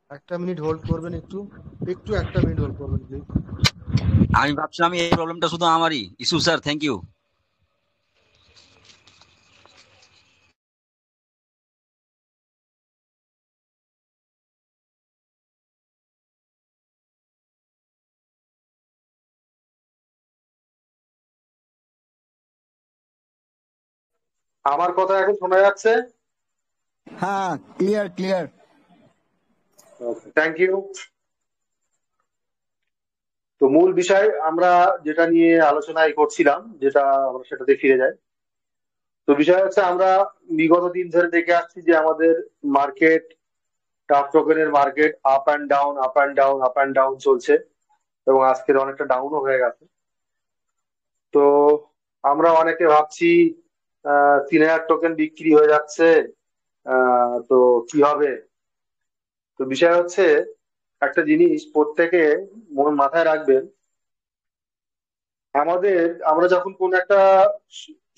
একটা minute hold করবেন, একটু একটু একটা মিনিট হোল্ড করবেন প্লিজ। আমি ভাবছিলাম এই প্রবলেমটা শুধু আমারই ইস্যু। Sir, thank you. আমার কথা এখন শোনা যাচ্ছে? হ্যাঁ, ক্লিয়ার ক্লিয়ার। Thank you. তো মূল বিষয় আমরা যেটা নিয়ে আলোচনায় করছিলাম, যেটা আমরা সেটাতে ফিরে যাই। তো বিষয় হচ্ছে আমরা বিগত দিন ধরে দেখে আসছি যে আমাদের মার্কেট, স্টক টোকেনের market up and down, up and down, up and down চলছে, এবং আজকের অনেকটা ডাউনও হয়ে গেছে। তো আমরা অনেকে ভাবছি 3,000 টোকেন বিক্রি হয়ে যাচ্ছে, তো কি হবে। তো বিষয় হচ্ছে একটা জিনিস প্রত্যেকে মাথায় রাখবেন। আমাদের, আমরা যখন কোন একটা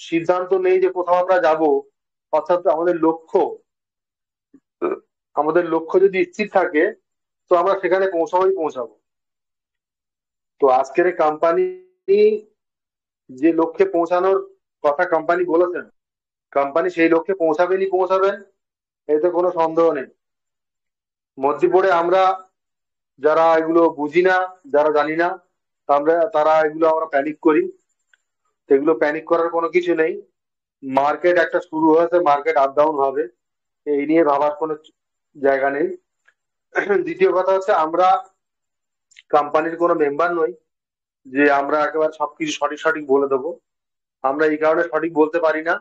সিদ্ধান্ত নেই যে কোথাও আমরা যাব, অর্থাৎ আমাদের লক্ষ্য যদি স্থির থাকে, তো আমরা সেখানে পৌঁছাবোই পৌঁছাবো। তো আজকের কোম্পানি যে লক্ষ্যে পৌঁছানোর কথা কোম্পানি বলেছেন, কোম্পানি সেই লক্ষ্যে পৌঁছাবেনই পৌঁছাবেন, এতে কোনো সন্দেহ নেই। মধ্যে পড়ে আমরা যারা এগুলো বুঝি না, যারা জানি না, তারা এগুলো আমরা প্যানিক করি। এগুলো প্যানিক করার কোনো কিছু নেই। মার্কেট একটা শুরু হয়েছে, মার্কেট আপ ডাউন হবে, এই নিয়ে ভাবার কোনো জায়গা নেই। দ্বিতীয় কথা হচ্ছে আমরা কোম্পানির কোনো মেম্বার নই যে আমরা একেবারে সবকিছু সঠিক সঠিক বলে দেবো। আমরা এই কারণে সঠিক বলতে পারি না,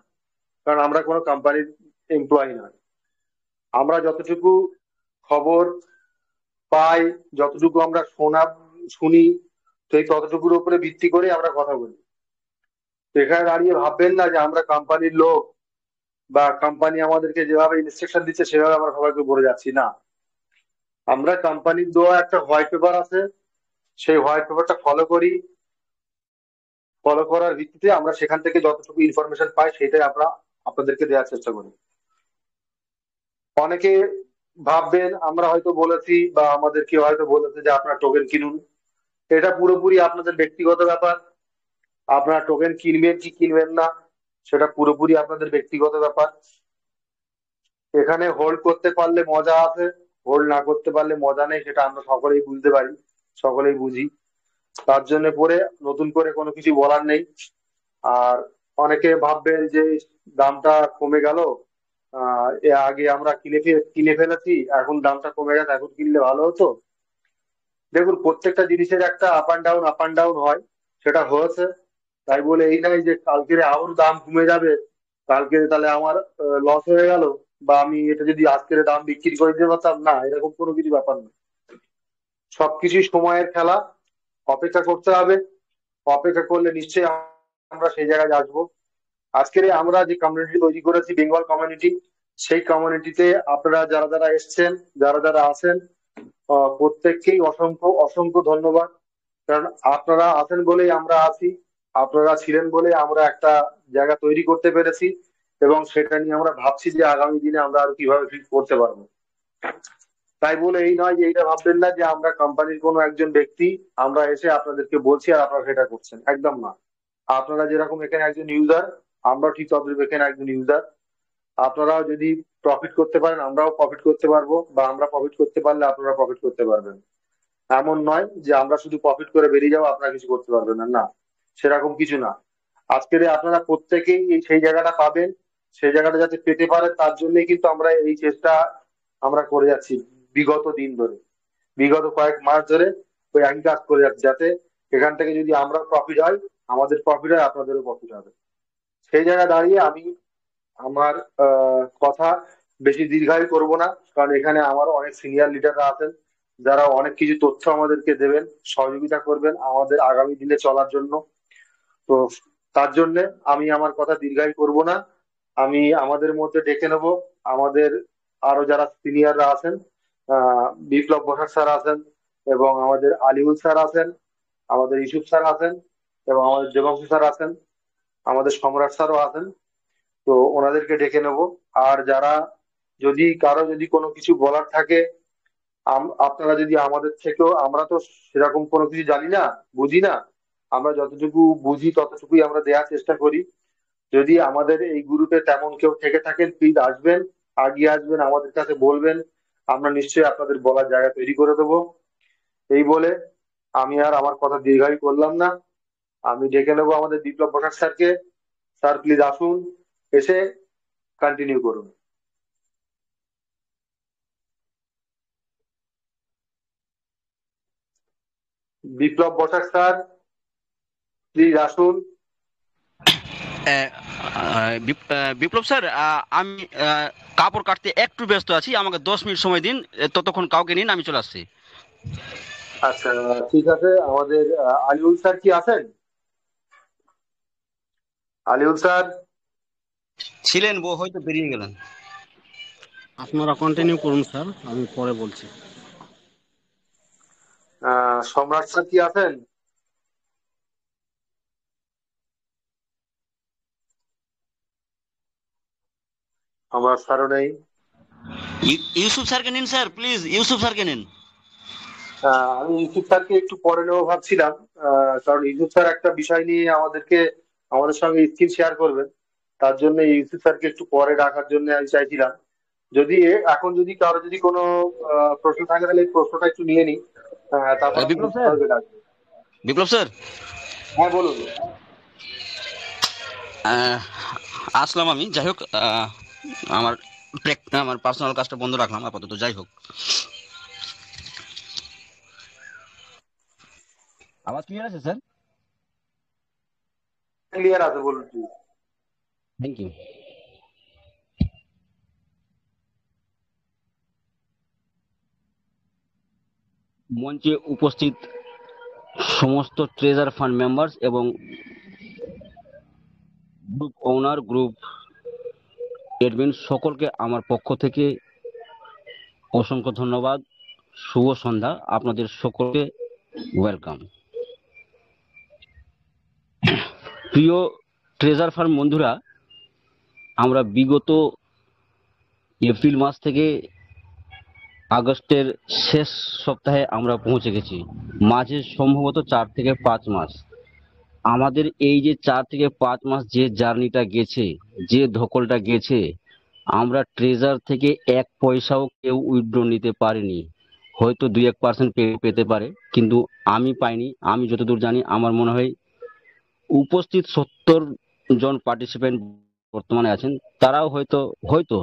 কারণ আমরা কোনো কোম্পানির এমপ্লয়ি নয়। আমরা যতটুকু খবর পাই, যতটুকু আমরা শুনি, সেই ততটুকুর উপরে ভিত্তি করে আমরা কথা বলি। তো এখানে দাঁড়িয়ে ভাববেন না যে আমরা কোম্পানির লোক, বা কোম্পানি আমাদেরকে যেভাবে ইনস্ট্রাকশন দিচ্ছে সেভাবে আমরা সবাইকে বলে যাচ্ছি না। আমরা কোম্পানির দেওয়া একটা হোয়াইট পেপার আছে, সেই হোয়াইট পেপারটা ফলো করি। ফলো করার ভিত্তিতে আমরা সেখান থেকে যতটুকু ইনফরমেশন পাই সেটাই আমরা আপনাদেরকে দেওয়ার চেষ্টা করি। অনেকে ভাববেন আমরা হয়তো বলেছি, বা আমাদেরকে হয়তো বলেছে যে আপনারা টোকেন কিনুন। এটা পুরোপুরি আপনাদের ব্যক্তিগত ব্যাপার। আপনারা টোকেন কিনবেন কি কিনবেন না, সেটা পুরোপুরি আপনাদের ব্যক্তিগত ব্যাপার। এখানে হোল্ড করতে পারলে মজা আছে, হোল্ড না করতে পারলে মজা নেই, সেটা আমরা সকলেই বুঝতে পারি, সকলেই বুঝি। তার জন্য পরে নতুন করে কোনো কিছু বলার নেই। আর অনেকে ভাববেন যে দামটা কমে গেল, এর আগে আমরা কিনে ফেলেছি, এখন দামটা কমে গেছে, এখন কিনলে ভালো হতো। দেখুন, প্রত্যেকটা জিনিসের একটা up and down, up and down হয়, সেটা হয়েছে। তাই বলে এই নয় যে কালকে আবার দাম কমে যাবে, কালকে তাহলে আমার লস হয়ে গেল, বা আমি এটা যদি আজকের দাম বিক্রি করে দিতে পারতাম না, এরকম কোনো কিছু ব্যাপার না। সবকিছুই সময়ের খেলা, অপেক্ষা করতে হবে। অপেক্ষা করলে নিশ্চয়ই আমরা সেই জায়গায় আসবো। আজকের আমরা যে কমিউনিটি তৈরি করেছি, বেঙ্গল কমিউনিটি, সেই কমিউনিটিতে আপনারা যারা যারা এসছেন, যারা যারা আছেন, প্রত্যেককেই অসংখ্য অসংখ্য ধন্যবাদ। কারণ আপনারা আছেন বলেই আমরা আছি, আপনারা ছিলেন বলে আমরা একটা জায়গা তৈরি করতে পেরেছি, এবং সেটা নিয়ে আমরা ভাবছি যে আগামী দিনে আমরা আরো কিভাবে ঠিক করতে পারবো। তাই বলে এই নয় যে এইটা ভাববেন না যে আমরা কোম্পানির কোনো একজন ব্যক্তি, আমরা এসে আপনাদেরকে বলছি আর আপনারা সেটা করছেন, একদম না। আপনারা যেরকম এখানে একজন ইউজার, আমরা ঠিক তদ্রুপ এখানে একজন ইউজার। আপনারাও যদি প্রফিট করতে পারেন, আমরাও প্রফিট করতে পারবো, বা আমরা প্রফিট করতে পারলে আপনারা প্রফিট করতে পারবেন। এমন নয় যে আমরা শুধু প্রফিট করে বেরিয়ে যাবো, আপনারা কিছু করতে পারবেন না, না, সেরকম কিছু না। আজকের আপনারা প্রত্যেকেই সেই জায়গাটা পাবেন, সেই জায়গাটা যাতে পেতে পারেন, তার জন্যই কিন্তু আমরা এই চেষ্টা আমরা করে যাচ্ছি বিগত দিন ধরে, বিগত কয়েক মাস ধরে ওই একই কাজ করে যাচ্ছি, যাতে এখান থেকে যদি আমরা প্রফিট হয়, আমাদের প্রফিট হয়, আপনাদেরও প্রফিট হবে। সেই জায়গায় দাঁড়িয়ে আমি আমার কথা বেশি দীর্ঘায়ু করব না, কারণ এখানে আমার অনেক সিনিয়র লিডাররা আছেন, যারা অনেক কিছু তথ্য আমাদেরকে দেবেন, সহযোগিতা করবেন আমাদের আগামী দিনে চলার জন্য। তো তার জন্য আমি আমার কথা দীর্ঘায়ু করব না। আমি আমাদের মধ্যে ডেকে নেব আমাদের আরো যারা সিনিয়ররা আছেন। বিপ্লব বসাক স্যার আছেন, এবং আমাদের আলিউল স্যার আছেন, আমাদের ইউসুফ স্যার আছেন, এবং আমাদের দেবাংশু স্যার আছেন, আমাদের সম্রাট স্যারও আছেন। তো ওনাদেরকে ডেকে নেব। আর যারা, যদি কারো যদি কোনো কিছু বলার থাকে, আপনারা যদি আমাদের থেকেও, আমরা তো সেরকম কোনো কিছু জানি না, বুঝি না, আমরা যতটুকু বুঝি ততটুকুই আমরা দেওয়ার চেষ্টা করি। যদি আমাদের এই গ্রুপে তেমন কেউ থেকে থাকেন, প্লিজ আসবেন, আগিয়ে আসবেন, আমাদের কাছে বলবেন, আমরা নিশ্চয়ই আপনাদের বলার জায়গা তৈরি করে দেবো। এই বলে আমি আর আমার কথা দীর্ঘায়ু করলাম না, আমি ডেকে নেবো আমাদের বিপ্লব ভট্টাচার্য স্যারকে। স্যার প্লিজ আসুন, এসে কন্টিনিউ করুন। বিপ্লব ভট্টাচার্য স্যার প্লিজ আসুন। আহ, বিপ্লব স্যার, আমি কাপড় কাটতে একটু ব্যস্ত আছি, আমাকে 10 মিনিট সময় দিন, ততক্ষণ কাউকে নিন, আমি চলে আসছি। আচ্ছা, ঠিক আছে। আমাদের আলিউল স্যার কি আছেন? আলিউল স্যার। ছিলেন, বউ হয়তো বেরিয়ে গেলেন। আপনারা কন্টিনিউ করুন স্যার, আমি পরে বলছি। সম্রাট স্যার কি আছেন? সম্রাট স্যারও নেই। ইউসুফ স্যারকে নিন স্যার, প্লিজ ইউসুফ স্যারকে নিন। আমি ইউসুফ স্যারকে একটু পরে নেবো ভাবছিলাম, কারণ ইউসুফ স্যার একটা বিষয় নিয়ে আমাদের সঙ্গে স্ক্রিন শেয়ার করবেন। তার জন্য ইউসুফ স্যারকে একটু পরে রাখার জন্য আমি চাইছিলাম। যদি এখন যদি কারো যদি কোনো প্রশ্ন থাকে তাহলে এই প্রশ্নটা একটু নিয়ে নিই, তারপর আমি বিপ্লব ইউসুফ স্যার, স্যারকে ডাকবো। বিপ্লব স্যার, হ্যাঁ বলুন। আসলাম আমি। যাই হোক, আমার আমার পার্সোনাল কাজটা বন্ধ রাখলাম আপাতত। যাই হোক, আওয়াজ ক্লিয়ার আছে স্যার? ক্লিয়ার আছে, বলুন প্লিজ। Thank you. মঞ্চে উপস্থিত সমস্ত ট্রেজার ফান্ড মেম্বার্স এবং গ্রুপ ওনার, গ্রুপ এডমিন সকলকে আমার পক্ষ থেকে অসংখ্য ধন্যবাদ। শুভ সন্ধ্যা, আপনাদের সকলকে ওয়েলকাম। প্রিয় ট্রেজার ফান্ড বন্ধুরা, আমরা বিগত এপ্রিল মাস থেকে আগস্টের শেষ সপ্তাহে আমরা পৌঁছে গেছি। মাঝে সম্ভবত 4 থেকে 5 মাস। আমাদের এই যে 4 থেকে 5 মাস যে জার্নিটা গেছে, যে ধকলটা গেছে, আমরা ট্রেজার থেকে 1 পয়সাও কেউ উইথড্র নিতে পারিনি। হয়তো 2-1% পেতে পারে, কিন্তু আমি পাইনি। আমি যতদূর জানি, আমার মনে হয় উপস্থিত 70 জন পার্টিসিপেন্ট বর্তমানে আছেন, তারাও হয়তো হয়তো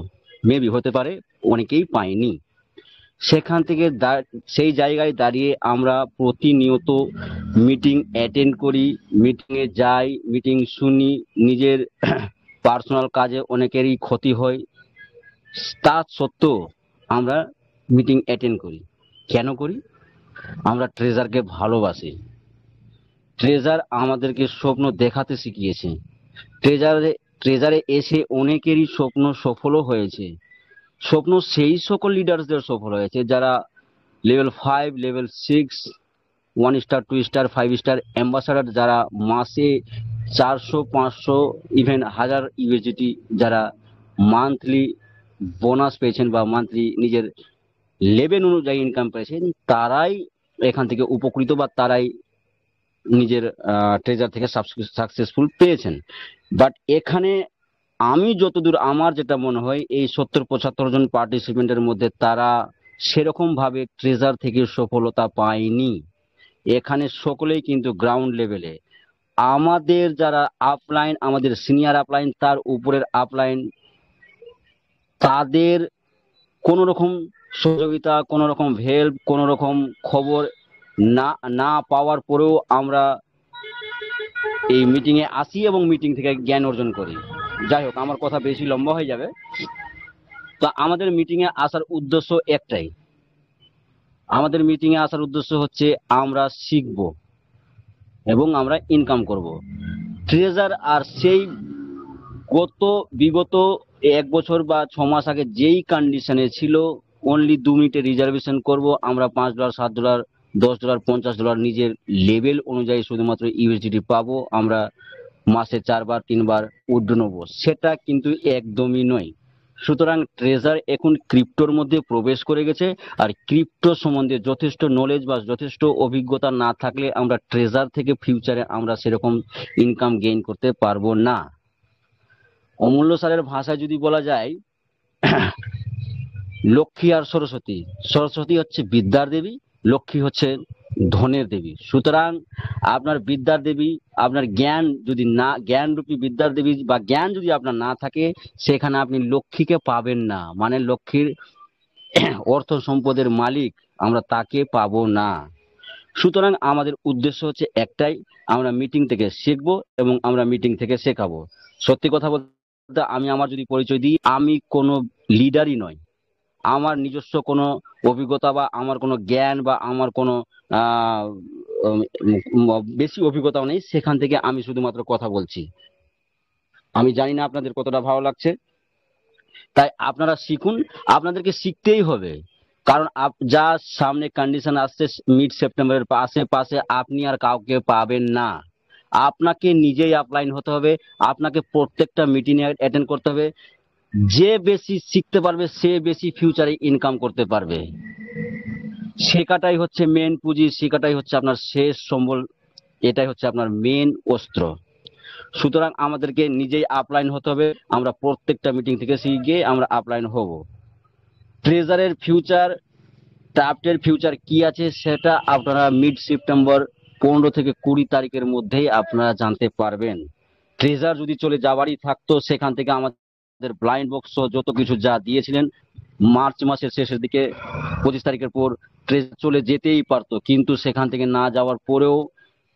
মেবি হতে পারে অনেকেই পায়নি। সেখান থেকে সেই জায়গায় দাঁড়িয়ে আমরা প্রতিনিয়ত মিটিং অ্যাটেন্ড করি, মিটিংয়ে যাই, মিটিং শুনি। নিজের পার্সোনাল কাজে অনেকেরই ক্ষতি হয়, তা সত্ত্বেও আমরা মিটিং অ্যাটেন্ড করি। কেন করি? আমরা ট্রেজারকে ভালোবাসি। ট্রেজার আমাদেরকে স্বপ্ন দেখাতে শিখিয়েছে। ট্রেজারে এসে অনেকেরই স্বপ্ন সফলও হয়েছে। স্বপ্ন সেই সকল লিডার্সদের সফল হয়েছে যারা level 5, level 6, 1 star, 2 star, 5 star ambassador, যারা মাসে 400, 500, ইভেন 1000 ইউএসডিটি যারা মান্থলি বোনাস পেয়েছেন বা মান্থলি নিজের লেভেল অনুযায়ী ইনকাম পেয়েছেন, তারাই এখান থেকে উপকৃত বা তারাই নিজের ট্রেজার থেকে সাকসেসফুল পেয়েছেন। বাট এখানে আমি যতদূর আমার যেটা মনে হয়, এই 70-75 জন পার্টিসিপেন্টের মধ্যে তারা সেরকম ভাবে ট্রেজার থেকে সফলতা পায়নি। এখানে সকলেই কিন্তু গ্রাউন্ড লেভেলে। আমাদের যারা আপলাইন, আমাদের সিনিয়র আপলাইন, তার উপরের আপলাইন, তাদের কোন রকম সহযোগিতা, কোন রকম হেল্প, কোন রকম খবর না না পাওয়ার পরেও আমরা এই মিটিং এ আসি এবং মিটিং থেকে জ্ঞান অর্জন করি। যাই হোক, আমার কথা বেশি লম্বা হয়ে যাবে। তো আমাদের মিটিং এ আসার উদ্দেশ্য একটাই। আমাদের মিটিং এ আসার উদ্দেশ্য হচ্ছে আমরা শিখব এবং আমরা ইনকাম করব। ট্রেজার আর সেই বিগত 1 বছর বা 6 মাস আগে যেই কন্ডিশনে ছিল, অনলি 2 মিনিটে রিজার্ভেশন করব, আমরা $5, $7, $10, $50 নিজের লেভেল অনুযায়ী শুধুমাত্র ইউএসডিটি পাবো, আমরা মাসে 4 বার 3 বার উইথড্র নেবো। সেটা কিন্তু একদমই নয়। সুতরাং ট্রেজার এখন ক্রিপ্টোর মধ্যে প্রবেশ করে গেছে, আর ক্রিপ্টো সম্বন্ধে যথেষ্ট নলেজ বা যথেষ্ট অভিজ্ঞতা না থাকলে আমরা ট্রেজার থেকে ফিউচারে আমরা সেরকম ইনকাম গেইন করতে পারবো না। অমূল্য স্যারের ভাষায় যদি বলা যায়, লক্ষ্মী আর সরস্বতী, সরস্বতী হচ্ছে বিদ্যার দেবী, লক্ষ্মী হচ্ছে ধনের দেবী। সুতরাং আপনার বিদ্যার দেবী, আপনার জ্ঞান যদি না, জ্ঞান রূপী বিদ্যার দেবী বা জ্ঞান যদি আপনার না থাকে, সেখানে আপনি লক্ষ্মীকে পাবেন না, মানে লক্ষ্মীর অর্থ সম্পদের মালিক আমরা তাকে পাবো না। সুতরাং আমাদের উদ্দেশ্য হচ্ছে একটাই, আমরা মিটিং থেকে শিখবো এবং আমরা মিটিং থেকে শেখাবো। সত্যি কথা বলতে আমি আমার যদি পরিচয় দিই, আমি কোনো লিডারই নয়, আমার নিজস্ব কোনো অভিজ্ঞতা বা আমার কোনো জ্ঞান বা আমার কোনো আহ, বেশি অভিজ্ঞতাও নেই, সেখান থেকে আমি শুধুমাত্র কথা বলছি। আমি জানি না আপনাদের কতটা ভালো লাগছে, তাই আপনারা শিখুন, আপনাদেরকে শিখতেই হবে। কারণ যা সামনে কন্ডিশন আসছে মিড সেপ্টেম্বরের আশেপাশে, আপনি আর কাউকে পাবেন না। আপনাকে নিজেই আপলাইন হতে হবে, আপনাকে প্রত্যেকটা মিটিং অ্যাটেন্ড করতে হবে। যে বেশি শিখতে পারবে সে বেশি ফিউচারে ইনকাম করতে পারবে। শেখাটাই হচ্ছে মেন পুঁজি, শেখাটাই হচ্ছে আপনার শেষ সম্বল, এটাই হচ্ছে আপনার মেন অস্ত্র। সুতরাং আমাদেরকে নিজেই আপলাইন হতে হবে, আমরা প্রত্যেকটা মিটিং থেকে শিখে আমরা আপলাইন হব। ট্রেজারের ফিউচার, টাফটের ফিউচার কি আছে সেটা আপনারা মিড সেপ্টেম্বর 15 থেকে 20 তারিখের মধ্যেই আপনারা জানতে পারবেন। ট্রেজার যদি চলে যাওয়ারই থাকতো, সেখান থেকে আমাদের ব্লাইন্ড বক্স যত কিছু যা দিয়েছিলেন মার্চ মাসের শেষের দিকে 25 তারিখের পর ট্রেজার চলে যেতেই পারতো, কিন্তু সেখান থেকে না যাওয়ার পরেও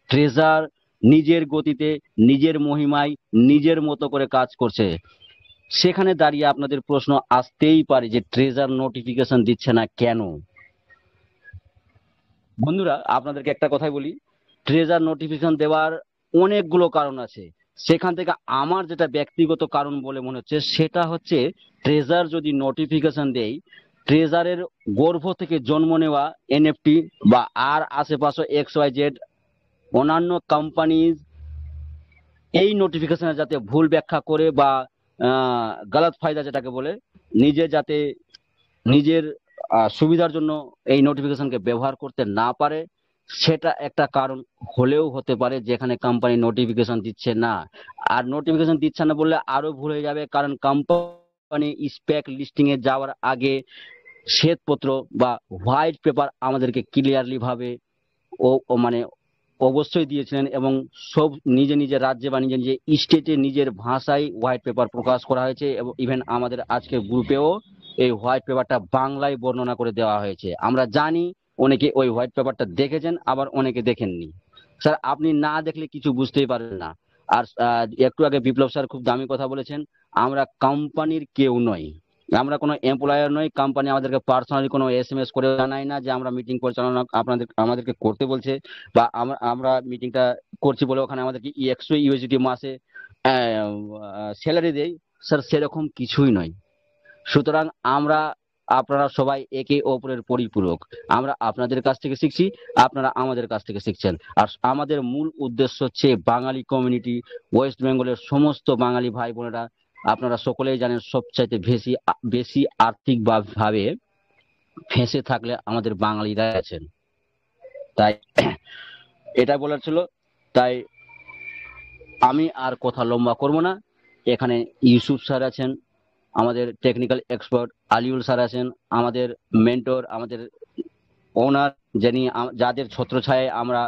ট্রেজার নিজের গতিতে, নিজের মহিমায়, নিজের মতো করে কাজ করছে। সেখানে দাঁড়িয়ে আপনাদের প্রশ্ন আসতেই পারে যে ট্রেজার নোটিফিকেশন দিচ্ছে না কেন। বন্ধুরা, আপনাদেরকে একটা কথাই বলি, ট্রেজার নোটিফিকেশন দেওয়ার অনেকগুলো কারণ আছে। সেখান থেকে আমার যেটা ব্যক্তিগত কারণ বলে মনে হচ্ছে, সেটা হচ্ছে ট্রেজার যদি নোটিফিকেশন দেয়, ট্রেজারের গর্ভ থেকে জন্ম নেওয়া এনএফটি বা আর আশেপাশে XYZ অন্যান্য কোম্পানি এই নোটিফিকেশনে যাতে ভুল ব্যাখ্যা করে বা গালাত ফায়দা যেটাকে বলে, নিজে যাতে নিজের সুবিধার জন্য এই নোটিফিকেশনকে ব্যবহার করতে না পারে, সেটা একটা কারণ হলেও হতে পারে যেখানে কোম্পানি নোটিফিকেশন দিচ্ছে না। আর নোটিফিকেশন দিচ্ছে না বললে আরো ভুল হয়ে যাবে, কারণ কোম্পানি স্পেক লিস্টিং এ যাওয়ার আগে শ্বেতপত্র বা হোয়াইট পেপার আমাদেরকে ক্লিয়ারলি ভাবে মানে অবশ্যই দিয়েছিলেন, এবং সব নিজে নিজের রাজ্যে বা নিজে নিজে স্টেটে নিজের ভাষায় হোয়াইট পেপার প্রকাশ করা হয়েছে, এবং ইভেন আমাদের আজকের গ্রুপেও এই হোয়াইট পেপারটা বাংলায় বর্ণনা করে দেওয়া হয়েছে। আমরা জানি অনেকে ওই হোয়াইট পেপারটা দেখেছেন, আবার অনেকে দেখেননি। স্যার আপনি না দেখলে কিছু বুঝতেই পারবেন না। আর একটু আগে বিপ্লব স্যার খুব দামি কথা বলেছেন, আমরা কোম্পানির কেউ নই, আমরা কোনো এমপ্লয়ার নই। কোম্পানি আমাদেরকে পার্সোনালি কোনো SMS করে জানাই না যে আমরা মিটিং পরিচালনা আমাদেরকে করতে বলছে, বা আমরা মিটিংটা করছি বলে ওখানে আমাদেরকে 100 USD মাসে স্যালারি দেয়। স্যার সেরকম কিছুই নয়। সুতরাং আপনারা সবাই একে অপরের পরিপূরক। আমরা আপনাদের কাছ থেকে শিখছি, আপনারা আমাদের কাছ থেকে শিখছেন। আর আমাদের মূল উদ্দেশ্য হচ্ছে বাঙালি কমিউনিটি, ওয়েস্ট বেঙ্গলের সমস্ত বাঙালি ভাই বোনেরা, আপনারা সকলেই জানেন সবচাইতে বেশি আর্থিক ভাবে ফেঁসে থাকলে আমাদের বাঙালিরা আছেন। তাই এটা বলার ছিল। তাই আমি আর কথা লম্বা করব না। এখানে ইউসুফ স্যার আছেন, আমাদের টেকনিক্যাল এক্সপার্ট আলিউল স্যার আছেন, আমাদের মেন্টর, আমাদের ওনার, যিনি যাদের ছত্রছায়ায় আমরা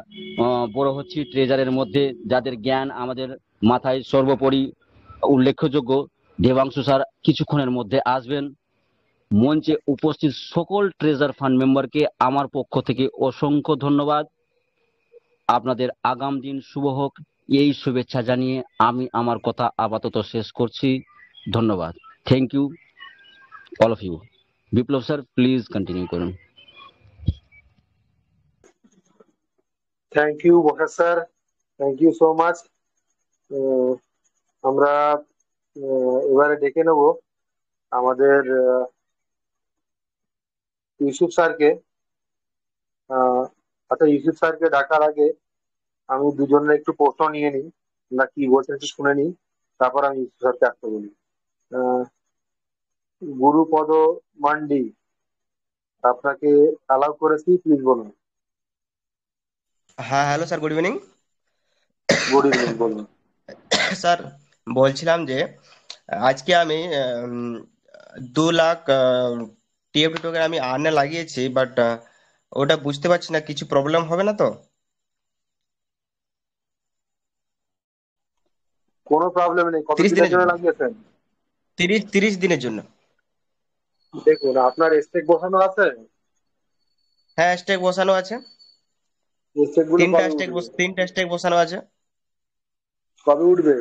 বড় হচ্ছি ট্রেজারের মধ্যে, যাদের জ্ঞান আমাদের মাথায় সর্বোপরি উল্লেখযোগ্য, দেবাংশু স্যার কিছুক্ষণের মধ্যে আসবেন। মঞ্চে উপস্থিত সকল ট্রেজার ফান্ড মেম্বারকে আমার পক্ষ থেকে অসংখ্য ধন্যবাদ। আপনাদের আগাম দিন শুভ হোক, এই শুভেচ্ছা জানিয়ে আমি আমার কথা আপাতত শেষ করছি। ধন্যবাদ। Thank you all of you. Biplab sir please continue করুন। Thank you Basak sir, thank you so much. আমরা এবারে ডেকে নেব আমাদের ইউসুফ স্যারকে। আচ্ছা, ইউসুফ স্যারকে ডাকার আগে আমি দুজনের একটু প্রশ্ন নিয়ে নিই, না কি বলছেন একটু শুনে নিই, তারপর আমি ইউসুফ স্যারকে আসতে বলি। গুরুপদ মান্ডি, আপনাকে অ্যালাউ করেছি, প্লিজ বলুন। হ্যাঁ, hello sir, good evening. Good evening, বলুন। স্যার, বলছিলাম যে আজকে আমি 2 লাখ টিএফটি টোকেন আমি আর্নে লাগিয়েছি, বাট ওটা বুঝতে পারছি না, কিছু প্রবলেম হবে না তো? কোনো প্রবলেম নেই। কত 30 দিনের দিনের জন্য জন্য, লাগিয়েছেন? 30 দিনের জন্য। দেখুন, আপনার স্টেক বসানো আছে? হ্যাঁ, স্টেক বসানো আছে। স্টেক গুলো কবে উঠবে? 3টা স্টেক বসানো আছে। কবে উঠবে?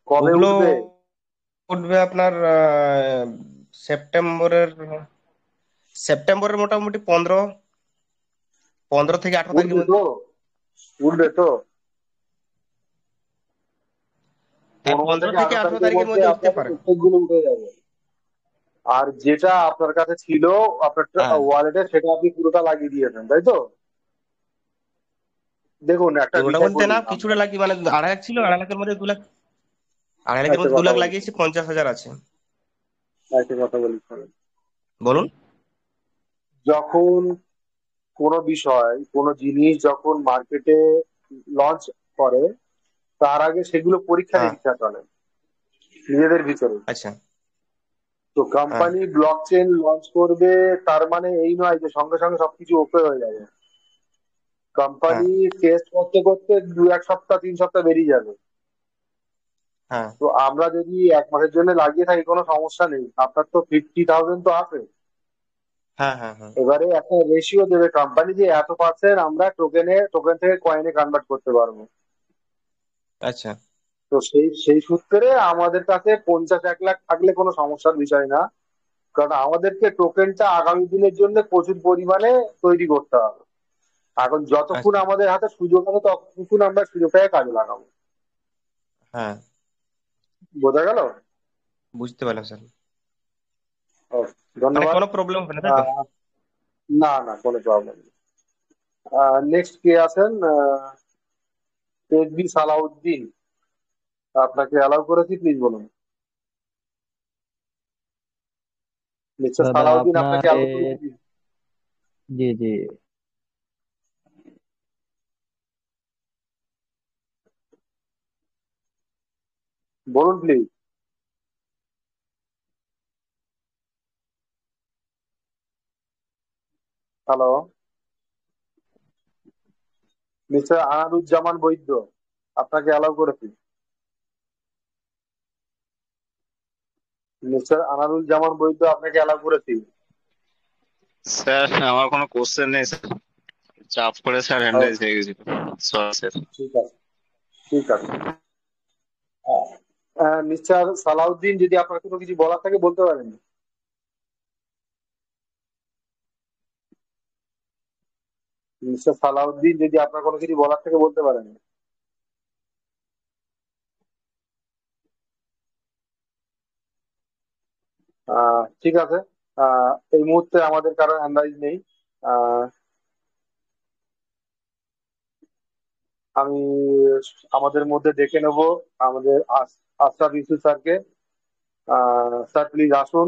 কবে ওগুলো উঠবে? উঠবে আপনার সেপ্টেম্বরের সেপ্টেম্বরের মোটামুটি 15 থেকে 18 তারিখের উঠবে মধ্যে। তো? উঠবে তো? হ্যাঁ, 15 15 থেকে থেকে 18 18 তারিখের তারিখের মধ্যে মধ্যে উঠতে আপনার পারে। স্টেক গুলো উঠে যাবে। আর যেটা আপনার কাছে ছিল আপনার হ্যাঁ, ওয়ালেটে, সেটা আপনি পুরোটা লাগিয়ে দিয়েছেন, তাই তো? দেখুন, একটা পুরোটা বিষয় বলতে বলি না, কিছুটা লাগিয়ে, মানে 2.5 লাখ ছিল, 2.5 লাখের মধ্যে 2 লাখ, 2.5 লাখের একটা মধ্যে 2 কথা লাখ বলি, লাগিয়েছি, 50,000 আছে। একটা কথা বলি, শোনেন। বলুন। যখন কোনো বিষয়, কোনো জিনিস যখন মার্কেটে লঞ্চ করে, তার আগে সেগুলো পরীক্ষা হ্যাঁ, নিরীক্ষা চলে নিজেদের ভিতরে। আচ্ছা। তো হ্যাঁ, কোম্পানি ব্লক চেইন লঞ্চ করবে, তার মানে এই নয় যে সঙ্গে সঙ্গে সবকিছু ওকে হয়ে যাবে। হ্যাঁ, কোম্পানি টেস্ট করতে করতে 1 সপ্তাহ 3 সপ্তাহ বেরিয়ে যাবে। হ্যাঁ, তো আমরা যদি 1 মাসের জন্য লাগিয়ে থাকি, কোনো সমস্যা নেই। আপনার তো 50,000 তো আছে। হ্যাঁ, হ্যাঁ, হ্যাঁ, এবারে একটা রেশিও দেবে কোম্পানি যে এত% আমরা টোকেন থেকে কয়েনে কনভার্ট করতে পারবো। আচ্ছা, তো সেই সেই সূত্রে আমাদের কাছে 50-1 লাখ থাকলে কোনো সমস্যার বিষয় না। কারণ আমাদেরকে টোকেনটা আগামী দিনের জন্য প্রচুর পরিমাণে তৈরি করতে হবে। এখন যতক্ষণ আচ্ছা, আমাদের হাতে সুযোগ আছে, ততক্ষণ আমরা সুযোগটাকে কাজে লাগাবো। হ্যাঁ, বোঝা গেল? বুঝতে পারলাম স্যার। Okay, মানে ধন্যবাদ। কোনো প্রবলেম হবে না, তাই তো? আহ, না না, কোনো প্রবলেম নেই। নেক্সট কে আছেন? তেজবি সালাউদ্দিন, আপনাকে অ্যালাউ করেছি, প্লিজ বলুন। মিস্টার দাদা সালাউদ্দিন, আপনাকে আপনার অ্যালাউ করেছি, please। জি জি। বলুন প্লিজ। হ্যালো, মিস্টার আনারুজ্জামান বৈদ্য, আপনাকে অ্যালাউ করেছি। মিস্টার আনারুল জামান বৈদ্য, আপনাকে অ্যালাউ করেছি। স্যার আমার কোনো কোশ্চেন নেই স্যার, চাপ করে স্যার হ্যান্ড Okay, রাইজ হয়ে গেছিল। Sorry sir. ঠিক আছে, ঠিক আছে। মিস্টার সালাউদ্দিন, যদি আপনার কোনো কিছু বলার থাকে বলতে পারেন। মিস্টার সালাউদ্দিন, যদি আপনার কোনো কিছু বলার থাকে বলতে পারেন। ঠিক আছে। এই মুহূর্তে আমাদের কারো হ্যান্ড রাইজ নেই। আহ, আমি আমাদের মধ্যে ডেকে নেব আমাদের আশরাফ ইউসুফ স্যারকে। স্যার, প্লিজ আসুন।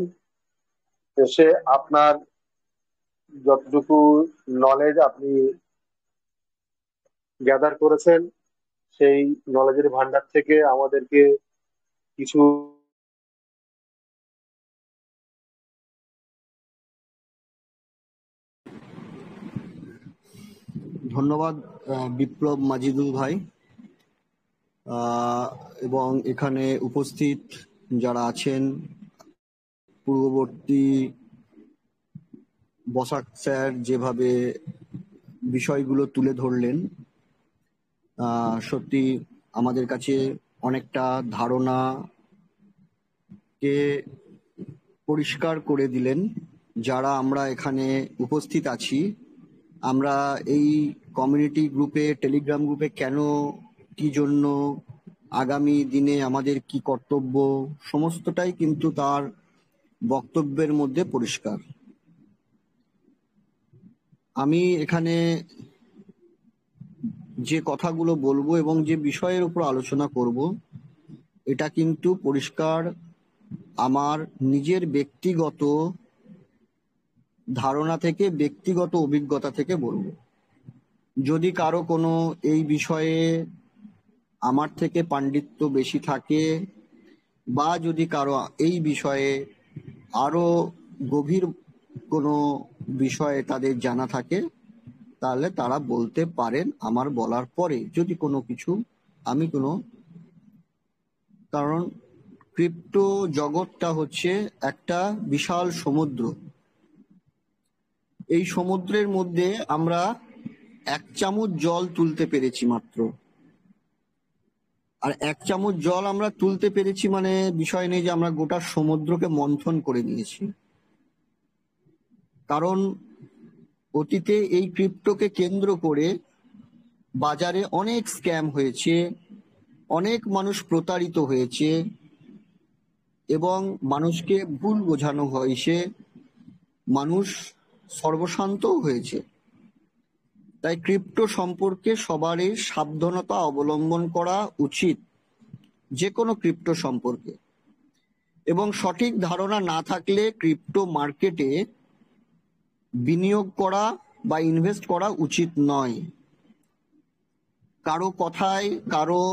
এসে আপনার যতটুকু নলেজ আপনি গ্যাদার করেছেন, সেই নলেজের ভান্ডার থেকে আমাদেরকে কিছু। ধন্যবাদ বিপ্লব মাজিদুল ভাই। এবং এখানে উপস্থিত যারা আছেন, পূর্ববর্তী বসাক স্যার যেভাবে বিষয়গুলো তুলে ধরলেন, সত্যি আমাদের কাছে অনেকটা ধারণাকে পরিষ্কার করে দিলেন। যারা আমরা এখানে উপস্থিত আছি, আমরা এই কমিউনিটি গ্রুপে, টেলিগ্রাম গ্রুপে কেন, কি জন্য, আগামী দিনে আমাদের কি কর্তব্য, সমস্তটাই কিন্তু তার বক্তব্যের মধ্যে পরিষ্কার। আমি এখানে যে কথাগুলো বলবো এবং যে বিষয়ের উপর আলোচনা করব, এটা কিন্তু পরিষ্কার আমার নিজের ব্যক্তিগত ধারণা থেকে, ব্যক্তিগত অভিজ্ঞতা থেকে বলবো। যদি কারো কোনো এই বিষয়ে আমার থেকে পাণ্ডিত্য বেশি থাকে, বা যদি কারো এই বিষয়ে আরো গভীর কোনো বিষয়ে তাদের জানা থাকে, তাহলে তারা বলতে পারেন আমার বলার পরে, যদি কোনো কিছু আমি কোনো, কারণ ক্রিপ্টো জগৎটা হচ্ছে একটা বিশাল সমুদ্র। এই সমুদ্রের মধ্যে আমরা 1 চামচ জল তুলতে পেরেছি মাত্র। আর 1 চামচ জল আমরা তুলতে পেরেছি মানে বিষয় নেই যে আমরা গোটা সমুদ্রকে মন্থন করে নিয়েছি। কারণ অতীতে এই ক্রিপ্টোকে কেন্দ্র করে বাজারে অনেক স্ক্যাম হয়েছে, অনেক মানুষ প্রতারিত হয়েছে এবং মানুষকে ভুল বোঝানো হয়েছে, মানুষ সর্বশান্তও হয়েছে। তাই ক্রিপ্টো সম্পর্কে সবারই সাবধানতা অবলম্বন করা উচিত, যে কোনো ক্রিপ্টো সম্পর্কে। এবং সঠিক ধারণা না থাকলে ক্রিপ্টো মার্কেটে বিনিয়োগ করা বা ইনভেস্ট করা উচিত নয়। কারো কথায়, কারো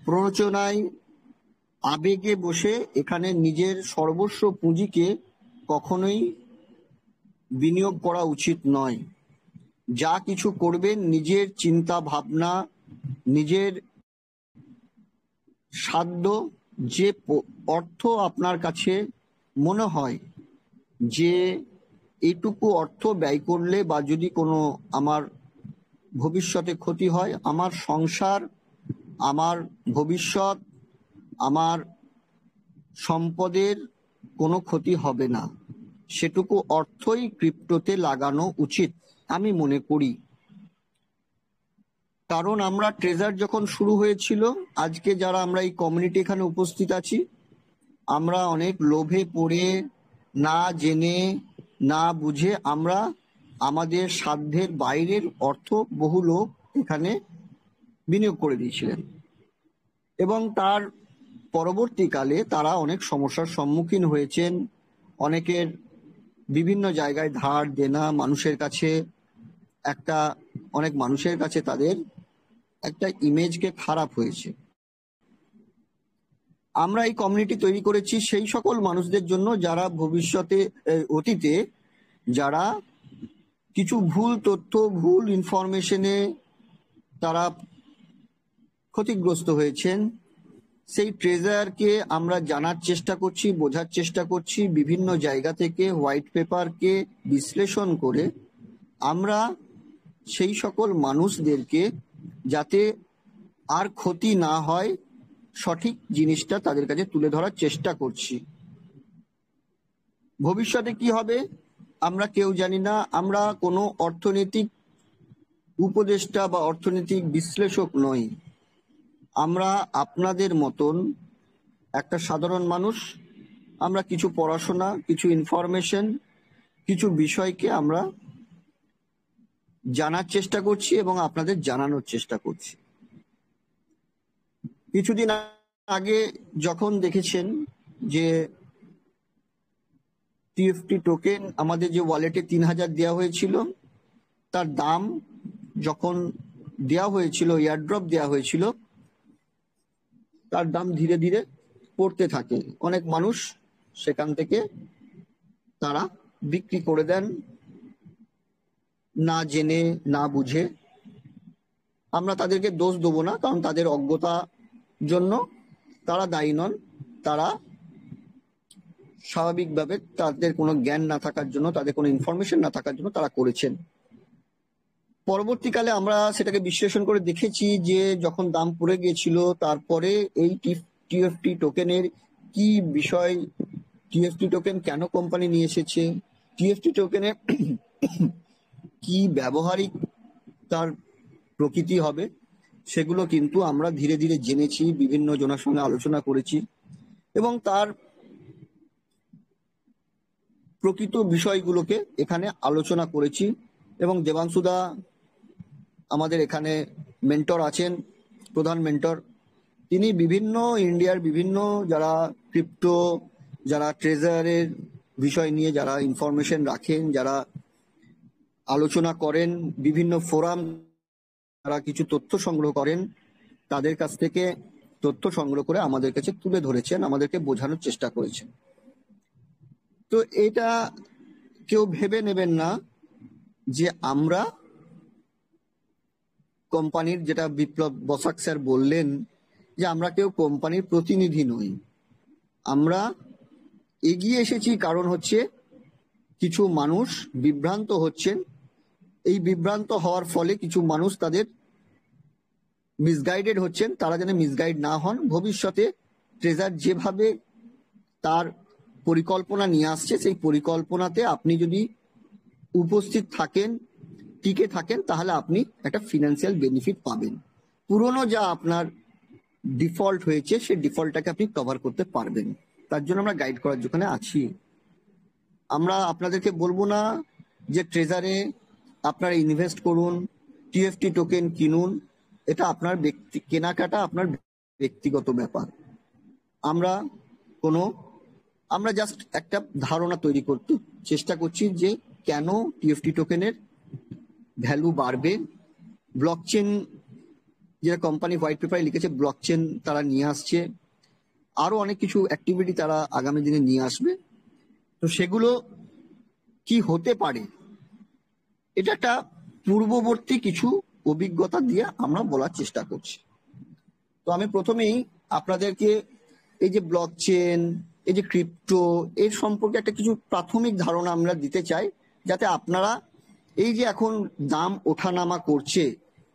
প্ররোচনায়, আবেগে বসে এখানে নিজের সর্বস্ব পুঁজিকে কখনোই বিনিয়োগ করা উচিত নয়। যা কিছু করবেন নিজের চিন্তা ভাবনা, নিজের সাধ্য, যে অর্থ আপনার কাছে মনে হয় যে এইটুকু অর্থ ব্যয় করলে বা যদি কোনো আমার ভবিষ্যতে ক্ষতি হয়, আমার সংসার, আমার ভবিষ্যৎ, আমার সম্পদের কোনো ক্ষতি হবে না, সেটুকু অর্থই ক্রিপ্টোতে লাগানো উচিত আমি মনে করি। কারণ আমরা ট্রেজার যখন শুরু হয়েছিল, আজকে যারা আমরা এই কমিউনিটি এখানে উপস্থিত আছি, আমরা অনেক লোভে পড়ে, না জেনে না বুঝে আমরা আমাদের সাধ্যের বাইরের অর্থ বহু লোক এখানে বিনিয়োগ করে দিয়েছিলেন এবং তার পরবর্তীকালে তারা অনেক সমস্যার সম্মুখীন হয়েছেন। অনেকের বিভিন্ন জায়গায় ধার দেনা, মানুষের কাছে অনেক মানুষের কাছে তাদের একটা ইমেজকে খারাপ হয়েছে। আমরা এই কমিউনিটি তৈরি করেছি সেই সকল মানুষদের জন্য যারা অতীতে যারা কিছু ভুল তথ্য, ভুল ইনফরমেশনে তারা ক্ষতিগ্রস্ত হয়েছেন। সেই ট্রেজারকে আমরা জানার চেষ্টা করছি, বোঝার চেষ্টা করছি, বিভিন্ন জায়গা থেকে হোয়াইট পেপারকে বিশ্লেষণ করে আমরা সেই সকল মানুষদেরকে যাতে আর ক্ষতি না হয় সঠিক জিনিসটা তাদের কাছে তুলে ধরার চেষ্টা করছি। ভবিষ্যতে কি হবে আমরা কেউ জানি না। আমরা কোনো অর্থনৈতিক উপদেষ্টা বা অর্থনৈতিক বিশ্লেষক নই। আমরা আপনাদের মতন একটা সাধারণ মানুষ। আমরা কিছু পড়াশোনা, কিছু ইনফরমেশন, কিছু বিষয়কে আমরা জানার চেষ্টা করছি এবং আপনাদের জানানোর চেষ্টা করছি। কিছুদিন আগে যখন দেখেছেন যে টিএফটি টোকেন আমাদের যে ওয়ালেটে 3000 দেওয়া হয়েছিল, তার দাম যখন দেওয়া হয়েছিল, এয়ারড্রপ দেওয়া হয়েছিল, তার দাম ধীরে ধীরে পড়তে থাকে। অনেক মানুষ সেখান থেকে তারা বিক্রি করে দেন, না জেনে না বুঝে। আমরা তাদেরকে দোষ দেবো না, কারণ তাদের অজ্ঞতার জন্য তারা দায়ী নন। তারা স্বাভাবিকভাবে তাদের কোনো জ্ঞান না থাকার জন্য, তাদের কোনো ইনফরমেশন না থাকার জন্য তারা করেছেন। পরবর্তীকালে আমরা সেটাকে বিশ্লেষণ করে দেখেছি যে যখন দাম পড়ে গিয়েছিল, তারপরে এই টিএফটি টোকেনের কি বিষয়, টিএফটি টোকেন কেন কোম্পানি নিয়ে এসেছে, টিএফটি টোকেনের কি ব্যবহারিক তার প্রকৃতি হবে, সেগুলো কিন্তু আমরা ধীরে ধীরে জেনেছি, বিভিন্ন জনের সঙ্গে আলোচনা করেছি এবং তার প্রকৃত বিষয়গুলোকে এখানে আলোচনা করেছি। এবং দেবাংশুদা আমাদের এখানে মেন্টর আছেন, প্রধান মেন্টর, তিনি বিভিন্ন ইন্ডিয়ার বিভিন্ন যারা ক্রিপ্টো, যারা ট্রেজারের বিষয় নিয়ে যারা ইনফরমেশন রাখেন, যারা আলোচনা করেন, বিভিন্ন ফোরাম যারা কিছু তথ্য সংগ্রহ করেন, তাদের কাছ থেকে তথ্য সংগ্রহ করে আমাদের কাছে তুলে ধরেছেন, আমাদেরকে বোঝানোর চেষ্টা করেছেন। তো এটা কেউ ভেবে নেবেন না যে আমরা কোম্পানির, যেটা বিপ্লব বসাক স্যার বললেন, যে আমরা কেউ কোম্পানির প্রতিনিধি নই। আমরা এগিয়ে এসেছি কারণ হচ্ছে কিছু মানুষ বিভ্রান্ত হচ্ছেন। এই বিভ্রান্ত হওয়ার ফলে কিছু মানুষ তাদের মিসগাইডেড হচ্ছেন। তারা যেন মিসগাইড না হন। ভবিষ্যতে ট্রেজার যেভাবে তার পরিকল্পনা নিয়ে আসছে, সেই পরিকল্পনাতে আপনি যদি উপস্থিত থাকেন, টিকে থাকেন, তাহলে আপনি একটা ফিনান্সিয়াল বেনিফিট পাবেন। পুরনো যা আপনার ডিফল্ট হয়েছে সেই ডিফল্টটাকে আপনি কভার করতে পারবেন। তার জন্য আমরা গাইড করার জন্য আছি। আমরা আপনাদেরকে বলবো না যে ট্রেজারে আপনারা ইনভেস্ট করুন, টিএফটি টোকেন কিনুন। এটা আপনার কেনাকাটা আপনার ব্যক্তিগত ব্যাপার। আমরা জাস্ট একটা ধারণা তৈরি করতে চেষ্টা করছি যে কেন টিএফটি টোকেনের ভ্যালু বাড়বে। ব্লকচেন, যেটা কোম্পানি হোয়াইট পেপারে লিখেছে, ব্লকচেন তারা নিয়ে আসছে, আরো অনেক কিছু অ্যাক্টিভিটি তারা আগামী দিনে নিয়ে আসবে। তো সেগুলো কি হতে পারে, এটা একটা পূর্ববর্তী কিছু অভিজ্ঞতা দিয়ে আমরা বলার চেষ্টা করছি। তো আমি প্রথমেই আপনাদেরকে এই যে ব্লকচেন, এই যে ক্রিপ্টো, এর সম্পর্কে একটা কিছু প্রাথমিক ধারণা আমরা দিতে চাই, যাতে আপনারা এই যে এখন দাম ওঠানামা করছে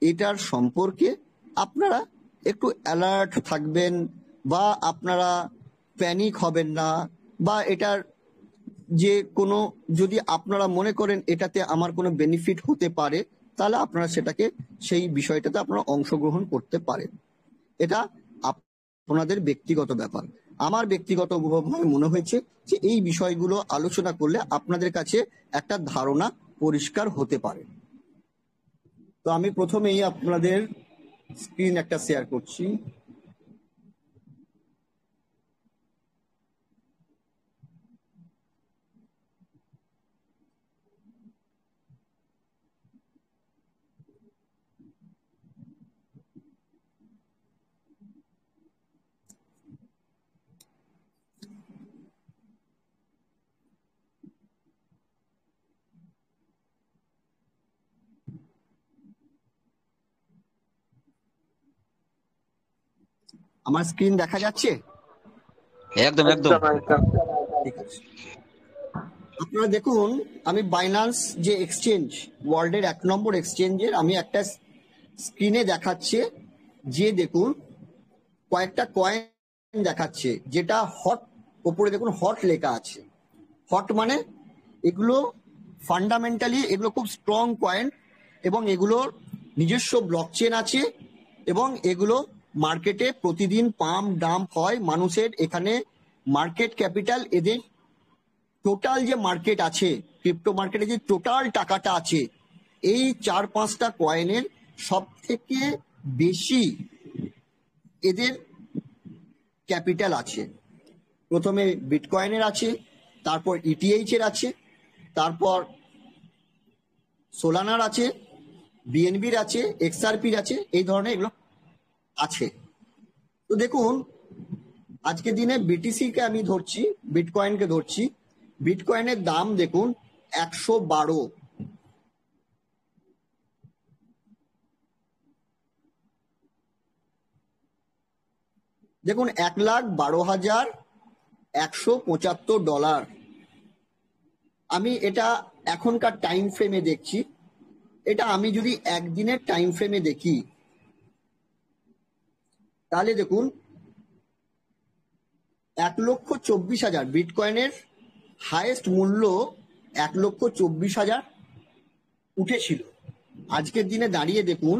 এটার সম্পর্কে আপনারা একটু অ্যালার্ট থাকবেন, বা আপনারা প্যানিক হবেন না, বা এটার যে কোনো, যদি আপনারা মনে করেন এটাতে আমার কোনো বেনিফিট হতে পারে, তাহলে আপনারা সেটাকে, সেই বিষয়টাতে আপনারা অংশগ্রহণ করতে পারেন। এটা আপনাদের ব্যক্তিগত ব্যাপার। আমার ব্যক্তিগতভাবে মনে হয়েছে যে এই বিষয়গুলো আলোচনা করলে আপনাদের কাছে একটা ধারণা পরিষ্কার হতে পারে। তো আমি প্রথমেই আপনাদের স্ক্রিন একটা শেয়ার করছি। আমার স্ক্রিন দেখা যাচ্ছে? একদম একদম। ঠিক আছে। আপনারা দেখুন, আমি বাইন্যান্স যে এক্সচেঞ্জ, ওয়ার্ল্ডের 1 নম্বর এক্সচেঞ্জের আমি একটা স্ক্রিনে দেখাচ্ছে, যে দেখুন কয়েকটা কয়েন দেখাচ্ছে, যেটা হট, ওপরে দেখুন হট লেখা আছে। হট মানে এগুলো ফান্ডামেন্টালি এগুলো খুব স্ট্রং কয়েন, এবং এগুলোর নিজস্ব ব্লকচেন আছে, এবং এগুলো মার্কেটে প্রতিদিন পাম্প ডাম্প হয়। মানুষের এখানে মার্কেট ক্যাপিটাল, এদের টোটাল যে মার্কেট আছে, ক্রিপ্টো মার্কেটে যে টোটাল টাকাটা আছে, এই 4-5টা কয়েনের সব থেকে বেশি এদের ক্যাপিটাল আছে। প্রথমে বিটকয়েনের আছে, তারপর ইটিএইচ এর আছে, তারপর সোলানার আছে, বিএনবির আছে, এক্সআরপির আছে, এই ধরনের এগুলো আছে। তো দেখুন, আজকের দিনে বিটিসি কে আমি ধরছি, বিটকয়েনকে ধরছি, বিটকয়েনের দাম দেখুন 112। দেখুন $1,12,175। আমি এটা এখনকার টাইম ফ্রেমে দেখছি। এটা আমি যদি একদিনের টাইম ফ্রেমে দেখি, তাহলে দেখুন 1,24,000 বিটকয়েনের হাইয়েস্ট মূল্য 1,24,000 উঠেছিল। আজকের দিনে দাঁড়িয়ে দেখুন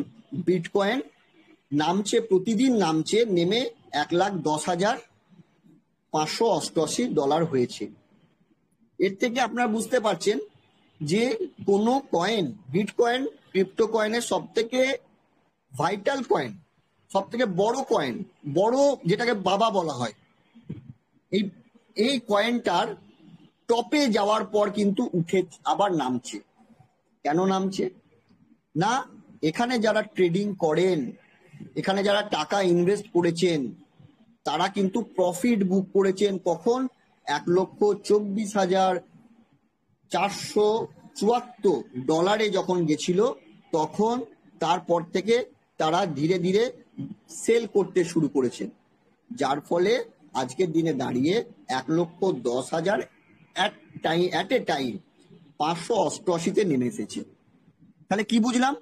বিটকয়েন নামছে, প্রতিদিন নামছে, নেমে $1,10,588 হয়েছে। এর থেকে আপনারা বুঝতে পারছেন যে কোনো কয়েন, বিটকয়েন ক্রিপ্টো কয়েনের সব থেকে ভাইটাল কয়েন, সব থেকে বড় কয়েন, বড় যেটাকে বাবা বলা হয়, এই এই কয়েনটার টপে যাওয়ার পর কিন্তু উঠে আবার নামছে। কেন নামছে? না, এখানে যারা ট্রেডিং করেন, এখানে যারা টাকা ইনভেস্ট করেছেন, তারা কিন্তু প্রফিট বুক করেছেন কখন? 1,24,474 ডলারে যখন গেছিল, তখন তারপর থেকে তারা ধীরে ধীরে সেল করতে শুরু করেছেন, যার ফলে আজকের দিনে দাঁড়িয়ে 1,10,000 অ্যাট এ টাইম 588-তে নেমে এসেছে। তাহলে কি বুঝলাম?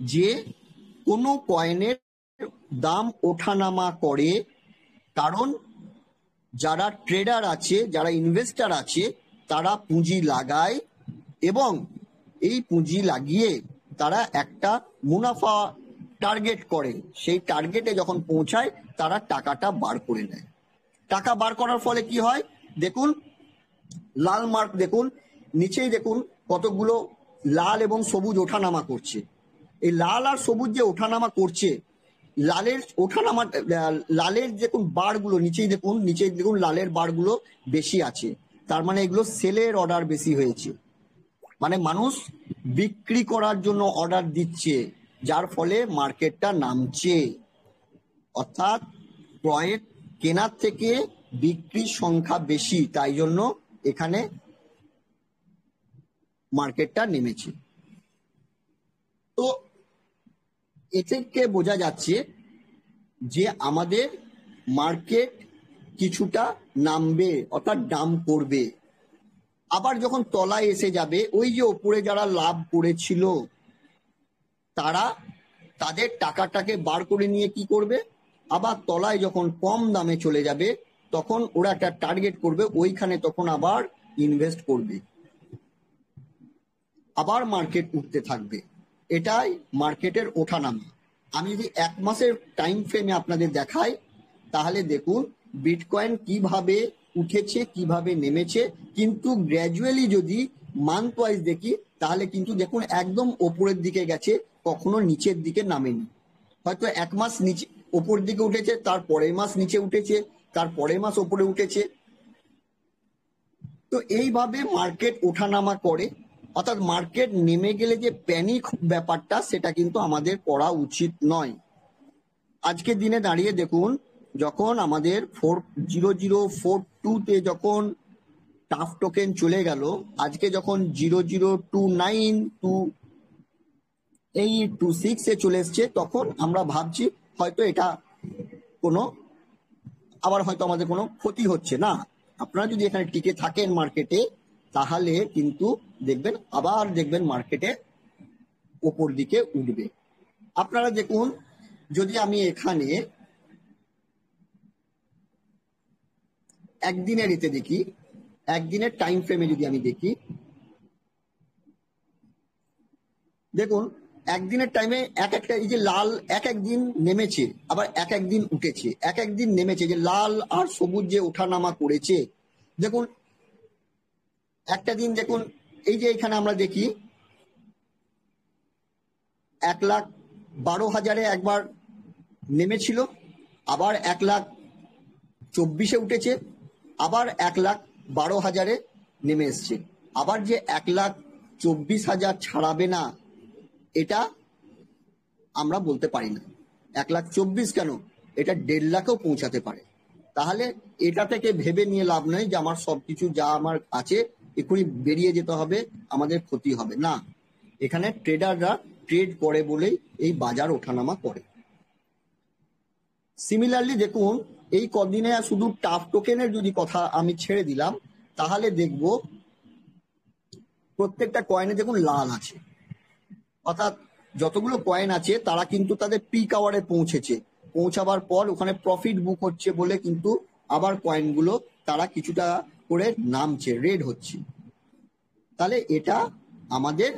যে কোনো কয়েনের দাম ওঠানামা করে, কারণ যারা ট্রেডার আছে, যারা ইনভেস্টার আছে, তারা পুঁজি লাগায় এবং এই পুঁজি লাগিয়ে তারা একটা মুনাফা টার্গেট করে। সেই টার্গেটে যখন পৌঁছায় তারা টাকাটা বার করে নেয়। টাকা বার করার ফলে কি হয় দেখুন, লাল মার্ক দেখুন, নিচেই দেখুন কতগুলো লাল এবং সবুজ ওঠানামা করছে। এই লাল আর সবুজ যে ওঠানামা করছে, লালের ওঠানামা, লালের দেখুন বারগুলো নিচেই দেখুন লালের বারগুলো বেশি আছে, তার মানে এগুলো সেলের অর্ডার বেশি হয়েছে, মানে মানুষ বিক্রি করার জন্য অর্ডার দিচ্ছে, যার ফলে মার্কেটটা নামছে। অর্থাৎ ক্রয়ের কেনার থেকে বিক্রির সংখ্যা বেশি, তাই জন্য এখানে মার্কেটটা নেমেছে। তো এ থেকে বোঝা যাচ্ছে যে আমাদের মার্কেট কিছুটা নামবে, অর্থাৎ ডাম্প করবে। আবার যখন তলায় এসে যাবে, ওই যে ওপরে যারা লাভ করেছিল তারা তাদের টাকাটাকে বার করে নিয়ে কি করবে, আবার তলায় যখন কম দামে চলে যাবে তখন ওরা একটা টার্গেট করবে, ওইখানে তখন আবার ইনভেস্ট করবে, আবার মার্কেট উঠতে থাকবে। এটাই মার্কেটের ওঠানামা। আমি যদি 1 মাসের টাইম ফ্রেমে আপনাদের দেখাই, তাহলে দেখুন বিটকয়েন কিভাবে উঠেছে, কিভাবে নেমেছে। কিন্তু গ্র্যাজুয়ালি যদি মান্থ ওয়াইজ দেখি, তাহলে কিন্তু দেখুন একদম ওপরের দিকে গেছে, কখনো নিচের দিকে নামেনি। হয়তো 1 মাস নিচে ওপর দিকে উঠেছে, তার পরের মাস নিচে উঠেছে, তার পরের মাস ওপরে উঠেছে। তো এইভাবে মার্কেট ওঠানামা করে। অর্থাৎ মার্কেট নেমে গেলে যে প্যানিক ব্যাপারটা, সেটা কিন্তু আমাদের করা উচিত নয়। আজকের দিনে দাঁড়িয়ে দেখুন, যখন আমাদের 40042-তে যখন টাফ টোকেন চলে গেল, আজকে যখন 0029 টু এই 26-এ চলে এসছে, তখন আমরা ভাবছি হয়তো এটা কোনো, আবার হয়তো আমাদের কোনো ক্ষতি হচ্ছে না। আপনারা যদি এখানে টিকে থাকেন মার্কেটে, তাহলে কিন্তু দেখবেন মার্কেটে ওপর দিকে উঠবে। আপনারা দেখুন, যদি আমি এখানে একদিনের এতে দেখি, একদিনের টাইম ফ্রেমে যদি আমি দেখি, দেখুন একদিনের টাইমে একটা এই যে লাল এক একদিন নেমেছে, আবার এক একদিন উঠেছে, এক একদিন নেমেছে, যে লাল আর সবুজ যে ওঠানামা করেছে। দেখুন একটা দিন দেখুন, এই যে এখানে আমরা দেখি 1,12,000-এ একবার নেমেছিল, আবার 1,24,000-এ উঠেছে, আবার 1,12,000-এ নেমে এসছে। আবার যে 1,24,000 ছাড়াবে না, এটা আমরা বলতে পারি না। 1,24,000 কেন, এটা 1.5 লাখেও পৌঁছাতে পারে। তাহলে এটা থেকে ভেবে নিয়ে লাভ নয় যে আমার সবকিছু যা আমার আছে এক্ষুনি বেরিয়ে যেতে হবে, আমাদের ক্ষতি হবে না। এখানে ট্রেডাররা ট্রেড করে বলেই এই বাজার ওঠানামা করে। সিমিলারলি দেখুন, এই কদিনে শুধু টাফ টোকেনের যদি কথা আমি ছেড়ে দিলাম, তাহলে দেখব প্রত্যেকটা কয়েনে দেখুন লাল আছে। অর্থাৎ যতগুলো কয়েন আছে তারা কিন্তু তাদের পিক আওয়ারে পৌঁছেছে, পৌঁছাবার পর ওখানে প্রফিট বুক হচ্ছে বলে কিন্তু আবার কয়েনগুলো তারা কিছুটা করে নামছে, রেড হচ্ছে। তাহলে এটা আমাদের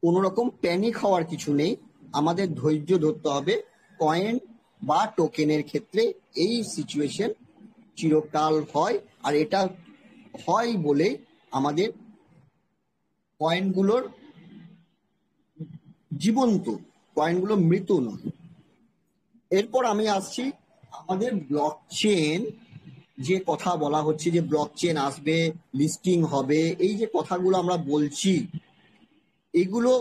কোনো রকম প্যানিক হওয়ার কিছু নেই, আমাদের ধৈর্য ধরতে হবে। কয়েন বা টোকেনের ক্ষেত্রে এই সিচুয়েশন চিরকাল হয়, আর এটা হয় বলে আমাদের কয়েনগুলোর জীবন্ত, কয়েনগুলো মৃত নয়। এরপর আমি আসছি আমাদের ব্লক চেন, যে কথা বলা হচ্ছে যে ব্লক চেন আসবে, লিস্টিং হবে, এই যে কথাগুলো আমরা বলছি, এগুলো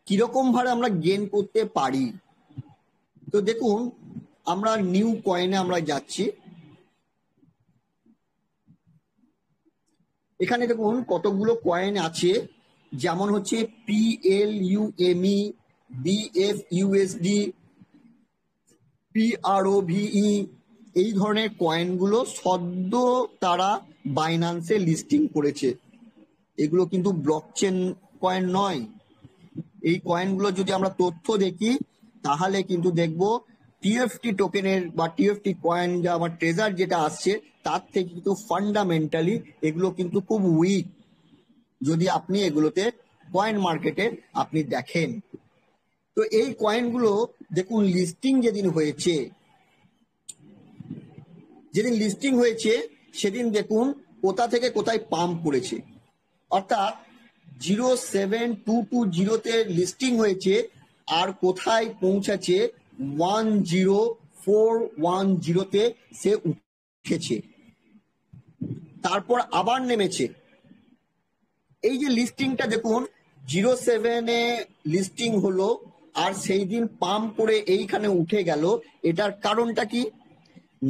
কিরকম ভাবে আমরা গেন করতে পারি। তো দেখুন, আমরা নিউ কয়েনে আমরা যাচ্ছি। এখানে দেখুন কতগুলো কয়েন আছে, যেমন হচ্ছে PLUME, BFUSD, PROVE, এই ধরনের কয়েনগুলো সদ্য তারা বাইন্যান্সে লিস্টিং করেছে। এগুলো কিন্তু ব্লকচেন কয়েন নয়। এই কয়েনগুলো যদি আমরা তথ্য দেখি তাহলে কিন্তু দেখব TFT টোকেনের বা TFT কয়েন যা আমার ট্রেজার যেটা আসছে তার থেকে কিন্তু ফান্ডামেন্টালি এগুলো কিন্তু খুব উইক, যদি আপনি এগুলোতে কয়েন মার্কেটে আপনি দেখেন। তো এই কয়েনগুলো দেখুন লিস্টিং যেদিন হয়েছে, সেদিন দেখুন কোথা থেকে কোথায় পাম্প করেছে, অর্থাৎ 07220 লিস্টিং হয়েছে আর কোথায় পৌঁছাচ্ছে 10410 সে উঠেছে, তারপর আবার নেমেছে। এই যে লিস্টিংটা দেখুন 07-এ লিস্টিং হলো আর সেই দিন পাম্প করে এইখানে উঠে গেল, এটার কারণটা কি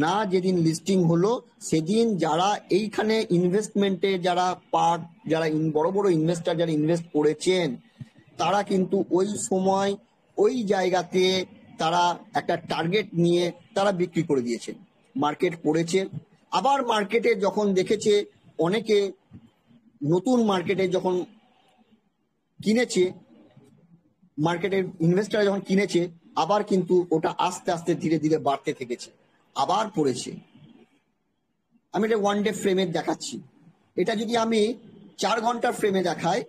না, যেদিন লিস্টিং হলো সেদিন যারা এইখানে ইনভেস্টমেন্টে যারা বড় বড় ইনভেস্টর যারা ইনভেস্ট করেছেন তারা কিন্তু ওই সময় ওই জায়গাতে তারা একটা টার্গেট নিয়ে তারা বিক্রি করে দিয়েছেন, মার্কেট পড়েছে। আবার মার্কেটে যখন দেখেছে অনেকে নতুন মার্কেটে যখন কিনেছে, মার্কেটের ইনভেস্টর যখন কিনেছে আবার কিন্তু ওটা আস্তে আস্তে ধীরে ধীরে বাড়তে থেকেছে, আবার পড়েছে। আমি এটা 1 ডে ফ্রেমে দেখাচ্ছি। এটা যদি আমি 4 ঘন্টার ফ্রেমে দেখাই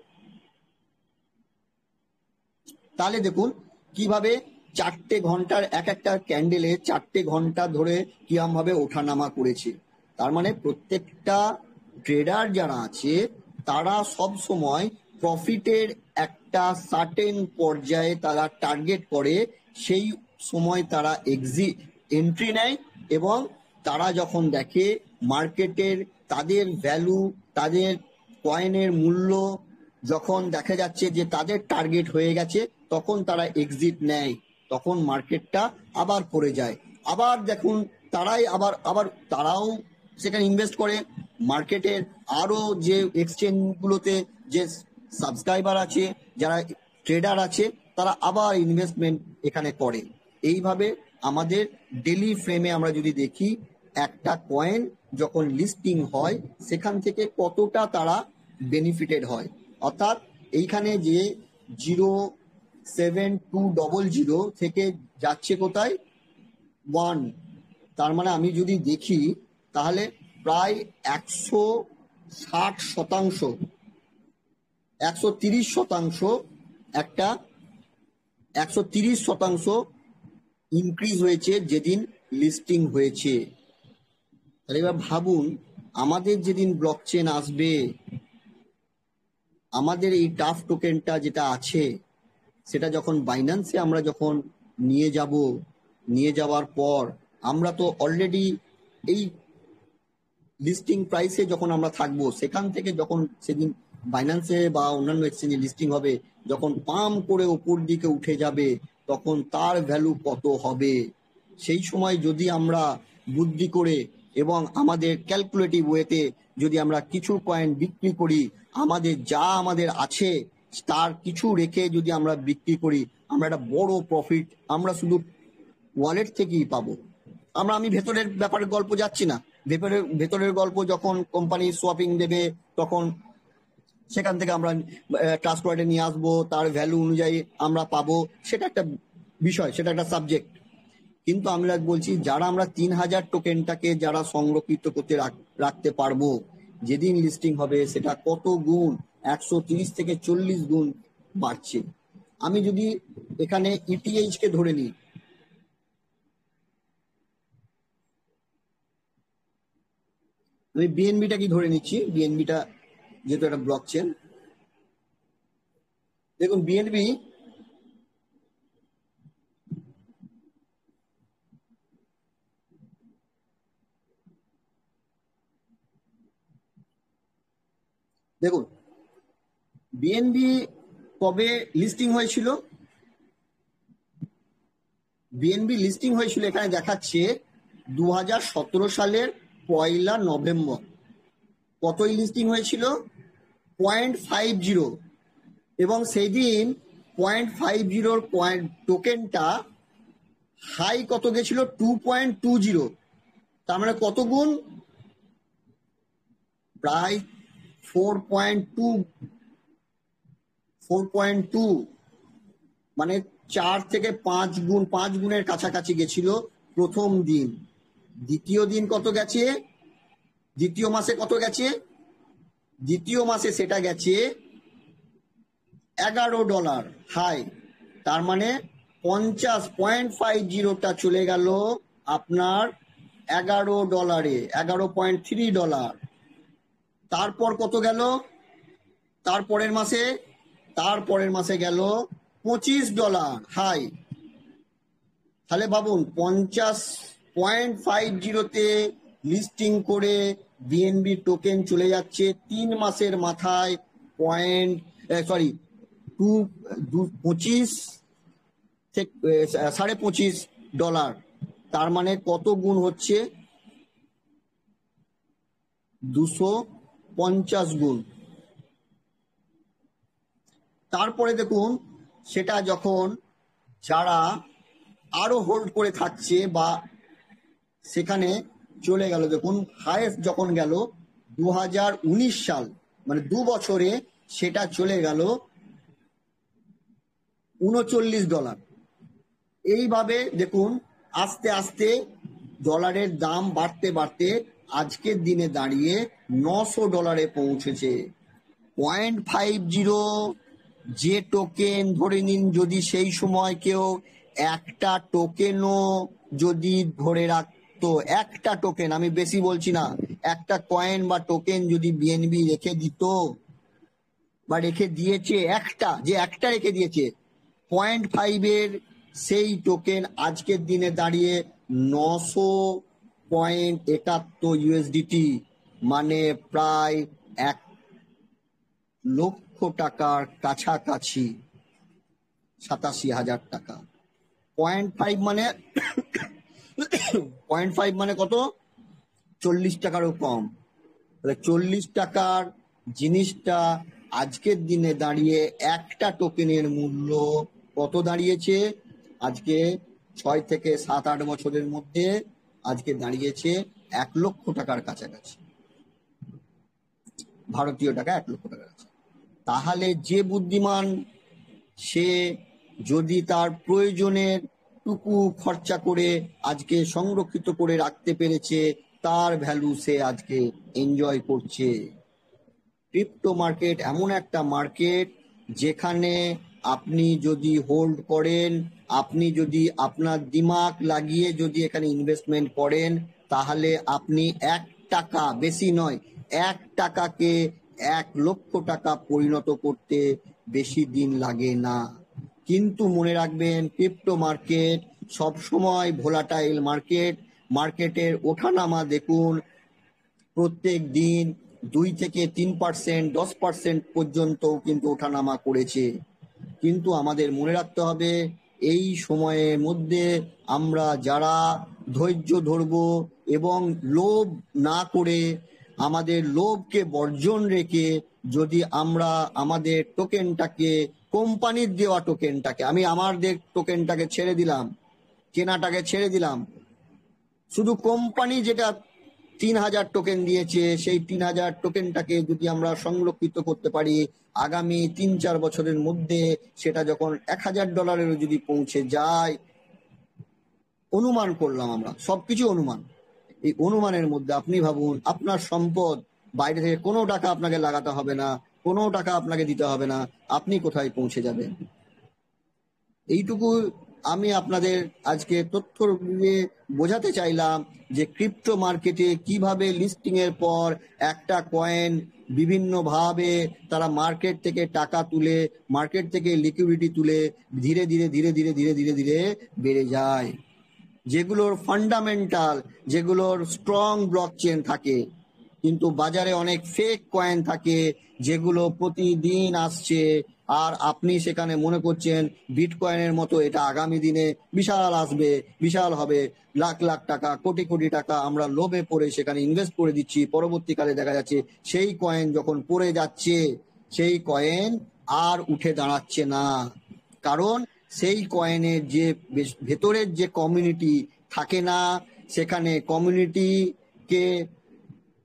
তাহলে দেখুন কিভাবে 4টে ঘন্টার এক একটা ক্যান্ডেলে 4টে ঘন্টা ধরে কিরম ভাবে ওঠানামা করেছে। তার মানে প্রত্যেকটা ট্রেডার যারা আছে তারা সব সময় প্রফিটের একটা সার্টেন পর্যায়ে তারা টার্গেট করে, সেই সময় তারা এন্ট্রি নেয় এবং তারা যখন দেখে মার্কেটের তাদের ভ্যালু, তাদের কয়েনের মূল্য যখন দেখা যাচ্ছে যে তাদের টার্গেট হয়ে গেছে তখন তারা এক্সিট নেয়, তখন মার্কেটটা আবার পড়ে যায়। আবার দেখুন তারাও সেখানে ইনভেস্ট করে, মার্কেটের আরো যে এক্সচেঞ্জগুলোতে যে সাবস্ক্রাইবার আছে, যারা ট্রেডার আছে, তারা আবার ইনভেস্টমেন্ট এখানে করে। এইভাবে আমাদের ডেলি ফ্রেমে আমরা যদি দেখি একটা কয়েন যখন লিস্টিং হয় সেখান থেকে কতটা তারা বেনিফিটেড হয়, অর্থাৎ এইখানে যে 07200 থেকে যাচ্ছে কোথায় 1, তার মানে আমি যদি দেখি তাহলে প্রায় 160%, 130% একটা 130% ইনক্রিজ হয়েছে যেদিন লিস্টিং হয়েছে। তাহলে এবার ভাবুন আমাদের যেদিন ব্লকচেন আসবে, আমাদের এই টাফ টোকেনটা যেটা আছে সেটা যখন বাইন্যান্সে আমরা যখন নিয়ে যাওয়ার পর আমরা তো অলরেডি এই লিস্টিং প্রাইসে যখন আমরা থাকবো, সেখান থেকে যখন সেদিন বাইন্যান্সে বা অন্যান্য এক্সচেঞ্জে লিস্টিং হবে, যখন পাম্প করে উপর দিকে উঠে যাবে তখন তার ভ্যালু কত হবে। সেই সময় যদি আমরা বুদ্ধি করে এবং আমাদের ক্যালকুলেটিভ ওয়েতে যদি আমরা কিছু কয়েন বিক্রি করি, আমাদের আছে তার কিছু রেখে যদি আমরা বিক্রি করি, আমরা একটা বড় প্রফিট আমরা শুধু ওয়ালেট থেকেই পাবো। আমি ভেতরের ব্যাপারে গল্প যাচ্ছি না, ভেতরের গল্প যখন কোম্পানি সোয়াপিং দেবে তখন সেখান থেকে আমরা ট্রাস্ট ওয়ালেটে নিয়ে আসবো, তার ভ্যালু অনুযায়ী আমরা পাবো, সেটা একটা বিষয়, সেটা একটা সাবজেক্ট। কিন্তু আমরা বলছি যারা আমরা 3000 টোকেনটাকে যারা সংরক্ষিত করতে রাখতে পারবো, যেদিন লিস্টিং হবে সেটা কত গুণ, 130 থেকে 40 গুণ বাড়ছে। আমি যদি এখানে ETH কে ধরে নিই, আমি বিএনবিটা কি ধরে নিচ্ছি, বিএনবিটা যেহেতু একটা ব্লকচেন। দেখুন বিএনবি দেখুন, বিএনবি কবে লিস্টিং হয়েছিল? বিএনবি লিস্টিং হয়েছিল এখানে দেখাচ্ছে 2017 সালের 1 নভেম্বর। কতই লিস্টিং হয়েছিল? 0.50, এবং সেই দিন 0.50 টোকেনটা হাই কত গেছিল? 2.20। তার মানে কত গুণ? প্রায় 4.2, মানে 4 থেকে 5 গুণ, 5 গুণের কাছাকাছি গেছিল প্রথম দিন। দ্বিতীয় দিন কত গেছে? দ্বিতীয় মাসে কত গেছে? দ্বিতীয় মাসে সেটা গেছে $11 হাই। তার মানে 50.50টা চলে গেল আপনার $11, $11.3। তারপর কত গেল? তারপরের মাসে গেল $25 হাই। তাহলে ভাবুন, 50.50তে লিস্টিং করে বিএনবি টোকেন চলে যাচ্ছে 3 মাসের মাথায় $25.50। তার মানে কত গুণ হচ্ছে? 250 গুণ। তারপরে দেখুন, সেটা যখন যারা আরো হোল্ড করে থাকছে বা সেখানে চলে গেল, দেখুন হাইয়েস্ট যখন গেল 2019 সাল, মানে 2 বছরে সেটা চলে গেল $39। এইভাবে দেখুন আস্তে আস্তে ডলারের দাম বাড়তে বাড়তে আজকের দিনে দাঁড়িয়ে $900 পৌঁছেছে। 0.50 যে টোকেন, ধরে নিন যদি সেই সময় কেউ একটা টোকেনও যদি ধরে রাখতো, একটা টোকেন, আমি বেশি বলছি না, একটা কয়েন বা টোকেন যদি বিএনবি রেখে দিত বা রেখে দিয়েছে, একটা রেখে দিয়েছে 0.5 সেই টোকেন আজকের দিনে দাঁড়িয়ে 900.71 USDT, মানে প্রায় 1 লক্ষ টাকার কাছাকাছি, 87,000 টাকা। 0.5 মানে 0.5 মানে কত? 40 টাকারও কম। 40 টাকার জিনিসটা আজকের দিনে দাঁড়িয়ে একটা টোকেনের মূল্য কত দাঁড়িয়েছে? আজকে 6 থেকে 7-8 বছরের মধ্যে আজকে দাঁড়িয়েছে 1 লক্ষ টাকার কাছাকাছি, ভারতীয় টাকা 1 লক্ষ টাকার কাছে। তাহলে যে বুদ্ধিমান সে যদি তার প্রয়োজনের টুকু খরচা করে আজকে সংরক্ষিত করে রাখতে পেরেছে, তার ভ্যালু সে আজকে এনজয় করছে। ক্রিপ্টো মার্কেট এমন একটা মার্কেট যেখানে আপনি যদি হোল্ড করেন, আপনি যদি আপনার দিমাগ লাগিয়ে যদি এখানে ইনভেস্টমেন্ট করেন, তাহলে আপনি 1 টাকা, বেশি নয়, 1 টাকাকে 1 লক্ষ টাকা পরিণত করতে বেশি দিন লাগে না। কিন্তু মনে রাখবেন, ক্রিপ্টো মার্কেট সবসময় ভোলাটাইল মার্কেট। মার্কেটের ওঠানামা দেখুন, প্রত্যেক দিন 2 থেকে 3%, 10% পর্যন্ত কিন্তু ওঠানামা করেছে। কিন্তু আমাদের মনে রাখতে হবে, এই সময়ের মধ্যে আমরা যারা ধৈর্য ধরব এবং লোভ না করে, আমাদের লোভকে বর্জন রেখে যদি আমরা আমাদের টোকেনটাকে, কোম্পানির দেওয়া টোকেনটাকে, আমি আমাদের টোকেনটাকে ছেড়ে দিলাম, কেনাটাকে ছেড়ে দিলাম, শুধু কোম্পানি যেটা 3000 টোকেন দিয়েছে, সেই 3000 টোকেনটাকে যদি আমরা সংরক্ষিত করতে পারি, আগামী 3-4 বছরের মধ্যে সেটা যখন $1000 যদি পৌঁছে যায়, অনুমান করলাম আমরা, সবকিছু অনুমান, এই অনুমানের মধ্যে আপনি ভাবুন, আপনার সম্পদ, বাইরে থেকে কোনো টাকা আপনাকে লাগাতে হবে না, কোনো টাকা আপনাকে দিতে হবে না, আপনি কোথায় পৌঁছে যাবেন। এইটুকু আমি আপনাদের আজকে তথ্য দিয়ে বোঝাতে চাইলাম যে ক্রিপ্টো মার্কেটে কিভাবে লিস্টিং এর পর একটা কয়েন বিভিন্নভাবে তারা মার্কেট থেকে টাকা তুলে, মার্কেট থেকে লিকুইডিটি তুলে ধীরে ধীরে ধীরে ধীরে ধীরে ধীরে ধীরে বেড়ে যায়। যেগুলোর ফান্ডামেন্টাল, যেগুলোর স্ট্রং ব্লকচেন থাকে, কিন্তু বাজারে অনেক ফেক কয়েন থাকে যেগুলো প্রতিদিন আসছে, আর আপনি সেখানে মনে করছেন বিটকয়েনের মতো এটা আগামী দিনে বিশাল আসবে, বিশাল হবে, লাখ লাখ টাকা, কোটি কোটি টাকা আমরা লোভে পড়ে সেখানে ইনভেস্ট করে দিচ্ছি। পরবর্তীকালে দেখা যাচ্ছে সেই কয়েন যখন পড়ে যাচ্ছে, সেই কয়েন আর উঠে দাঁড়াচ্ছে না। কারণ সেই কয়েনের যে ভেতরের যে কমিউনিটি থাকে না, সেখানে কমিউনিটিকে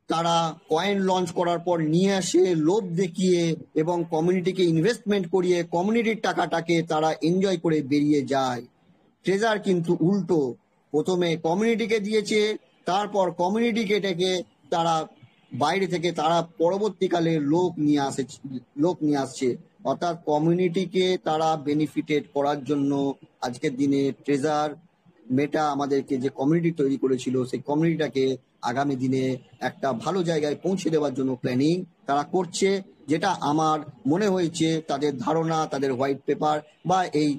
তারা কয়েন লঞ্চ করার পর নিয়ে আসে লোভ দেখিয়ে এবং কমিউনিটিকে ইনভেস্টমেন্ট করিয়ে কমিউনিটির টাকাটাকে তারা এনজয় করে বেরিয়ে যায়। ট্রেজার কিন্তু উল্টো, প্রথমে কমিউনিটিকে দিয়েছে, তারপর কমিউনিটিকে থেকে তারা বাইরে থেকে তারা পরবর্তীকালে লোক নিয়ে আসছে। অর্থাৎ কমিউনিটিকে তারা বেনিফিটেড করার জন্য আজকের দিনে ট্রেজার মেটা আমাদেরকে যে কমিউনিটি তৈরি করেছিল, সেই কমিউনিটিটাকে আগামী দিনে একটা ভালো জায়গায় পৌঁছে দেওয়ার জন্য প্ল্যানিং তারা করছে, যেটা আমার মনে হয়েছে তাদের ধারণা, তাদের হোয়াইট পেপার বা এই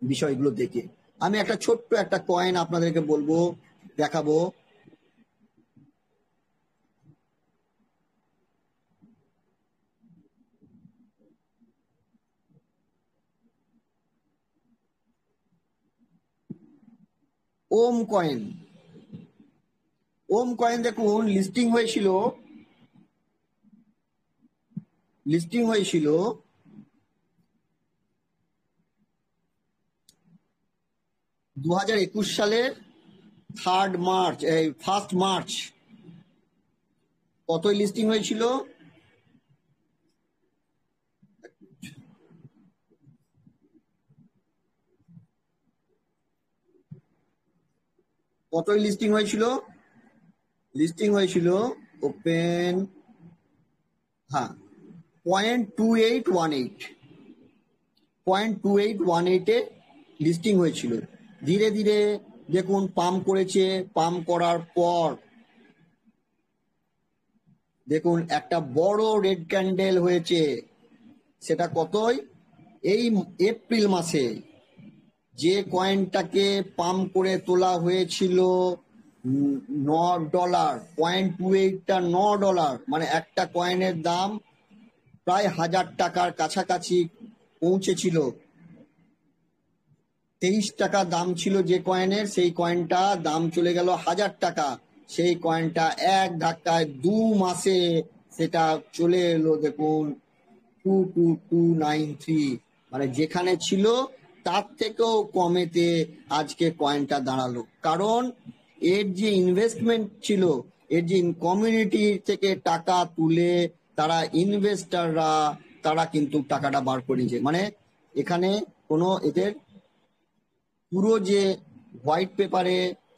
বিষয়গুলো দেখে। আমি একটা ছোট্ট একটা কয়েন আপনাদেরকে বলবো, দেখাবো। ওম কয়েন, ওম কয়েন দেখুন লিস্টিং হয়েছিল 2021 সালের 1 মার্চ। কতই লিস্টিং হয়েছিল? কতই লিস্টিং হয়েছিল? লিস্টিং হয়েছিল ওপেন, হ্যাঁ, 0.2818 লিস্টিং হয়েছিল। ধীরে ধীরে দেখুন পাম্প করেছে, পাম্প করার পর দেখুন একটা বড় রেড ক্যান্ডেল হয়েছে। সেটা কতই? এই এপ্রিল মাসে যে কয়েনটাকে পাম্প করে তোলা হয়েছিল $9, 0.28টা $9, মানে একটা কয়েনের দাম প্রায় 1000 টাকার কাছাকাছি পৌঁছেছিল। 23 টাকা দাম ছিল যে কয়েনের, সেই কয়েনটা দাম চলে গেল 1000 টাকা। সেই কয়েনটা এক ধাক্কায় 2 মাসে সেটা চলে এলো দেখুন 22293, মানে যেখানে ছিল তার থেকেও কমেতে আজকে কয়েনটা দাঁড়ালো। কারণ এর যে ইনভেস্টমেন্ট ছিল, এর যে কমিউনিটি থেকে টাকা তুলে তারা ইনভেস্টাররা তারা কিন্তু টাকাটা বার করে নিয়েছে। মানে এখানে কোনো এদের পুরো যে হোয়াইট পেপারে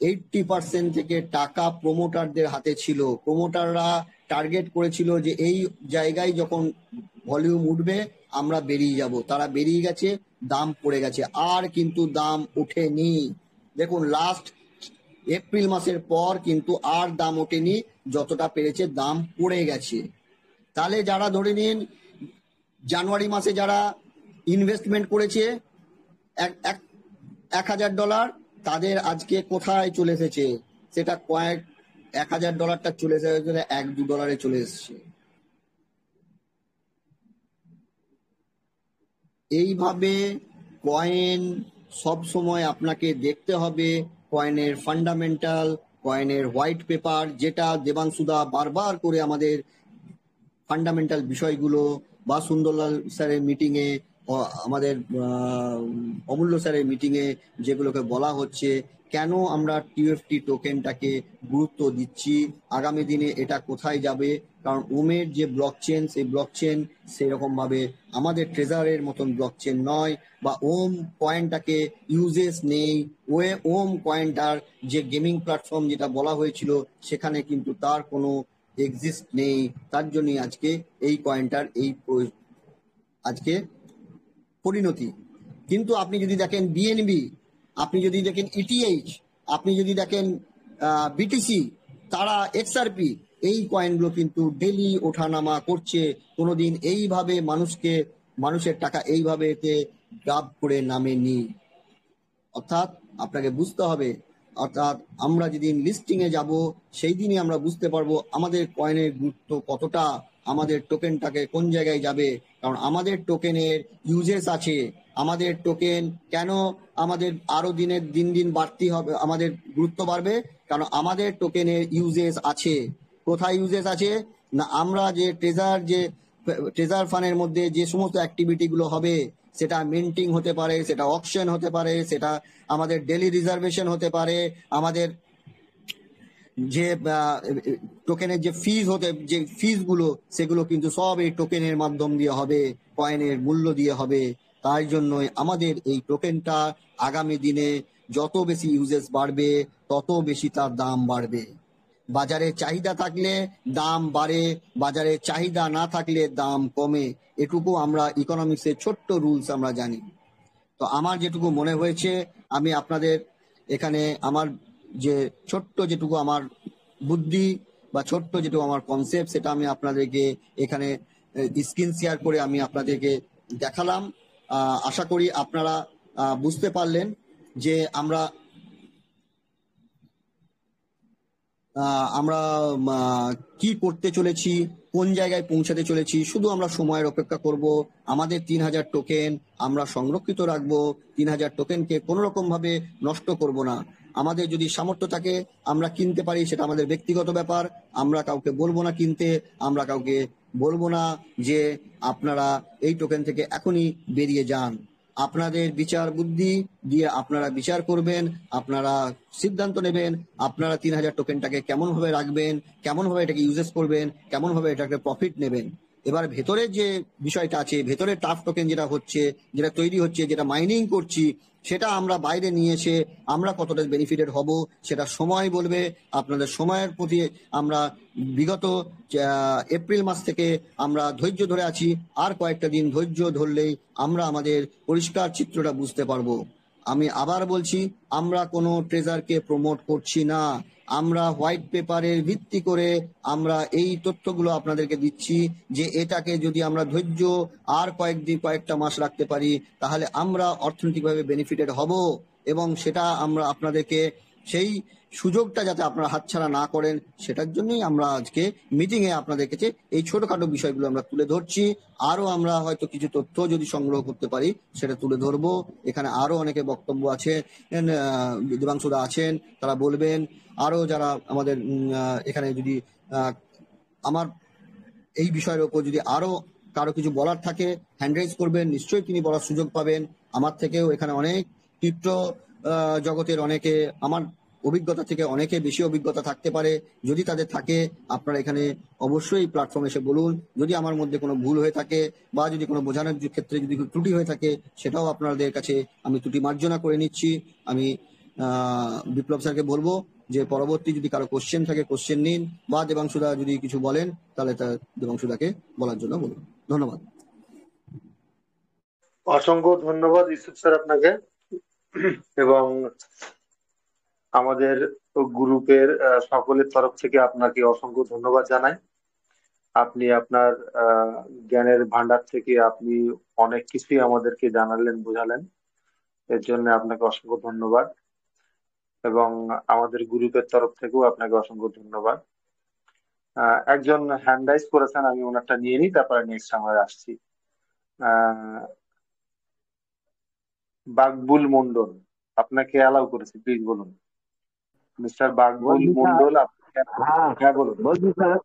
80% থেকে টাকা প্রমোটারদের হাতে ছিল। প্রমোটাররা টার্গেট করেছিল যে এই জায়গায় যখন ভলিউম উঠবে আমরা বেরিয়ে যাব। তারা বেরিয়ে গেছে, দাম পড়ে গেছে, আর কিন্তু দাম ওঠেনি। দেখুন লাস্ট এপ্রিল মাসের পর কিন্তু আর দাম ওঠেনি, যতটা পেরেছে দাম পড়ে গেছে। তাহলে যারা ধরে নিন জানুয়ারি মাসে যারা ইনভেস্টমেন্ট করেছে $1000, তাদের আজকে কোথায় চলে এসেছে? সেটা $1000টা চলে এসেছে $1-2 চলে এসছে। এইভাবে কয়েন সব সময় আপনাকে দেখতে হবে, কয়েনের ফান্ডামেন্টাল, কয়েনের হোয়াইট পেপার, যেটা দেবাংশুদা বারবার করে আমাদের ফান্ডামেন্টাল বিষয়গুলো বা সুন্দরলাল স্যারের মিটিংয়ে, আমাদের অমূল্য স্যারের মিটিংয়ে যেগুলোকে বলা হচ্ছে, কেন আমরা টিএফটি টোকেনটাকে গুরুত্ব দিচ্ছি, আগামী দিনে এটা কোথায় যাবে। কারণ ওমের যে ব্লকচেন, সেই ব্লকচেন সেরকম ভাবে আমাদের ট্রেজারের মতন ব্লকচেন নয়, বা ওম কয়েনটাকে ইউজেস নেই। ওম কয়েনটার যে গেমিং প্ল্যাটফর্ম যেটা বলা হয়েছিল, সেখানে কিন্তু তার কোনো এক্সিস্ট নেই। তার জন্যই আজকে এই কয়েনটার আজকে পরিণতি। কিন্তু আপনি যদি দেখেন বিএনবি, আপনি যদি দেখেন ইটিএইচ, আপনি যদি দেখেন বিটিসি, তারা এক্সআরপি, এই কয়েনগুলো কিন্তু ডেলি ওঠানামা করছে। কোনোদিন এইভাবে মানুষের টাকা এইভাবে এতে গ্রাব করে নামেনি। অর্থাৎ আপনাকে বুঝতে হবে অর্থাৎ আমরা যেদিন লিস্টিং এ যাব সেই দিনই আমরা বুঝতে পারবো আমাদের কয়েনের গুরুত্ব কতটা, আমাদের টোকেনটাকে কোন জায়গায় যাবে। কারণ আমাদের টোকেনের ইউজেস আছে, আমাদের টোকেন কেন আমাদের আরো দিন দিন বাড়তি হবে, আমাদের গুরুত্ব বাড়বে কারণ আমাদের টোকেনের ইউজেস আছে। কোথায় ইউজেস আছে না, আমরা যে ট্রেজার ফান্ডের মধ্যে যে সমস্ত অ্যাক্টিভিটি গুলো হবে, সেটা মিন্টিং হতে পারে, সেটা অকশন হতে পারে, সেটা আমাদের ডেলি রিজার্ভেশন হতে পারে, আমাদের যে টোকেনের যে ফিজ গুলো সেগুলো কিন্তু সব এই টোকেনের মাধ্যম দিয়ে হবে, কয়েনের মূল্য দিয়ে হবে। তাই জন্যই আমাদের এই টোকেনটা আগামী দিনে যত বেশি ইউজেস বাড়বে তত বেশি তার দাম বাড়বে। বাজারে চাহিদা থাকলে দাম বাড়ে, বাজারে চাহিদা না থাকলে দাম কমে। এটুকু আমরা ইকোনমিক্সের ছোট্ট রুলস আমরা জানি। তো আমার যেটুকু মনে হয়েছে আমি আপনাদের এখানে আমার যে ছোট্ট যেটুকু আমার বুদ্ধি বা ছোট্ট যেটুকু আমার কনসেপ্ট সেটা আমি আপনাদেরকে এখানে স্ক্রিন শেয়ার করে আমি আপনাদেরকে দেখালাম। আশা করি আপনারা বুঝতে পারলেন যে আমরা কি করতে চলেছি, কোন জায়গায় পৌঁছাতে চলেছি। শুধু আমরা সময়ের অপেক্ষা করব। আমাদের 3000 টোকেন আমরা সংরক্ষিত রাখবো, 3000 টোকেনকে কোনো রকম ভাবে নষ্ট করব না। আমাদের যদি সামর্থ্য থাকে আমরা কিনতে পারি, সেটা আমাদের ব্যক্তিগত ব্যাপার। আমরা কাউকে বলবো না কিনতে, আমরা কাউকে বলবো না যে আপনারা এই টোকেন থেকে এখনই বেরিয়ে যান। আপনাদের বিচার বুদ্ধি দিয়ে আপনারা বিচার করবেন, আপনারা সিদ্ধান্ত নেবেন আপনারা 3000 টোকেনটাকে কেমন ভাবে রাখবেন, কেমন ভাবে এটাকে ইউজেস করবেন, কেমন ভাবে এটাকে প্রফিট নেবেন। এবার ভেতরে যে বিষয়টা আছে, ভেতরে টাফ টোকেন যেটা হচ্ছে, যেটা তৈরি হচ্ছে, যেটা মাইনিং করছি, সেটা আমরা বাইরে নিয়ে এসে আমরা কতটা বেনিফিটেড হব সেটা সময় বলবে। আপনাদের সময়ের প্রতি আমরা বিগত এপ্রিল মাস থেকে আমরা ধৈর্য ধরে আছি, আর কয়েকটা দিন ধৈর্য ধরলেই আমরা আমাদের পরিষ্কার চিত্রটা বুঝতে পারবো। আমি আবার বলছি, আমরা কোনো ট্রেজারকে প্রমোট করছি না, আমরা হোয়াইট পেপারের ভিত্তি করে আমরা এই তথ্যগুলো আপনাদেরকে দিচ্ছি যে এটাকে যদি আমরা ধৈর্য আর কয়েকটা মাস রাখতে পারি তাহলে আমরা অর্থনৈতিকভাবে বেনিফিটেড হব, এবং সেটা আমরা আপনাদেরকে সেই সুযোগটা যাতে আপনারা হাতছাড়া না করেন সেটার জন্যই আমরা আজকে মিটিং এ আপনাদের কাছে এই ছোটখাটো বিষয়গুলো আমরা তুলে ধরছি। আরো আমরা হয়তো কিছু তথ্য যদি সংগ্রহ করতে পারি সেটা তুলে ধরবো। এখানে আরো অনেকে বক্তব্য আছে, দেবাংশুদা আছেন, তারা বলবেন। আরো যারা আমাদের এখানে যদি আমার এই বিষয়ের উপর যদি আরো কারো কিছু বলার থাকে হ্যান্ড রাইজ করবেন, নিশ্চয়ই তিনি বলার সুযোগ পাবেন। আমার থেকেও এখানে অনেক ক্রিপ্টো জগতের অনেকে আমার অভিজ্ঞতা থেকে অনেকে বেশি অভিজ্ঞতা থাকতে পারে। যদি তাদের থাকে আপনারা এখানে অবশ্যই প্ল্যাটফর্মে এসে বলুন। যদি আমার মধ্যে কোনো ভুল হয়ে থাকে বা যদি কোনো বোঝানোর ক্ষেত্রে যদি কোনো ত্রুটি হয়ে থাকে সেটাও আপনাদের কাছে আমি ত্রুটি মার্জনা করে নিচ্ছি। আমি বিপ্লব স্যারকে বলবো যে পরবর্তী যদি কারো কোশ্চেন থাকে কোশ্চেন নিন, বা দেবাংশুদা যদি কিছু বলেন তাহলে তা দেবাংশুদাকে বলার জন্য বলুন। ধন্যবাদ। অসংখ্য ধন্যবাদ ইউসুফ স্যার আপনাকে, এবং আমাদের গ্রুপের সকলের তরফ থেকে আপনাকে অসংখ্য ধন্যবাদ জানাই। আপনি আপনার জ্ঞানের ভান্ডার থেকে আপনি অনেক কিছুই আমাদেরকে জানালেন, বোঝালেন, এর জন্য আপনাকে অসংখ্য ধন্যবাদ, এবং আমাদের গ্রুপের তরফ থেকেও আপনাকে অসংখ্য ধন্যবাদ। একজন হ্যান্ড রাইজ করেছেন, আমি ওনারটা নিয়ে নিই, তারপরে নেক্সট আমরা আসছি। বাকবুল মন্ডল, আপনাকে অ্যালাউ করেছি, প্লিজ বলুন। মিস্টার বাকবুল মন্ডল, হ্যাঁ বলুন। বলছি স্যার,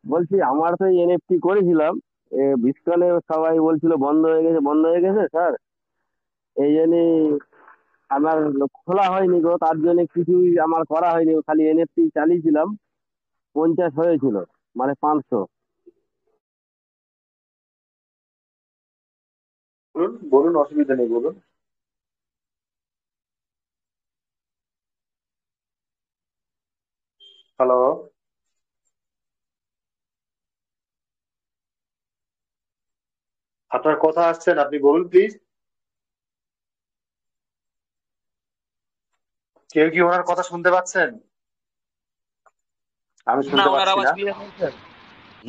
বলছি আমার তো এনএফটি করেছিলাম, বিস্কনে সবাই বলছিল বন্ধ হয়ে গেছে স্যার, এই জন্য আমার খোলা হয়নি গো, তার জন্য কিছুই আমার করা হয়নি, খালি এনএফটি চালিয়েছিলাম। 50 হয়েছিল, মানে 500। বলুন বলুন, অসুবিধা নেই, বলুন। হ্যালো, আপনার কথা আসছেন, আপনি বলুন প্লিজ। কেউ কি ওনার কথা শুনতে পাচ্ছেন? আমি না শুনতে ওনার পাচ্ছি আওয়াজ না। ক্লিয়ার হচ্ছে?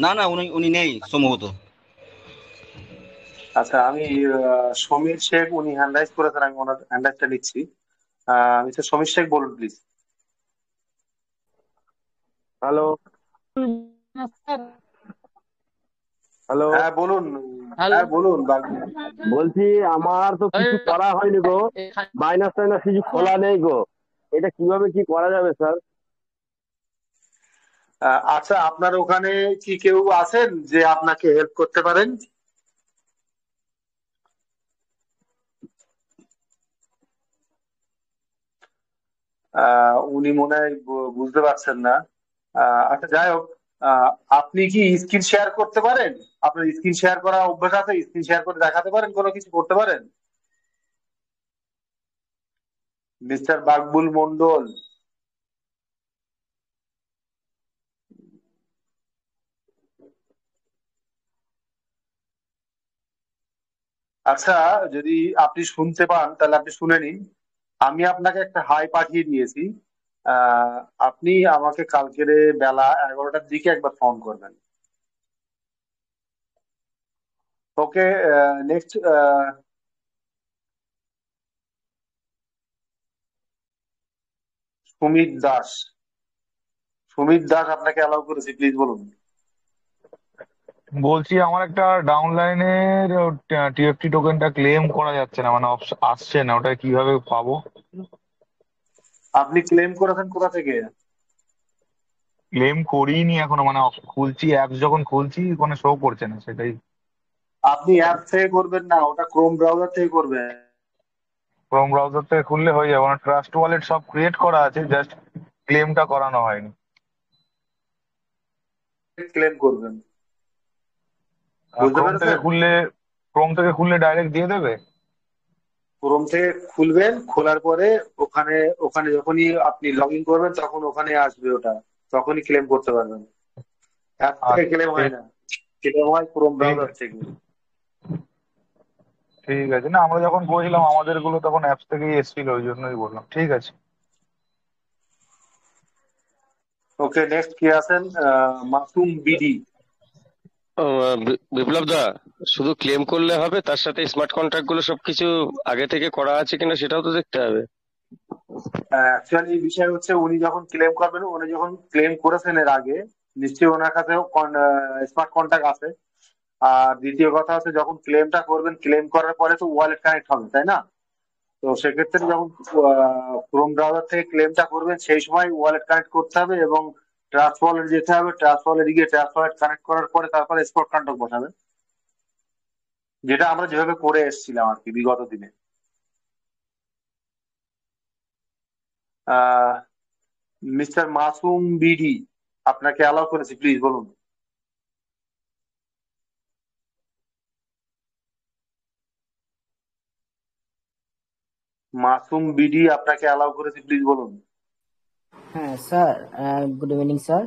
না উনি উনি নেই সম্ভবত। আচ্ছা, আমি সমীর শেখ, উনি হ্যান্ড রাইজ করেছেন, আমি ওনার হ্যান্ড রাইজটা নিচ্ছি। মিস্টার সমীর শেখ বলুন প্লিজ। Hello, hello. হ্যাঁ বলুন, হ্যাঁ বলুন বলছি আমার তো কিছু করা হয়নি গো, মাইনাস টাইনাস কিছু খোলা নেই গো, এটা কিভাবে কি করা যাবে স্যার? আচ্ছা, আপনার ওখানে কি কেউ আছেন যে আপনাকে হেল্প করতে পারেন? উনি মনে হয় বুঝতে পারছেন না। আচ্ছা যাই হোক, আহ, আপনি কি স্ক্রিন শেয়ার করতে পারেন? আপনার স্ক্রিন শেয়ার করা অভ্যাস আছে? স্ক্রিন শেয়ার করে দেখাতে পারেন, কোনো কিছু করতে পারেন? মিস্টার বাকবুল মন্ডল। আচ্ছা, যদি আপনি শুনতে পান তাহলে আপনি শুনে নিন। আমি আপনাকে একটা হাই পাঠিয়ে দিয়েছি। আহ, আপনি আমাকে কালকের বেলা 11টার দিকে একবার ফোন করবেন। ওকে। নেক্সট, সুমিত দাস। সুমিত দাস আপনাকে অ্যালাউ করেছি, প্লিজ বলুন। বলছি আমার একটা ডাউনলাইনের টিএফটি টোকেনটা ক্লেম করা যাচ্ছে না, মানে আসছে না, ওটা কিভাবে পাবো? আপনি ক্লেম করেছেন কোথা থেকে? ক্লেম করিনি এখনো, মানে খুলছি, অ্যাপস যখন খুলছি কোনো শো করছে না সেটাই। আপনি অ্যাপ থেকে করবেন না, ওটা ক্রোম ব্রাউজার থেকে করবেন। ক্রোম ব্রাউজার থেকে খুললে হয়ে যাবে, মানে ট্রাস্ট ওয়ালেট সব ক্রিয়েট করা আছে, জাস্ট ক্লেমটা করানো হয়নি। ক্লেম করবেন, বুঝতে ক্রোম থেকে পেরেছেন? খুললে, ক্রোম থেকে খুললে ডাইরেক্ট দিয়ে দেবে? ক্রোম থেকে খুলবেন, খোলার পরে ওখানে ওখানে যখনই আপনি লগ ইন করবেন তখন ওখানে আসবে ওটা, তখনই ক্লেম করতে পারবেন। অ্যাপ থেকে আচ্ছা ক্লেম হয় ঠিক, না, ক্লেম হয় ক্রোম ঠিক ব্রাউজার আছে, থেকে। ঠিক আছে। না আমরা যখন করেছিলাম আমাদের গুলো তখন অ্যাপস থেকেই এসেছিল, ওই জন্যই বললাম। ঠিক আছে। ওকে, নেক্সট কি আছেন? মাসুম বিডি। বিপ্লব দা, শুধু ক্লেম করলে হবে? তার সাথে স্মার্ট কন্ট্রাক্ট গুলো সবকিছু আগে থেকে করা আছে কিনা সেটাও তো দেখতে হবে। অ্যাকচুয়ালি বিষয় হচ্ছে, উনি যখন ক্লেম করবেন, উনি যখন ক্লেম করেছেন এর আগে, নিশ্চয়ই ওনার কাছে স্মার্ট কন্ট্যাক্ট আছে। আর দ্বিতীয় কথা হচ্ছে, যখন ক্লেমটা করবেন, ক্লেম করার পরে তো ওয়ালেট কানেক্ট হবে, তাই না? তো সেক্ষেত্রে যখন ক্রোম ব্রাউজার থেকে ক্লেমটা করবেন, সেই সময় ওয়ালেট কানেক্ট করতে হবে এবং ট্রাস্ট ওয়ালেট যেতে হবে। ট্রাস্ট ওয়ালেট গিয়ে ট্রাস্ট ওয়ালেট কানেক্ট করার পরে তারপরে স্পট কন্ট্যাক্ট বসাবে, যেটা আমরা যেভাবে করে এসেছিলাম আর কি বিগত দিনে। আহ মিস্টার মাসুম বিডি, আপনাকে অ্যালাউ করেছি, প্লিজ বলুন। মাসুম বিডি, আপনাকে অ্যালাউ করেছি, প্লিজ বলুন। হ্যাঁ sir, good evening sir.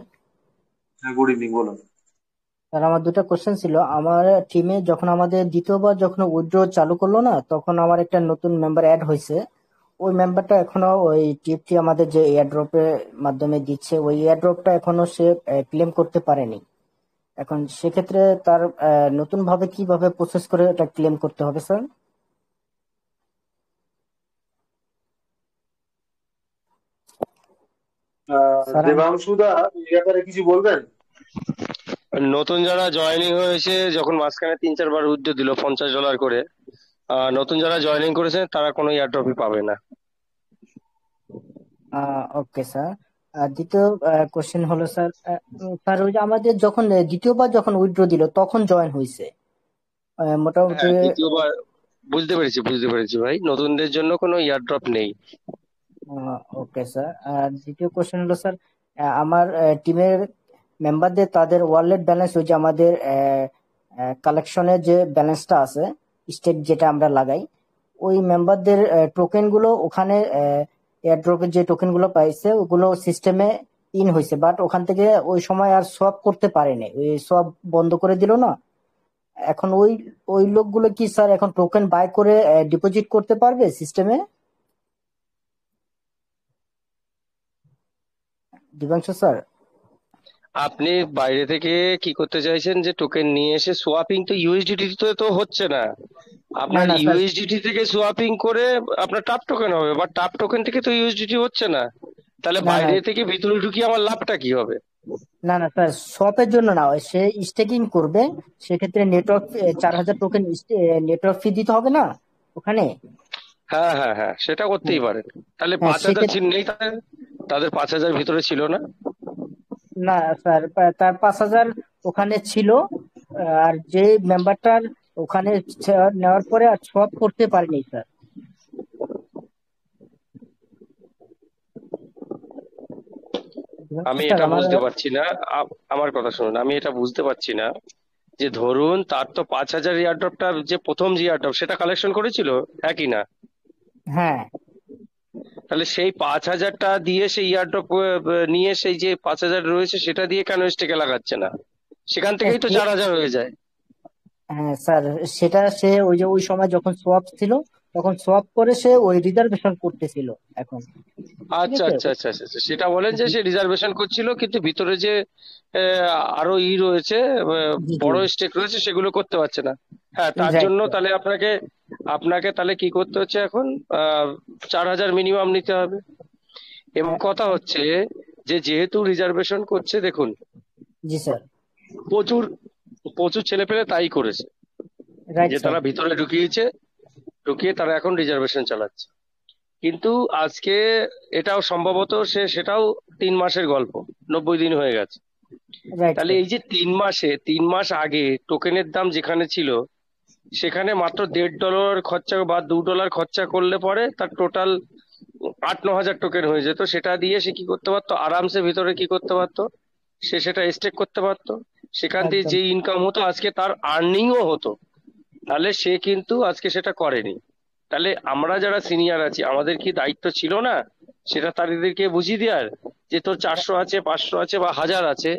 Good evening, বলুন। স্যার আমার দুটো কোশ্চেন ছিল। আমার টিমে যখন আমাদের দ্বিতীয়বার যখন উইথড্র চালু করলো না, তখন আমার একটা নতুন মেম্বার অ্যাড হয়েছে। ওই মেম্বারটা এখনো ওই টিএফটি আমাদের যে এয়ারড্রপের মাধ্যমে দিচ্ছে, ওই এয়ারড্রপটা এখনো সে ক্লেম করতে পারেনি। এখন সেক্ষেত্রে তার নতুন ভাবে কিভাবে প্রসেস করে এটা ক্লেম করতে হবে স্যার? স্যার দেবাংশু দা, এই ব্যাপারে কিছু বলবেন? নতুন যারা জয়েনিং হয়েছে, যখন মাঝখানে 3-4 বার উইথড্র দিল $50 করে, নতুন যারা জয়েনিং করেছে তারা কোনো এয়ারড্রপই পাবে না। Okay sir. আর দ্বিতীয় কোশ্চেন হলো স্যার, স্যার ওই যে আমাদের যখন দ্বিতীয়বার যখন উইথড্র দিল তখন জয়েন হয়েছে মোটামুটি। হ্যাঁ, দ্বিতীয়বার। বুঝতে পেরেছি ভাই, নতুনদের জন্য কোনো এয়ারড্রপ নেই। Okay sir. আর দ্বিতীয় কোশ্চেন হলো স্যার, আমার টিমের মেম্বারদের তাদের ওয়ালেট ব্যালেন্স, ওই যে আমাদের কালেকশনের যে ব্যালেন্সটা আছে, স্টেক যেটা আমরা লাগাই, ওই মেম্বারদের টোকেন গুলো ওখানে এয়ারড্রপের যে টোকেন গুলো পাইছে ওগুলো সিস্টেমে ইন হয়েছে, বাট ওখান থেকে ওই সময় আর সোয়াপ করতে পারেনি, ওই সোয়াপ বন্ধ করে দিল না। এখন ওই ওই লোকগুলো কি স্যার এখন টোকেন বাই করে ডিপোজিট করতে পারবে সিস্টেমে? দিবাংশু স্যার। আপনি বাইরে থেকে কি করতে চাইছেন, যে টোকেন নিয়ে এসে সোয়াপিং তো ইউএসডিটি তো হচ্ছে না, আপনার না স্যার, ইউএসডিটি থেকে সোয়াপিং করে আপনার টাপ টোকেন হবে, বা টাপ টোকেন থেকে তো ইউএসডিটি হচ্ছে না, তাহলে না বাইরে থেকে ভিতরে ঢুকিয়ে আমার লাভটা কি হবে? না স্যার, শপের জন্য না, সে স্টেকিং করবে, সেক্ষেত্রে নেটওয়ার্ক 4,000 টোকেন নেটওয়ার্ক ফি দিতে হবে না ওখানে। হ্যাঁ হ্যাঁ হ্যাঁ, সেটা করতেই হ্যাঁ পারেন। তাহলে হ্যাঁ 5,000 সেক্ষেত্রে নেই, তাদের তাদের 5,000 ভিতরে ছিল না? না স্যার, তার 5,000 ওখানে ছিল। আর যে মেম্বারটার ওখানে নেওয়ার পরে আর সব করতে পারেনি স্যার। আমি স্যার এটা আমার বুঝতে পারছি না। আমার কথা শুনুন, আমি এটা বুঝতে পারছি না যে ধরুন তার তো 5,000 এয়ারড্রপটা, যে প্রথম যে এয়ারড্রপ সেটা কালেকশন করেছিল, হ্যাঁ কি না? হ্যাঁ তাহলে সেই 5,000টা দিয়ে সেই এয়ারড্রপ নিয়ে সেই যে 5,000 রয়েছে সেটা দিয়ে কেন স্টেকে লাগাচ্ছে না? সেখান থেকেই তো 4,000 হয়ে যায়। হ্যাঁ স্যার, সেটা সে ওই যে ওই সময় যখন সোয়াপ ছিল তখন সোয়াপ করে সে ওই রিজার্ভেশন করতেছিল এখন। ঠিক আচ্ছা আছে। আচ্ছা আচ্ছা আচ্ছা আচ্ছা। সেটা বলেন যে সে রিজার্ভেশন করছিল, কিন্তু ভিতরে যে আরো রয়েছে, জি জি বড় স্টেক রয়েছে, সেগুলো করতে পারছে না। হ্যাঁ, তার রাইট জন্য স্যার। তাহলে আপনাকে আপনাকে তাহলে কি করতে হচ্ছে এখন? 4,000 মিনিমাম নিতে হবে। এবং কথা হচ্ছে যে যেহেতু রিজার্ভেশন করছে, দেখুন জি স্যার। প্রচুর প্রচুর ছেলে পেলে তাই করেছে, রাইট যে স্যার। তারা ভিতরে ঢুকিয়ে তারা এখন রিজার্ভেশন চালাচ্ছে। কিন্তু আজকে এটাও সম্ভবত সেটাও 3 মাসের গল্প, 90 দিন হয়ে গেছে। রাইট তাহলে স্যার। এই যে 3 মাস আগে টোকেনের দাম যেখানে ছিল, সেখানে মাত্র $1.5 খরচা বা $2 খরচা করলে পরে তার টোটাল 8-9 হাজার টোকেন হয়ে যেত। সেটা দিয়ে সে কি করতে পারতো? আরামসে ভিতরে কি করতে পারতো? সে সেটা স্টেক করতে পারতো। সেখান থেকে একদম। যে ইনকাম হতো, আজকে তার আর্নিংও হতো। তাহলে সে কিন্তু আজকে সেটা করেনি। তাহলে আমরা যারা সিনিয়র আছি, আমাদের কি দায়িত্ব ছিল না সেটা তাদেরকে বুঝিয়ে দেওয়ার, যে তোর 400 আছে, 500 আছে বা 1,000 আছে,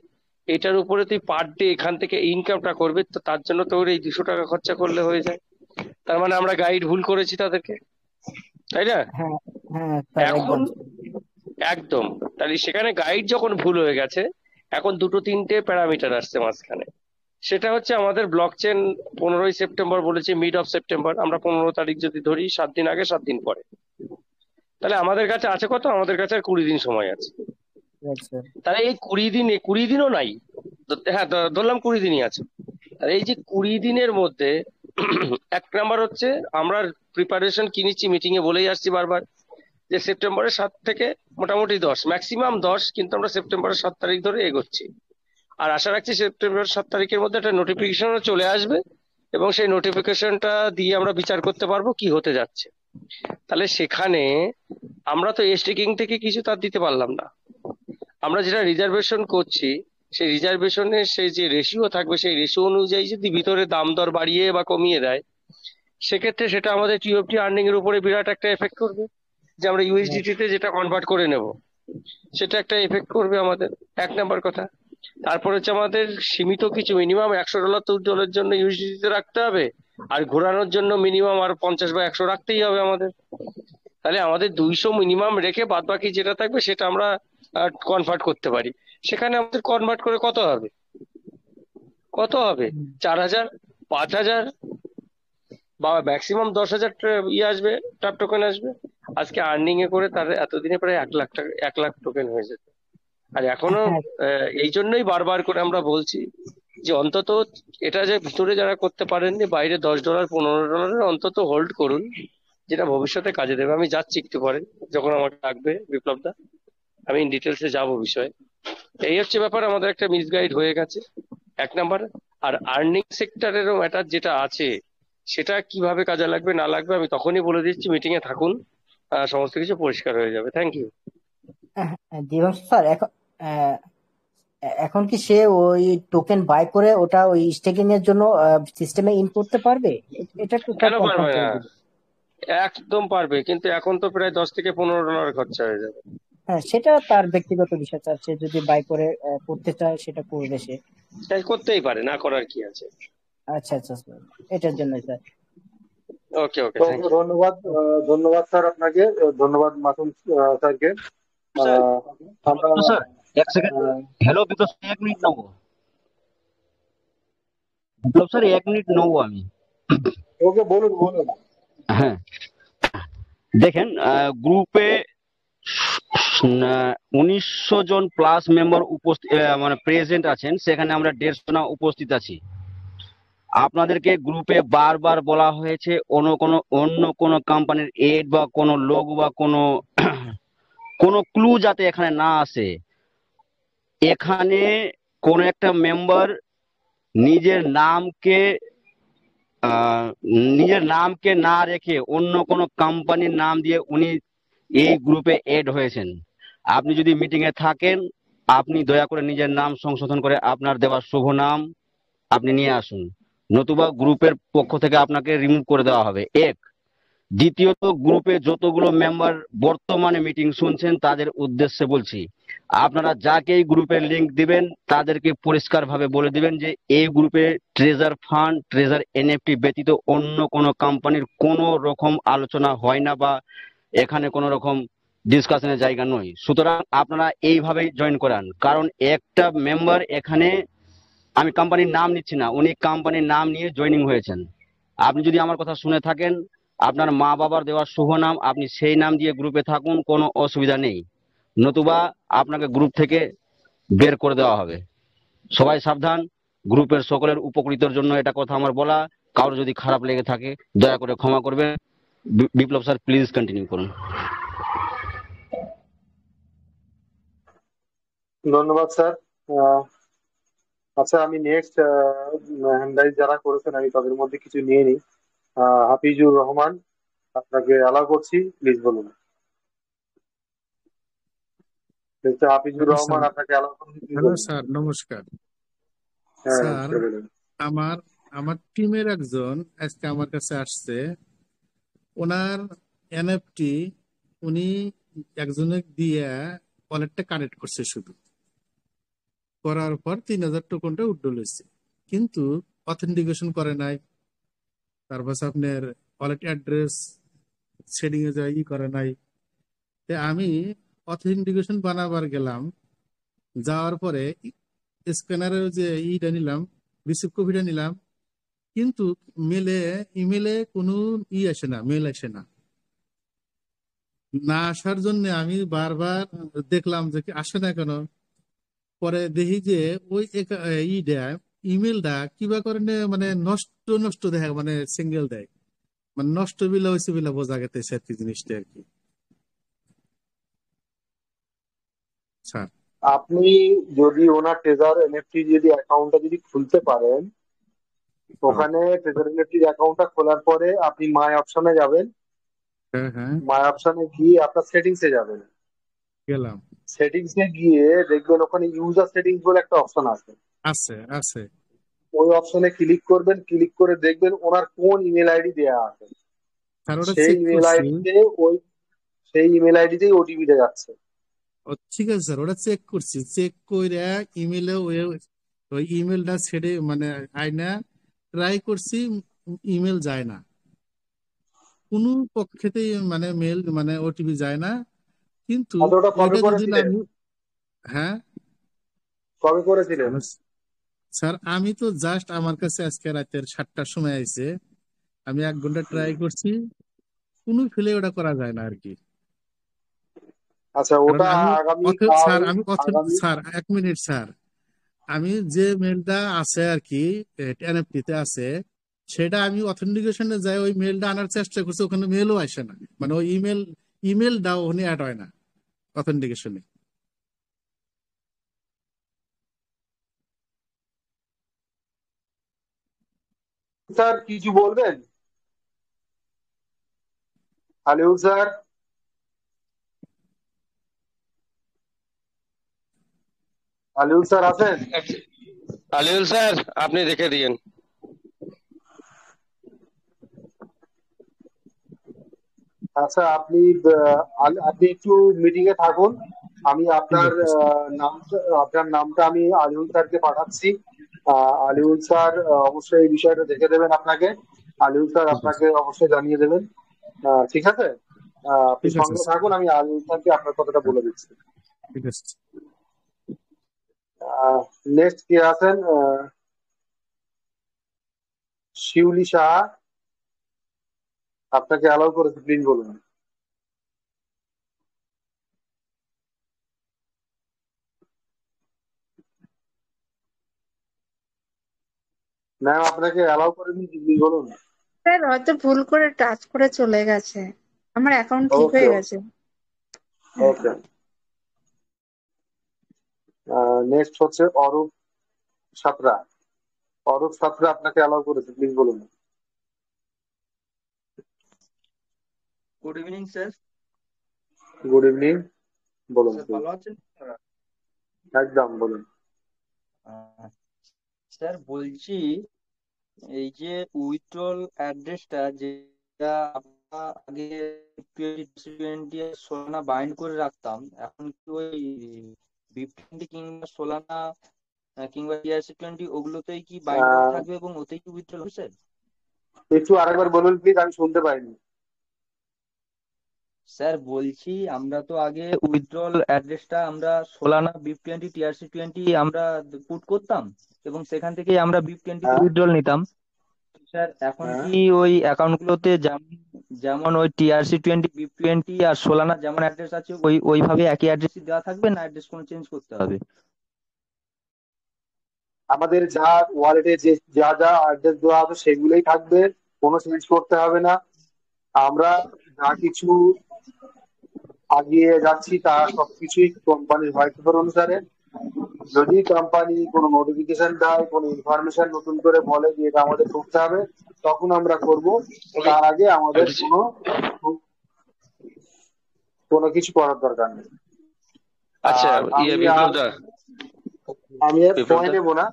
এটার উপরে তুই পার ডে এখান থেকে ইনকামটা করবি, তো তার জন্য তোর এই 200 টাকা খরচা করলে হয়ে যায়। তার মানে আমরা গাইড ভুল করেছি তাদেরকে, তাই না? হ্যাঁ হ্যাঁ স্যার এখন একদম। একদম। তাহলে সেখানে গাইড যখন ভুল হয়ে গেছে, এখন 2-3টে প্যারামিটার আসছে মাঝখানে। সেটা হচ্ছে আমাদের ব্লক চেন 15ই সেপ্টেম্বর বলেছে, মিড অফ সেপ্টেম্বর। আমরা 15 তারিখ যদি ধরি, 7 দিন আগে 7 দিন পরে, তাহলে আমাদের কাছে আছে কত? আমাদের কাছে আর 20 দিন সময় আছে। Right sir. তাহলে এই 20 দিনও নাই, হ্যাঁ ধরলাম 20 দিনই আছে। আর এই যে 20 দিনের মধ্যে এক নাম্বার হচ্ছে আমরা প্রিপারেশন কি নিচ্ছি, মিটিং এ বলেই আসছি বারবার, যে সেপ্টেম্বরের 7 থেকে মোটামুটি 10, ম্যাক্সিমাম 10, কিন্তু আমরা সেপ্টেম্বরের 7 তারিখ ধরে এগোচ্ছি। আর আশা রাখছি সেপ্টেম্বর 7 তারিখের মধ্যে একটা নোটিফিকেশনও চলে আসবে, এবং সেই নোটিফিকেশনটা দিয়ে আমরা বিচার করতে পারবো কি হতে যাচ্ছে। তাহলে সেখানে আমরা তো স্টেকিং থেকে কিছু তার দিতে পারলাম না। আমরা যেটা রিজার্ভেশন করছি, সেই রিজার্ভেশনের সেই যে রেশিও থাকবে, সেই রেশিও অনুযায়ী যদি ভিতরে দাম দর বাড়িয়ে বা কমিয়ে দেয়, সেক্ষেত্রে সেটা আমাদের টিওএফটি আর্নিং এর উপরে বিরাট একটা এফেক্ট করবে। যে আমরা ইউএসডিটি তে যেটা কনভার্ট করে নেব, সেটা একটা এফেক্ট করবে আমাদের, এক নাম্বার কথা। তারপর হচ্ছে আমাদের সীমিত কিছু মিনিমাম $100 $2 জন্য ইউএসডিটি তে রাখতে হবে, আর ঘোরানোর জন্য মিনিমাম আর 50 বা 100 রাখতেই হবে আমাদের। তাহলে আমাদের 200 মিনিমাম রেখে বাদ বাকি যেটা থাকবে সেটা আমরা কনভার্ট করতে পারি। সেখানে আমাদের কনভার্ট করে কত হবে? 4,000, 5,000 বা ম্যাক্সিমাম 10,000 আসবে, টাপ টোকেন আসবে। আজকে আর্নিং এ করে তার এতদিনে প্রায় 1 লাখ টাকা, 1 লাখ টোকেন হয়ে যেত। আর এখনো হ্যাঁ এই জন্যই বারবার করে আমরা বলছি যে অন্তত এটা যে ভিতরে যারা করতে পারেননি, বাইরে $10 $15 অন্তত হোল্ড করুন, যেটা ভবিষ্যতে কাজে দেবে। আমি যাচ্ছি একটু পরে, যখন আমাকে ডাকবে বিপ্লব দা, আমি ইন ডিটেলসে যাবো বিষয়ে। এই হচ্ছে ব্যাপার, আমাদের একটা মিসগাইড হয়ে গেছে, এক নাম্বার। আর আর্নিং সেক্টরেরও ম্যাটার যেটা আছে, সেটা কিভাবে কাজে লাগবে না লাগবে আমি তখনই বলে দিচ্ছি, মিটিং এ থাকুন, সমস্ত কিছু পরিষ্কার হয়ে যাবে। Thank you. দিবংশ স্যার, এখন কি সে ওই টোকেন বাই করে ওটা ওই স্টেকিং এর জন্য সিস্টেমে ইন করতে পারবে? এটা একটু স্যার কেন কনফার্ম পারবে করে না? দিবেন। একদম পারবে, কিন্তু এখন তো প্রায় $10 থেকে $15 খরচা হয়ে যাবে। হ্যাঁ সেটা তার ব্যক্তিগত বিষয় স্যার, সে যদি বাই করে করতে চায় সেটা করবে সে। তাই করতেই পারে, না করার কি আছে। আচ্ছা আচ্ছা স্যার, এটার জন্য স্যার। ওকে ওকে, তো থ্যাংক ইউ। ধন্যবাদ, ধন্যবাদ স্যার আপনাকে, ধন্যবাদ মাসুম স্যারকে। স্যার আমরা স্যার 1 সেকেন্ড। হ্যালো বিপ্লব স্যার, 1 মিনিট নেবো। বিপ্লব স্যার 1 মিনিট নেবো আমি। ওকে বলুন বলুন। হ্যাঁ, দেখেন গ্রুপে 1900 জন প্লাস মেম্বার উপস্থিত মানে প্রেজেন্ট আছেন, সেখানে আমরা 150 জন উপস্থিত আছি। আপনাদেরকে গ্রুপে বারবার বলা হয়েছে অন্য কোনো কোম্পানির এড বা কোনো লোক বা কোনো ক্লু যাতে এখানে না আসে। এখানে কোন একটা মেম্বার নিজের নামকে আহ, নিজের নামকে না রেখে অন্য কোনো কোম্পানির নাম দিয়ে উনি এই গ্রুপে এড হয়েছেন। আপনি যদি মিটিং এ থাকেন, আপনি দয়া করে নিজের নাম সংশোধন করে আপনার দেওয়া শুভ নাম আপনি নিয়ে আসুন, নতুবা গ্রুপের পক্ষ থেকে আপনাকে রিমুভ করে দেওয়া হবে। এক, দ্বিতীয়ত, গ্রুপে যতগুলো মেম্বার বর্তমানে মিটিং শুনছেন তাদের উদ্দেশ্যে বলছি, আপনারা যাকেই গ্রুপের লিংক দিবেন তাদেরকে পরিষ্কারভাবে বলে দিবেন যে এই গ্রুপে ট্রেজার ফান্ড, ট্রেজার এনএফটি ব্যতীত অন্য কোনো কোম্পানির কোনো রকম আলোচনা হয় না বা এখানে কোনো রকম ডিসকাশনের জায়গা নয়। সুতরাং আপনারা এইভাবেই জয়েন করান, কারণ একটা মেম্বার এখানে, আমি কোম্পানির নাম নিচ্ছি না, উনি কোম্পানির নাম নিয়ে জয়েনিং হয়েছেন। আপনি যদি আমার কথা শুনে থাকেন, আপনার মা বাবার দেওয়া শুভ নাম আপনি সেই নাম দিয়ে গ্রুপে থাকুন, কোনো অসুবিধা নেই, নতুবা আপনাকে গ্রুপ থেকে বের করে দেওয়া হবে। সবাই সাবধান, গ্রুপের সকলের উপকৃতর জন্য এটা কথা আমার বলা। কারোর যদি খারাপ লেগে থাকে দয়া করে ক্ষমা করবেন। বিপ্লব স্যার প্লিজ কন্টিনিউ করুন। ধন্যবাদ স্যার। আচ্ছা, আমি নেক্সট হ্যান্ডরাইজ যারা করেছেন আমি তাদের মধ্যে কিছু নিয়ে নিই। হাফিজুর রহমান, আপনাকে অ্যালাউ করছি, প্লিজ বলুন। Mister Hafizur hello Rahman, sir. আপনাকে অ্যালাউ করছি, প্লিজ হ্যালো বলুন। স্যার, নমস্কার হ্যাঁ, স্যার। চলে যান। আমার আমার টিমের একজন আজকে আমার কাছে আসছে। ওনার এনএফটি উনি একজনের দিয়ে ওয়ালেটটা কানেক্ট করছে, শুধু করার পর 3000 টোকনটা উইথড্র হয়েছে, কিন্তু অথেন্টিকেশন করে নাই। তারপর আপনার ওয়ালেট অ্যাড্রেস সেটিং এ যায় করে নাই। তে আমি অথেন্টিকেশন বানাবার গেলাম, যাওয়ার পরে স্ক্যানারের যে ইটা নিলাম, রিসিভ কপিটা নিলাম, কিন্তু ইমেলে কোনো আসে না, মেল আসে না। না আসার জন্য আমি বারবার দেখলাম যে কি আসে না কেন। পরে দেখি যে ওই ইমেলটা কিবা করে মানে নষ্ট নষ্ট দেখা, মানে সিঙ্গেল দেয়, মানে নষ্ট বিলা হয়েছে বিলা বোঝা গেছে আর কি জিনিসটা আর কি স্যার। আপনি যদি ওনার ট্রেজার এনএফটি যদি অ্যাকাউন্টটা যদি খুলতে পারেন, ওখানে ট্রেজার এনএফটি অ্যাকাউন্টটা খোলার পরে আপনি মাই অপশনে যাবেন। হ্যাঁ হ্যাঁ, মাই অপশনে গিয়ে আপনার সেটিংস এ যাবেন। গেলাম। সেটিংস এ গিয়ে দেখবেন ওখানে ইউজার সেটিংস বলে একটা অপশন আছে। আছে আছে। ওই অপশনে ক্লিক করবেন, ক্লিক করে দেখবেন ওনার কোন ইমেল আইডি দেয়া আছে। স্যার ওটা সেই চেক ইমেল করছি। আইডিতে সেই ইমেল আইডিতেই ওটিপিটা যাচ্ছে। ঠিক আছে স্যার, ওটা চেক করছি, চেক করে ইমেলে ওই ইমেলটা ছেড়ে মানে আয়না ট্রাই করছি, ইমেল যায় না কোনো পক্ষেতেই, মানে মেল মানে ওটিপি যায় না। কিন্তু আচ্ছা, ওটা কবে ওইটা যদি না করেছিলেন? আমি, হ্যাঁ কবে করেছিলেন? স্যার, আমি তো জাস্ট আমার কাছে আজকে রাতের 7টার সময় আইছে, আমি 1 ঘন্টা ট্রাই করছি, কোনো ফেলে ওটা করা যায় না আর কি। আচ্ছা, কারণ ওটা আমি আগামী স্যার, কাল আগামী স্যার 1 মিনিট স্যার, আমি যে মেলটা আছে আর কি এনএফটি তে আছে, সেটা আমি অথেন্টিকেশনে যাই ওই মেলটা আনার চেষ্টা করছি, ওখানে মেলও আসে না, মানে ওই ইমেলটাও ওখানে অ্যাড হয় না অথেন্টিকেশনে। স্যার কিছু বলবেন? আলিউল স্যার, আলিউল স্যার আছেন? আলিউল স্যার, আপনি রেখে দিয়েন। আচ্ছা, আপনি একটু মিটিং এ থাকুন। আমি আপনার আপনার নামটা আমি আলিউল স্যারকে পাঠাচ্ছি। আলিউল স্যার অবশ্যই এই বিষয়টা দেখে দেবেন আপনাকে। আলিউল স্যার আপনাকে অবশ্যই জানিয়ে দেবেন। ঠিক আছে? আপনি ঠিক আছে সঙ্গে স্যার, থাকুন, আমি আলিউল স্যারকে আপনার কথাটা বলে দিচ্ছি। ঠিক আছে। নেক্সট কে আছেন? শিউলি সাহা, আপনাকে অ্যালাউ করেছে, প্লিজ বলুন। ম্যাম আপনাকে অ্যালাউ করে দিয়েছি, প্লিজ বলুন। স্যার হয়তো ভুল করে টাচ করে চলে গেছে, আমার অ্যাকাউন্ট ঠিক ওকে হয়ে গেছে। হ্যাঁ। ওকে। নেক্সট হচ্ছে অরূপ সাঁতরা। অরূপ সাঁতরা আপনাকে অ্যালাউ করেছে, প্লিজ বলুন। Good evening sir. Good evening, বলুন স্যার প্লিজ। ভালো আছেন আপনারা? একদম বলুন। স্যার বলছি, এই যে উইথড্রল অ্যাড্রেসটা যেটা আমরা আগে 2020 সোলানা বাইন্ড করে রাখতাম, এখন কি ওই BIP20 কিংবা সোলানা কিংবা TRC20 ওগুলোতেই কি বাইন্ড করা থাকবে এবং ওতেই কি উইথড্রল হবে স্যার? একটু আরেকবার বলুন প্লিজ, আমি শুনতে পাইনি। স্যার বলছি, আমরা তো আগে উইথড্রল অ্যাড্রেসটা আমরা সোলানা BIP20 TRC20 আমরা পুট করতাম এবং সেখান থেকেই আমরা BIP20 তে উইথড্রল নিতাম। স্যার এখন কি ওই অ্যাকাউন্টগুলোতে যেমন ওই TRC20 BIP20 আর সোলানা যেমন অ্যাড্রেস আছে ওইভাবে একই অ্যাড্রেসই দেওয়া থাকবে, না অ্যাড্রেস কোনো চেঞ্জ করতে হবে? আমাদের যা ওয়ালেটে যা যা অ্যাড্রেস দেওয়া হবে সেগুলোই থাকবে, কোনো চেঞ্জ করতে হবে না। আমরা যা কিছু আগিয়ে যাচ্ছি তা সবকিছুই কোম্পানির হোয়াইট পেপার অনুসারে। যদি কোম্পানি কোনো নোটিফিকেশন দেয়, কোনো ইনফরমেশন নতুন করে বলে যে এটা আমাদের করতে হবে, তখন আমরা করব। তার আগে আমাদের কোনো কিছু করার দরকার নেই। আচ্ছা আর আমি আর সময় নেবো না।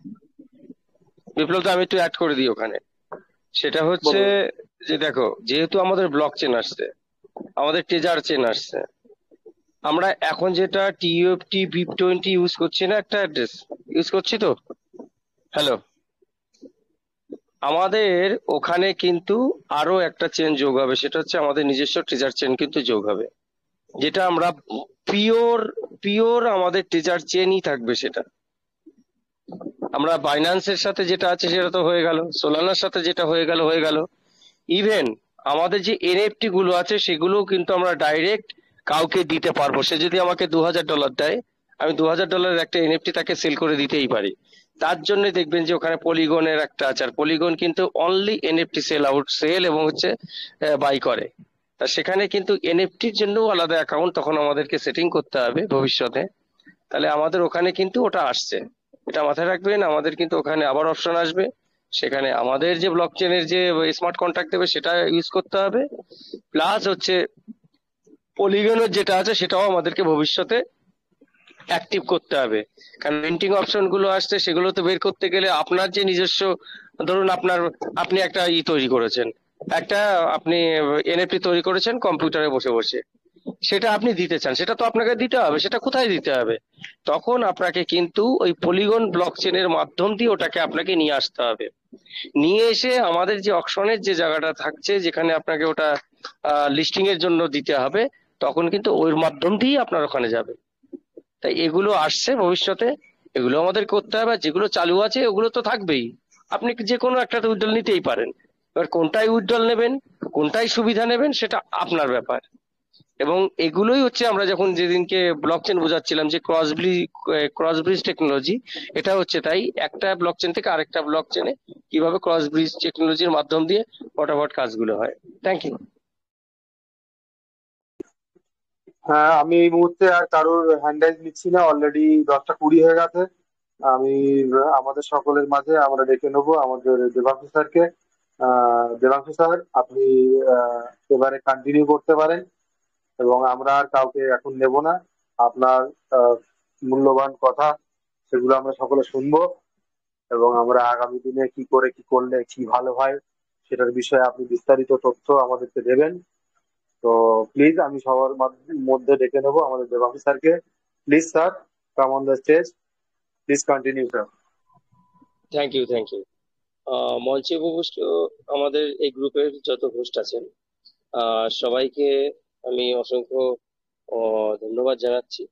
বিপ্লব দা, আমি একটু অ্যাড করে দিই ওখানে। সেটা হচ্ছে যে দেখো, যেহেতু আমাদের ব্লক চেন আসছে, আমাদের ট্রেজার চেন আসছে, আমরা এখন যেটা TUFT BIP20 ইউজ করছি না, একটা অ্যাড্রেস ইউজ করছি তো। হ্যালো, আমাদের ওখানে কিন্তু আরো একটা চেন যোগ হবে, সেটা হচ্ছে আমাদের নিজস্ব ট্রেজার চেন কিন্তু যোগ হবে, যেটা আমরা পিওর আমাদের ট্রেজার চেনই থাকবে। সেটা আমরা বাইন্যান্সের সাথে যেটা আছে সেটা তো হয়ে গেল, সোলানার সাথে যেটা হয়ে গেল। ইভেন আমাদের যে NFT গুলো আছে সেগুলোও কিন্তু আমরা ডাইরেক্ট কাউকে দিতে পারবো। সে যদি আমাকে $2000 দেয়, আমি $2000 একটা NFT তাকে সেল করে দিতেই পারি। তার জন্য দেখবেন যে ওখানে পলিগনের একটা আছে, আর পলিগন কিন্তু অনলি NFT সেল এবং হচ্ছে বাই করে। তা সেখানে কিন্তু NFTর জন্য আলাদা অ্যাকাউন্ট তখন আমাদেরকে সেটিং করতে হবে ভবিষ্যতে। তাহলে আমাদের ওখানে কিন্তু ওটা আসছে, এটা মাথায় রাখবেন। আমাদের কিন্তু ওখানে আবার অপশন আসবে, সেখানে আমাদের যে ব্লক চেনের যে স্মার্ট কন্ট্রাক্ট দেবে সেটা ইউজ করতে হবে, প্লাস হচ্ছে পলিগনের যেটা আছে সেটাও আমাদেরকে ভবিষ্যতে অ্যাক্টিভ করতে হবে। কারণ মিন্টিং অপশন গুলো আসছে, সেগুলো তো বের করতে গেলে আপনার যে নিজস্ব, ধরুন আপনি একটা তৈরি করেছেন, আপনি NFT তৈরি করেছেন কম্পিউটারে বসে বসে, সেটা আপনি দিতে চান, সেটা তো আপনাকে দিতে হবে। সেটা কোথায় দিতে হবে? তখন আপনাকে কিন্তু ওই পলিগন ব্লক চেনের মাধ্যম দিয়ে ওটাকে আপনাকে নিয়ে আসতে হবে। নিয়ে এসে আমাদের যে অকশনের যে জায়গাটা থাকছে, যেখানে আপনাকে ওটা লিস্টিং এর জন্য দিতে হবে, তখন কিন্তু ওই মাধ্যম দিয়েই আপনার ওখানে যাবে। তাই এগুলো আসছে ভবিষ্যতে, এগুলো আমাদের করতে হবে। যেগুলো চালু আছে ওগুলো তো থাকবেই, আপনি যে কোনো একটা উইথড্রল নিতেই পারেন। এবার কোনটাই উইথড্রল নেবেন, কোনটাই সুবিধা নেবেন, সেটা আপনার ব্যাপার। এবং এগুলোই হচ্ছে আমরা যখন যেদিনকে ব্লকচেন বোঝাচ্ছিলাম যে ক্রস ব্রিজ টেকনোলজি, এটা হচ্ছে তাই একটা ব্লকচেন থেকে আরেকটা ব্লকচেনে কিভাবে ক্রস ব্রিজ টেকনোলজির মাধ্যম দিয়ে ফটাফট কাজগুলো হয়। Thank you. হ্যাঁ, আমি এই মুহূর্তে আর কারোর হ্যান্ড রাইজ নিচ্ছি না, অলরেডি 10টা 20 হয়ে গেছে। আমি আমাদের সকলের মাঝে আমরা ডেকে নেবো আমাদের দেবাংশু স্যারকে। দেবাংশু স্যার, আপনি এবারে কন্টিনিউ করতে পারেন এবং আমরা আর কাউকে এখন নেব না। আপনার মূল্যবান কথা সেগুলো আমরা সকলে শুনবো এবং আমরা আগামী দিনে কি করে কি করলে কি ভালো হয় সেটার বিষয়ে আপনি বিস্তারিত তথ্য আমাদেরকে দেবেন। তো প্লিজ আমি সবার মধ্যে ডেকে নেবো আমাদের দেবাংশু স্যারকে। Please sir, come on the stage, please continue sir. Thank you. মঞ্চে উপবিষ্ট আমাদের এই গ্রুপের যত হোস্ট আছেন সবাইকে আমি অসংখ্য ধন্যবাদ জানাচ্ছি।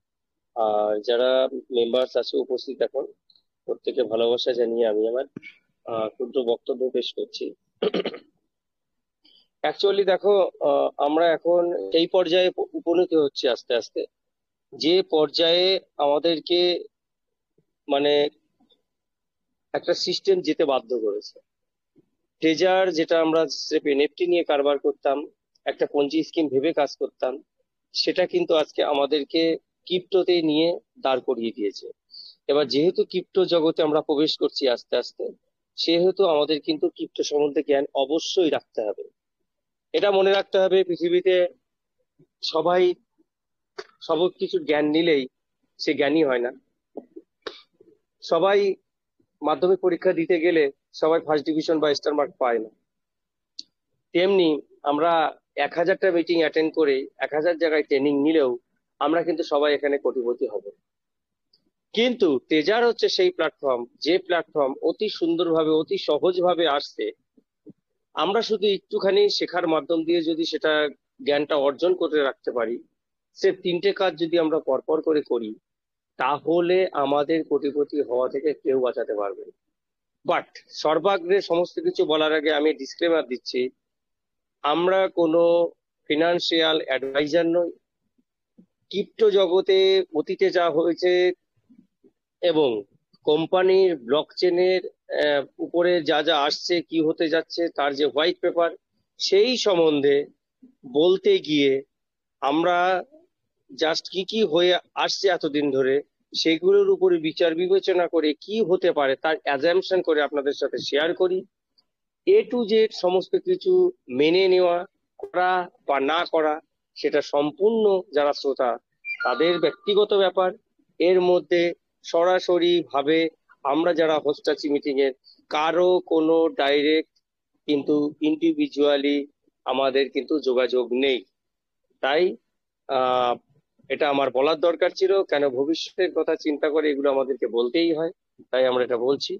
আর যারা মেম্বার্স আছে উপস্থিত এখন, প্রত্যেকে ভালোবাসা জানিয়ে আমি আমার ক্ষুদ্র বক্তব্য পেশ করছি। অ্যাকচুয়ালি দেখো, আমরা এখন এই পর্যায়ে উপনীত হচ্ছি আস্তে আস্তে, যে পর্যায়ে আমাদেরকে মানে একটা সিস্টেম যেতে বাধ্য করেছে। ট্রেজার যেটা আমরা স্রেফ এনএফটি নিয়ে কারবার করতাম, একটা পঞ্জি স্কিম ভেবে কাজ করতাম, সেটা কিন্তু আজকে আমাদেরকে ক্রিপ্টোতে নিয়ে দাঁড় করিয়ে দিয়েছে। এবার যেহেতু ক্রিপ্টো জগতে আমরা প্রবেশ করছি আস্তে আস্তে, সেহেতু আমাদের কিন্তু ক্রিপ্টো সম্বন্ধে জ্ঞান অবশ্যই রাখতে হবে। এটা মনে রাখতে হবে, পৃথিবীতে সবাই সব কিছুর জ্ঞান নিলেই সে জ্ঞানী হয় না। সবাই মাধ্যমিক পরীক্ষা দিতে গেলে সবাই ফার্স্ট ডিভিশন বা স্টার মার্ক পায় না। তেমনি আমরা 1000টা মিটিং অ্যাটেন্ড করে 1000 জায়গায় ট্রেনিং নিলেও আমরা কিন্তু সবাই এখানে কোটিপতি হব। কিন্তু ট্রেজার হচ্ছে সেই প্ল্যাটফর্ম, যে প্ল্যাটফর্ম অতি সুন্দরভাবে অতি সহজভাবে আসছে। আমরা শুধু একটুখানি শেখার মাধ্যম দিয়ে যদি সেটা জ্ঞানটা অর্জন করে রাখতে পারি, সে 3টে কাজ যদি আমরা পরপর করে করি, তাহলে আমাদের কোটিপতি হওয়া থেকে কেউ বাঁচাতে পারবে না। বাট সর্বাগ্রে সমস্ত কিছু বলার আগে আমি ডিসক্লেমার দিচ্ছি, আমরা কোনো ফিনান্সিয়াল অ্যাডভাইজার নই। ক্রিপ্টো জগতে অতীতে যা হয়েছে এবং কোম্পানির ব্লকচেনের উপরে যা যা আসছে, কি হতে যাচ্ছে, তার যে হোয়াইট পেপার, সেই সম্বন্ধে বলতে গিয়ে আমরা জাস্ট কি কি হয়ে আসছে এতদিন ধরে, সেগুলোর উপরে বিচার বিবেচনা করে কি হতে পারে তার অ্যাজাম্পশন করে আপনাদের সাথে শেয়ার করি। এ টু জেড সমস্ত কিছু মেনে নেওয়া, করা বা না করা, সেটা সম্পূর্ণ যারা শ্রোতা তাদের ব্যক্তিগত ব্যাপার। এর মধ্যে সরাসরি ভাবে আমরা যারা হোস্ট আছি মিটিং এর, কারো কোনো ডাইরেক্ট কিন্তু ইন্ডিভিজুয়ালি আমাদের কিন্তু যোগাযোগ নেই। তাই এটা আমার বলার দরকার ছিল, কেন ভবিষ্যতের কথা চিন্তা করে এগুলো আমাদেরকে বলতেই হয়, তাই আমরা এটা বলছি।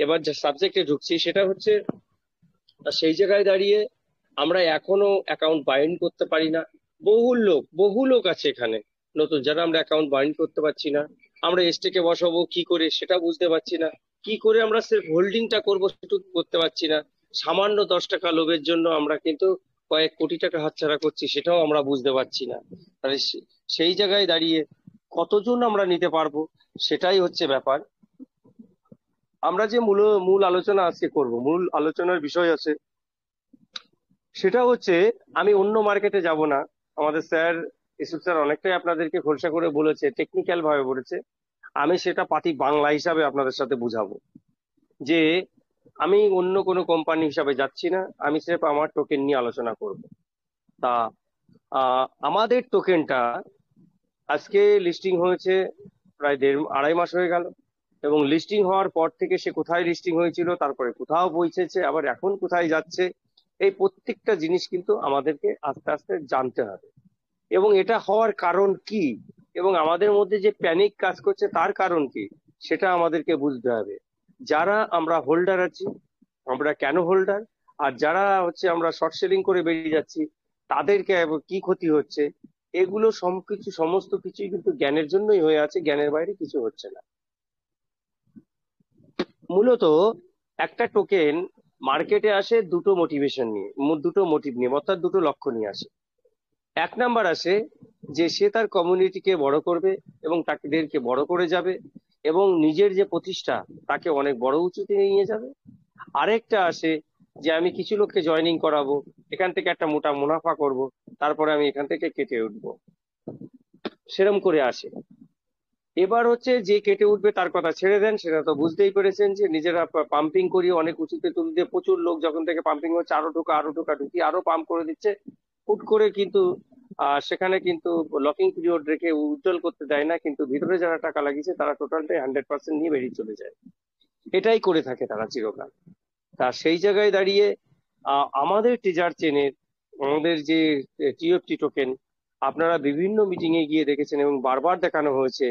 এবার যে সাবজেক্টে ঢুকছি সেটা হচ্ছে, সেই জায়গায় দাঁড়িয়ে আমরা এখনো অ্যাকাউন্ট বাইন্ড করতে পারি না। বহু লোক আছে এখানে নতুন, যারা আমরা অ্যাকাউন্ট বাইন্ড করতে পারছি না। আমরা স্টেকে বসাবো কি করে সেটা বুঝতে পারছি না, কি করে আমরা সির্ফ হোল্ডিংটা করবো সেটুকু করতে পারছি না। সামান্য 10 টাকা লোভের জন্য আমরা কিন্তু কয়েক কোটি টাকা হাতছাড়া করছি, সেটাও আমরা বুঝতে পারছি না। তাহলে সেই জায়গায় দাঁড়িয়ে কতজন আমরা নিতে পারবো, সেটাই হচ্ছে ব্যাপার। আমরা যে মূল আলোচনা আজকে করব, মূল আলোচনার বিষয় আছে সেটা হচ্ছে, আমি অন্য মার্কেটে যাব না। আমাদের স্যার ইসুফ স্যার অনেকটাই আপনাদেরকে খোলসা করে বলেছে, টেকনিক্যাল ভাবে বলেছে। আমি সেটা পাতি বাংলা হিসাবে আপনাদের সাথে বুঝাবো যে আমি অন্য কোনো কোম্পানি হিসাবে যাচ্ছি না, আমি সির্ফ আমার টোকেন নিয়ে আলোচনা করব। তা আমাদের টোকেনটা আজকে লিস্টিং হয়েছে প্রায় 2.5 মাস হয়ে গেল, এবং লিস্টিং হওয়ার পর থেকে সে কোথায় লিস্টিং হয়েছিল, তারপরে কোথাও পৌঁছেছে, আবার এখন কোথায় যাচ্ছে, এই প্রত্যেকটা জিনিস কিন্তু আমাদেরকে আস্তে আস্তে জানতে হবে। এবং এটা হওয়ার কারণ কি, এবং আমাদের মধ্যে যে প্যানিক কাজ করছে তার কারণ কি, সেটা আমাদেরকে বুঝতে হবে। যারা আমরা হোল্ডার আছি, আমরা কেন হোল্ডার, আর যারা হচ্ছে আমরা শর্ট সেলিং করে বেরিয়ে যাচ্ছি, তাদেরকে কি ক্ষতি হচ্ছে, এগুলো সমস্ত কিছুই কিন্তু জ্ঞানের জন্যই হয়ে আছে, জ্ঞানের বাইরে কিছু হচ্ছে না। মূলত একটা টোকেন মার্কেটে আসে দুটো মোটিভেশন নিয়ে, দুটো মোটিভ নিয়ে, অর্থাৎ দুটো লক্ষ্য নিয়ে আসে। 1 নাম্বার আসে যে সে তার কমিউনিটিকে বড় করবে এবং তাদেরকে বড় করে যাবে, এবং নিজের যে প্রতিষ্ঠা তাকে অনেক বড় উঁচুতে নিয়ে যাবে। আরেকটা আসে যে আমি কিছু লোককে জয়েনিং করাবো, এখান থেকে একটা মোটা মুনাফা করব, তারপরে আমি এখান থেকে কেটে উঠবো, সেরম করে আসে। এবার হচ্ছে যে কেটে উঠবে তার কথা ছেড়ে দেন, সেটা তো বুঝতেই পেরেছেন যে নিজেরা পাম্পিং করিয়ে অনেক উঁচুতে তুলে দিয়ে, প্রচুর লোক যখন থেকে পাম্পিং হচ্ছে, আরো ঢোকা ঢুকি আরো পাম্প করে দিচ্ছে, হুট করে কিন্তু সেখানে কিন্তু লকিং পিরিয়ড রেখে উজ্জ্বল করতে দেয় না, কিন্তু ভিতরে যারা টাকা লাগিয়েছে তারা টোটালটাই 100% নিয়ে বেরিয়ে চলে যায়। এটাই করে থাকে তারা চিরকাল। তা সেই জায়গায় দাঁড়িয়ে আমাদের ট্রেজার চেনের আমাদের যে টিএফটি টোকেন, আপনারা বিভিন্ন মিটিং এ গিয়ে দেখেছেন এবং বারবার দেখানো হয়েছে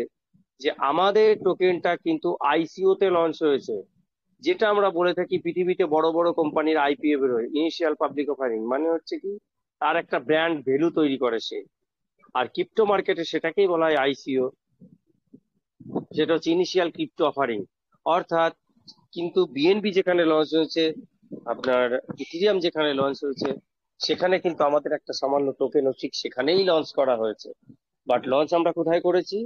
যে আমাদের টোকেনটা কিন্তু আইসিও তে লঞ্চ হয়েছে। যেটা আমরা বলে থাকি পৃথিবীতে বড় বড় কোম্পানির আইপিও বেরোয়, ইনিশিয়াল পাবলিক অফারিং, মানে হচ্ছে কি তার একটা ব্র্যান্ড ভ্যালু তৈরি করে সে। আর ক্রিপ্টো মার্কেটে সেটাকেই বলা হয় আইসিও, যেটা হচ্ছে ইনিশিয়াল ক্রিপ্টো অফারিং। অর্থাৎ কিন্তু বিএনবি যেখানে লঞ্চ হয়েছে, আপনার ইথেরিয়াম যেখানে লঞ্চ হয়েছে, সেখানে কিন্তু আমাদের একটা সামান্য টোকেনও ঠিক সেখানেই লঞ্চ করা হয়েছে। বাট লঞ্চ আমরা কোথায় করেছি?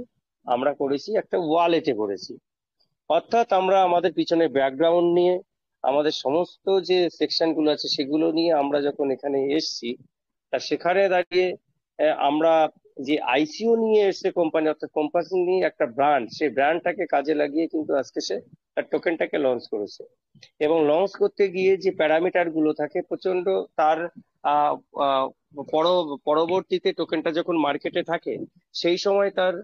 আমরা করেছি একটা ওয়ালেটে করেছি। অর্থাৎ আমরা আমাদের পিছনে ব্যাকগ্রাউন্ড নিয়ে আমাদের সমস্ত যে সেকশন গুলো আছে সেগুলো নিয়ে আমরা যখন এখানে এসছি, তা সেখানে দাঁড়িয়ে আমরা যে আইসিও নিয়ে এসছে কোম্পানি, অর্থাৎ কোম্পানি নিয়ে একটা ব্র্যান্ড, সেই ব্র্যান্ডটাকে কাজে লাগিয়ে কিন্তু আজকে সে তার টোকেনটাকে লঞ্চ করেছে। এবং লঞ্চ করতে গিয়ে যে প্যারামিটার গুলো থাকে প্রচন্ড, তার আহ, আহ, পরবর্তীতে টোকেনটা যখন মার্কেটে থাকে সেই সময় তার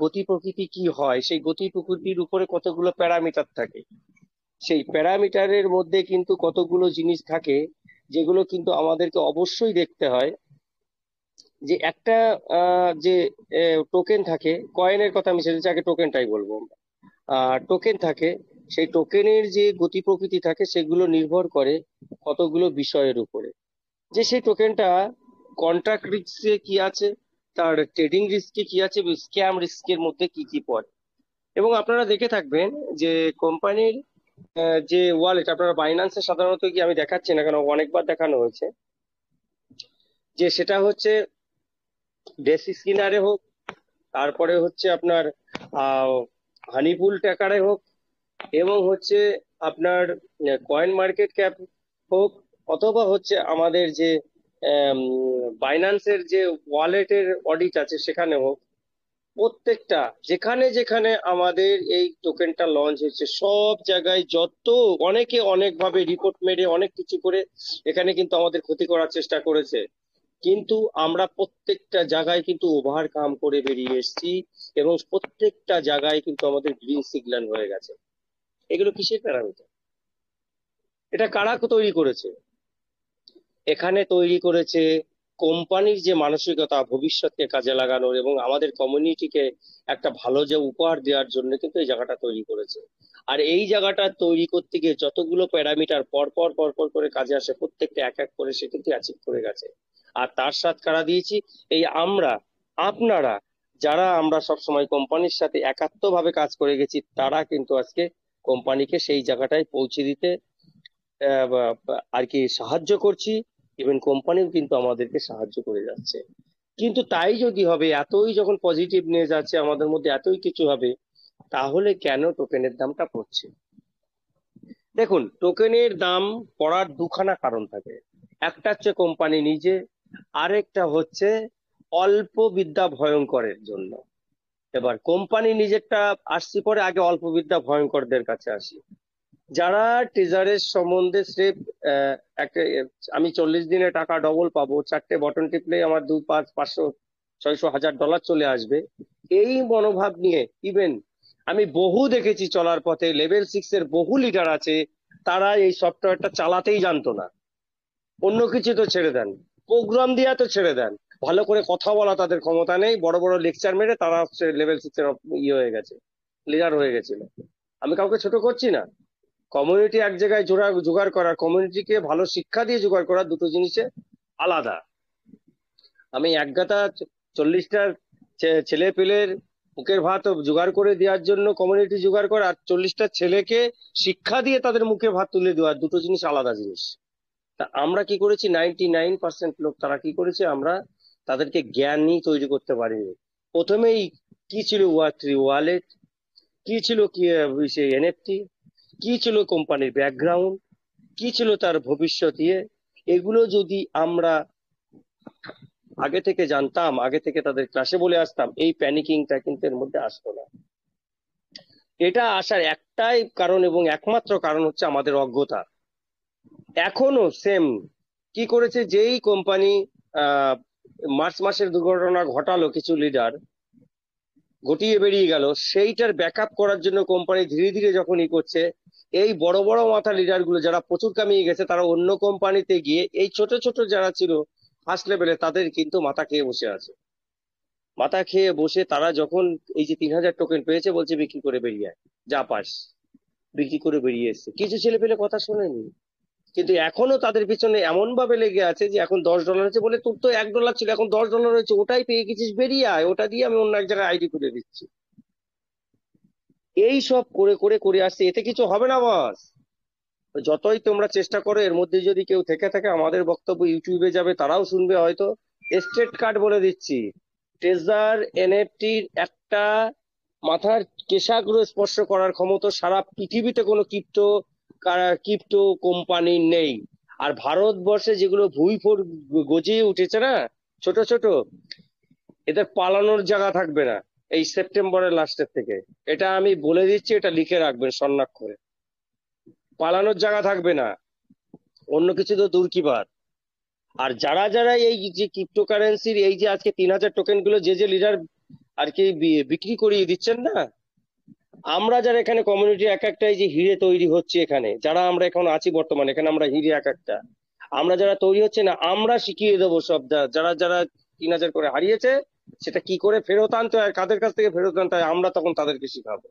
গতি প্রকৃতি কি হয়, সেই গতি প্রকৃতির উপরে কতগুলো প্যারামিটার থাকে। সেই প্যারামিটারের মধ্যে কিন্তু কতগুলো জিনিস থাকে যেগুলো কিন্তু আমাদেরকে অবশ্যই দেখতে হয়। যে একটা যে টোকেন থাকে, কয়েনের কথা আমি সেটা আগে টোকেনটাই বলবো। টোকেন থাকে, সেই টোকেনের যে গতি প্রকৃতি থাকে সেগুলো নির্ভর করে কতগুলো বিষয়ের উপরে। যে সেই টোকেনটা কন্ট্রাক্ট রিস্কে কি আছে, তার ট্রেডিং রিস্কে কি আছে, স্ক্যাম রিস্কের মধ্যে কি কি পড়ে। এবং আপনারা দেখে থাকবেন যে কোম্পানির যে ওয়ালেট, আপনারা বাইন্যান্সে সাধারণত কি আমি দেখাচ্ছি না কেন, অনেকবার দেখানো হয়েছে, যে সেটা হচ্ছে ডেসি স্কিনারে হোক, তারপরে হচ্ছে আপনার হানিপুল ট্যাকারে হোক, এবং হচ্ছে আপনার কয়েন মার্কেট ক্যাপ হোক, অথবা হচ্ছে আমাদের যে বাইন্যান্সের যে ওয়ালেটের অডিট আছে সেখানে হোক, প্রত্যেকটা যেখানে যেখানে আমাদের এই টোকেনটা লঞ্চ হয়েছে সব জায়গায় যত অনেকে অনেকভাবে রিপোর্ট মেরে অনেক কিছু করে এখানে কিন্তু আমাদের ক্ষতি করার চেষ্টা করেছে, কিন্তু আমরা প্রত্যেকটা জায়গায় কিন্তু ওভারকাম করে বেরিয়ে এসেছি এবং প্রত্যেকটা জায়গায় কিন্তু আমাদের গ্রিন সিগন্যাল হয়ে গেছে। এগুলো কিসের প্যারামিটার? এটা কারা তৈরি করেছে? এখানে তৈরি করেছে কোম্পানির যে মানসিকতা ভবিষ্যৎকে কাজে লাগানোর এবং আমাদের কমিউনিটিকে একটা ভালো যে উপহার দেওয়ার জন্য কিন্তু এই জায়গাটা তৈরি করেছে। আর এই জায়গাটা তৈরি করতে গিয়ে যতগুলো প্যারামিটার পরপর পরপর করে কাজে আসে প্রত্যেকটা এক এক করে সে কিন্তু অ্যাচিভ করে গেছে। আর তার সাথে কারা দিয়েছি? এই আমরা, আপনারা যারা আমরা সবসময় কোম্পানির সাথে একাত্মভাবে কাজ করে গেছি, তারা কিন্তু আজকে কোম্পানিকে সেই জায়গাটায় পৌঁছে দিতে আর কি সাহায্য করছি। ইভেন কোম্পানিও কিন্তু আমাদেরকে সাহায্য করে যাচ্ছে। কিন্তু তাই যদি হবে, এতই যখন পজিটিভনেস আছে আমাদের মধ্যে, এতই কিছু হবে, তাহলে কেন টোকেনের দামটা পড়ছে? দেখুন, টোকেনের দাম পড়ার দুখানা কারণ থাকে। একটা হচ্ছে কোম্পানি নিজে, আরেকটা হচ্ছে অল্প বিদ্যা ভয়ঙ্করের জন্য। এবার কোম্পানি নিজেরটা আসছি পরে, আগে অল্প বিদ্যা ভয়ঙ্করদের কাছে আসি। যারা ট্রেজারের সম্বন্ধে স্রেফ একটা আমি 40 দিনে টাকা ডবল পাবো, 4টে বটন টিপলে আমার 2, 5, 500, 600, $1000 চলে আসবে, এই মনোভাব নিয়ে ইভেন আমি বহু দেখেছি চলার পথে লেভেল 6 এর বহু লিডার আছে, তারা এই সফটওয়্যারটা চালাতেই জানতো না। অন্য কিছু তো ছেড়ে দেন, প্রোগ্রাম দিয়া তো ছেড়ে দেন, ভালো করে কথা বলা তাদের ক্ষমতা নেই। বড় বড় লেকচার মেরে তারা লেভেল 6 এর হয়ে গেছে, লিডার হয়ে গেছিল। আমি কাউকে ছোট করছি না। কমিউনিটি এক জায়গায় জোগাড় করা, কমিউনিটিকে ভালো শিক্ষা দিয়ে জোগাড় করা, দুটো জিনিসে আলাদা। আমি একগাদা 40টা ছেলে পেলের মুখের ভাত জোগাড় করে দেওয়ার জন্য কমিউনিটি জোগাড় করা, আর 40টা ছেলেকে শিক্ষা দিয়ে তাদের মুখে ভাত তুলে দেওয়া, দুটো জিনিস আলাদা জিনিস। তা আমরা কি করেছি? 99% লোক তারা কি করেছে, আমরা তাদেরকে জ্ঞানই তৈরি করতে পারিনি। প্রথমেই কি ছিল Web3 ওয়ালেট, কি ছিল কি সেই এনএফটি, কি ছিল কোম্পানির ব্যাকগ্রাউন্ড, কি ছিল তার ভবিষ্যৎ, এগুলো যদি আমরা আগে থেকে জানতাম, আগে থেকে তাদের ক্লাসে বলে আসতাম, এই প্যানিকিংটা কিন্তু এর মধ্যে আসতো না। এটা আসার একটাই কারণ এবং একমাত্র কারণ হচ্ছে আমাদের অজ্ঞতা। এখনো সেম কি করেছে, যেই কোম্পানি মার্চ মাসের দুর্ঘটনা ঘটালো, কিছু লিডার ঘটিয়ে বেরিয়ে গেল, সেইটার ব্যাকআপ করার জন্য কোম্পানি ধীরে ধীরে যখন করছে, এই বড় বড় মাথা লিডার গুলো যারা প্রচুর কামিয়ে গেছে, তারা অন্য কোম্পানিতে গিয়ে এই ছোট ছোট যারা ছিল ফার্স্ট লেভেলে, তাদের কিন্তু মাথা খেয়ে বসে আছে। মাথা খেয়ে বসে তারা যখন এই যে 3000 টোকেন পেয়েছে, বলছে বিক্রি করে বেরিয়ে আয়, যা পাস বিক্রি করে বেরিয়ে এসছে। কিছু ছেলে পেলে কথা শোনেনি, কিন্তু এখনো তাদের পিছনে এমন ভাবে লেগে আছে যে এখন $10 হয়েছে বলে, তোর তো $1 ছিল, এখন $10 হয়েছে, ওটাই পেয়ে গেছিস, বেরিয়ে আয়, ওটা দিয়ে আমি অন্য এক জায়গায় আইডি খুলে দিচ্ছি। এই সব করে করে করে আসছে, এতে কিছু হবে না বস। যতই তোমরা চেষ্টা করো, এর মধ্যে যদি কেউ থেকে থাকে, আমাদের বক্তব্য ইউটিউবে যাবে, তারাও শুনবে হয়তো। স্ট্রেট কাট বলে দিচ্ছি, ট্রেজার এনএফটির একটা মাথার কেশাগ্র স্পর্শ করার ক্ষমতা সারা পৃথিবীতে কোনো ক্রিপ্টো কোম্পানি নেই। আর ভারতবর্ষে যেগুলো ভুঁইফোড় গজিয়ে উঠেছে না ছোট ছোট, এদের পালানোর জায়গা থাকবে না এই সেপ্টেম্বরের লাস্টের থেকে। এটা আমি বলে দিচ্ছি, এটা লিখে রাখবেন স্বর্ণাক্ষরে। পালানোর জায়গা থাকবে না, অন্য কিছু তো দূর কি বাদ। আর যারা যারা এই যে ক্রিপ্টোকারেন্সির এই যে আজকে 3000 টোকেন গুলো যে লিডার আর কি বিক্রি করিয়ে দিচ্ছেন না, আমরা যারা এখানে কমিউনিটি এক একটা এই যে হিরে তৈরি হচ্ছে এখানে, যারা আমরা এখন আছি বর্তমানে এখানে, আমরা হিরে এক একটা, আমরা যারা তৈরি হচ্ছে না, আমরা শিখিয়ে দেবো সব যারা যারা 3000 করে হারিয়েছে সেটা কি করে ফেরত আনতে হয়, কাদের কাছ থেকে ফেরত আনতে হয়, আমরা তখন তাদেরকে শিখাবো।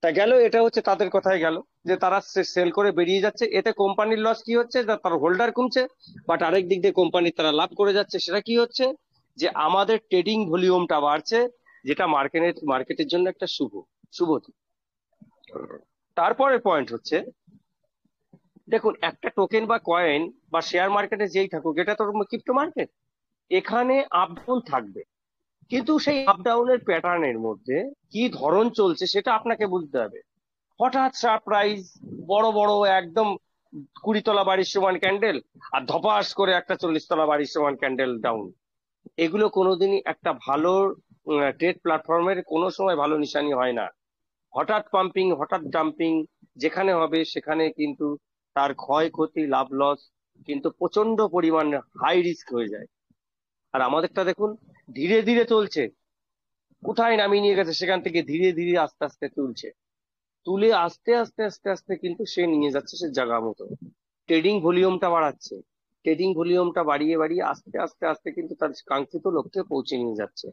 তা গেল, এটা হচ্ছে তাদের কথায় গেল যে তারা সেল করে বেরিয়ে যাচ্ছে। এতে কোম্পানির লস কি হচ্ছে, তার হোল্ডার কমছে, বাট আরেক দিক দিয়ে কোম্পানির তারা লাভ করে যাচ্ছে। সেটা কি হচ্ছে, যে আমাদের ট্রেডিং ভলিউমটা বাড়ছে, যেটা মার্কেটের জন্য একটা শুভ। তারপরে পয়েন্ট হচ্ছে, দেখুন একটা টোকেন বা কয়েন বা শেয়ার মার্কেটে যেই থাকুক, এটা তো ক্রিপ্টো মার্কেট, এখানে আপ ডাউন থাকবে, কিন্তু সেই আপ ডাউনের প্যাটার্নের মধ্যে কি ধরন চলছে সেটা আপনাকে বুঝতে হবে। হঠাৎ সারপ্রাইজ বড় বড় একদম 20 তলা বাড়ির সমান ক্যান্ডেল, আর ধপাস করে একটা 40 তলা বাড়ির সমান ক্যান্ডেল ডাউন, এগুলো কোনোদিনই একটা ভালো ট্রেড প্ল্যাটফর্মের কোনো সময় ভালো নিশানি হয় না। হঠাৎ পাম্পিং, হঠাৎ ডাম্পিং যেখানে হবে সেখানে কিন্তু তার ক্ষয়ক্ষতি, লাভ লস কিন্তু প্রচন্ড পরিমাণে হাই রিস্ক হয়ে যায়। আর আমাদেরটা দেখুন ধীরে ধীরে চলছে, কোথায় নামিয়ে নিয়ে গেছে সেখান থেকে ধীরে ধীরে আস্তে আস্তে তুলে আস্তে আস্তে আস্তে আস্তে কিন্তু সে নিয়ে যাচ্ছে সে জায়গা মতো। ট্রেডিং ভলিউমটা বাড়াচ্ছে, ট্রেডিং ভলিউমটা বাড়িয়ে বাড়িয়ে আস্তে আস্তে আস্তে কিন্তু তার কাঙ্ক্ষিত লক্ষ্যে পৌঁছে নিয়ে যাচ্ছে।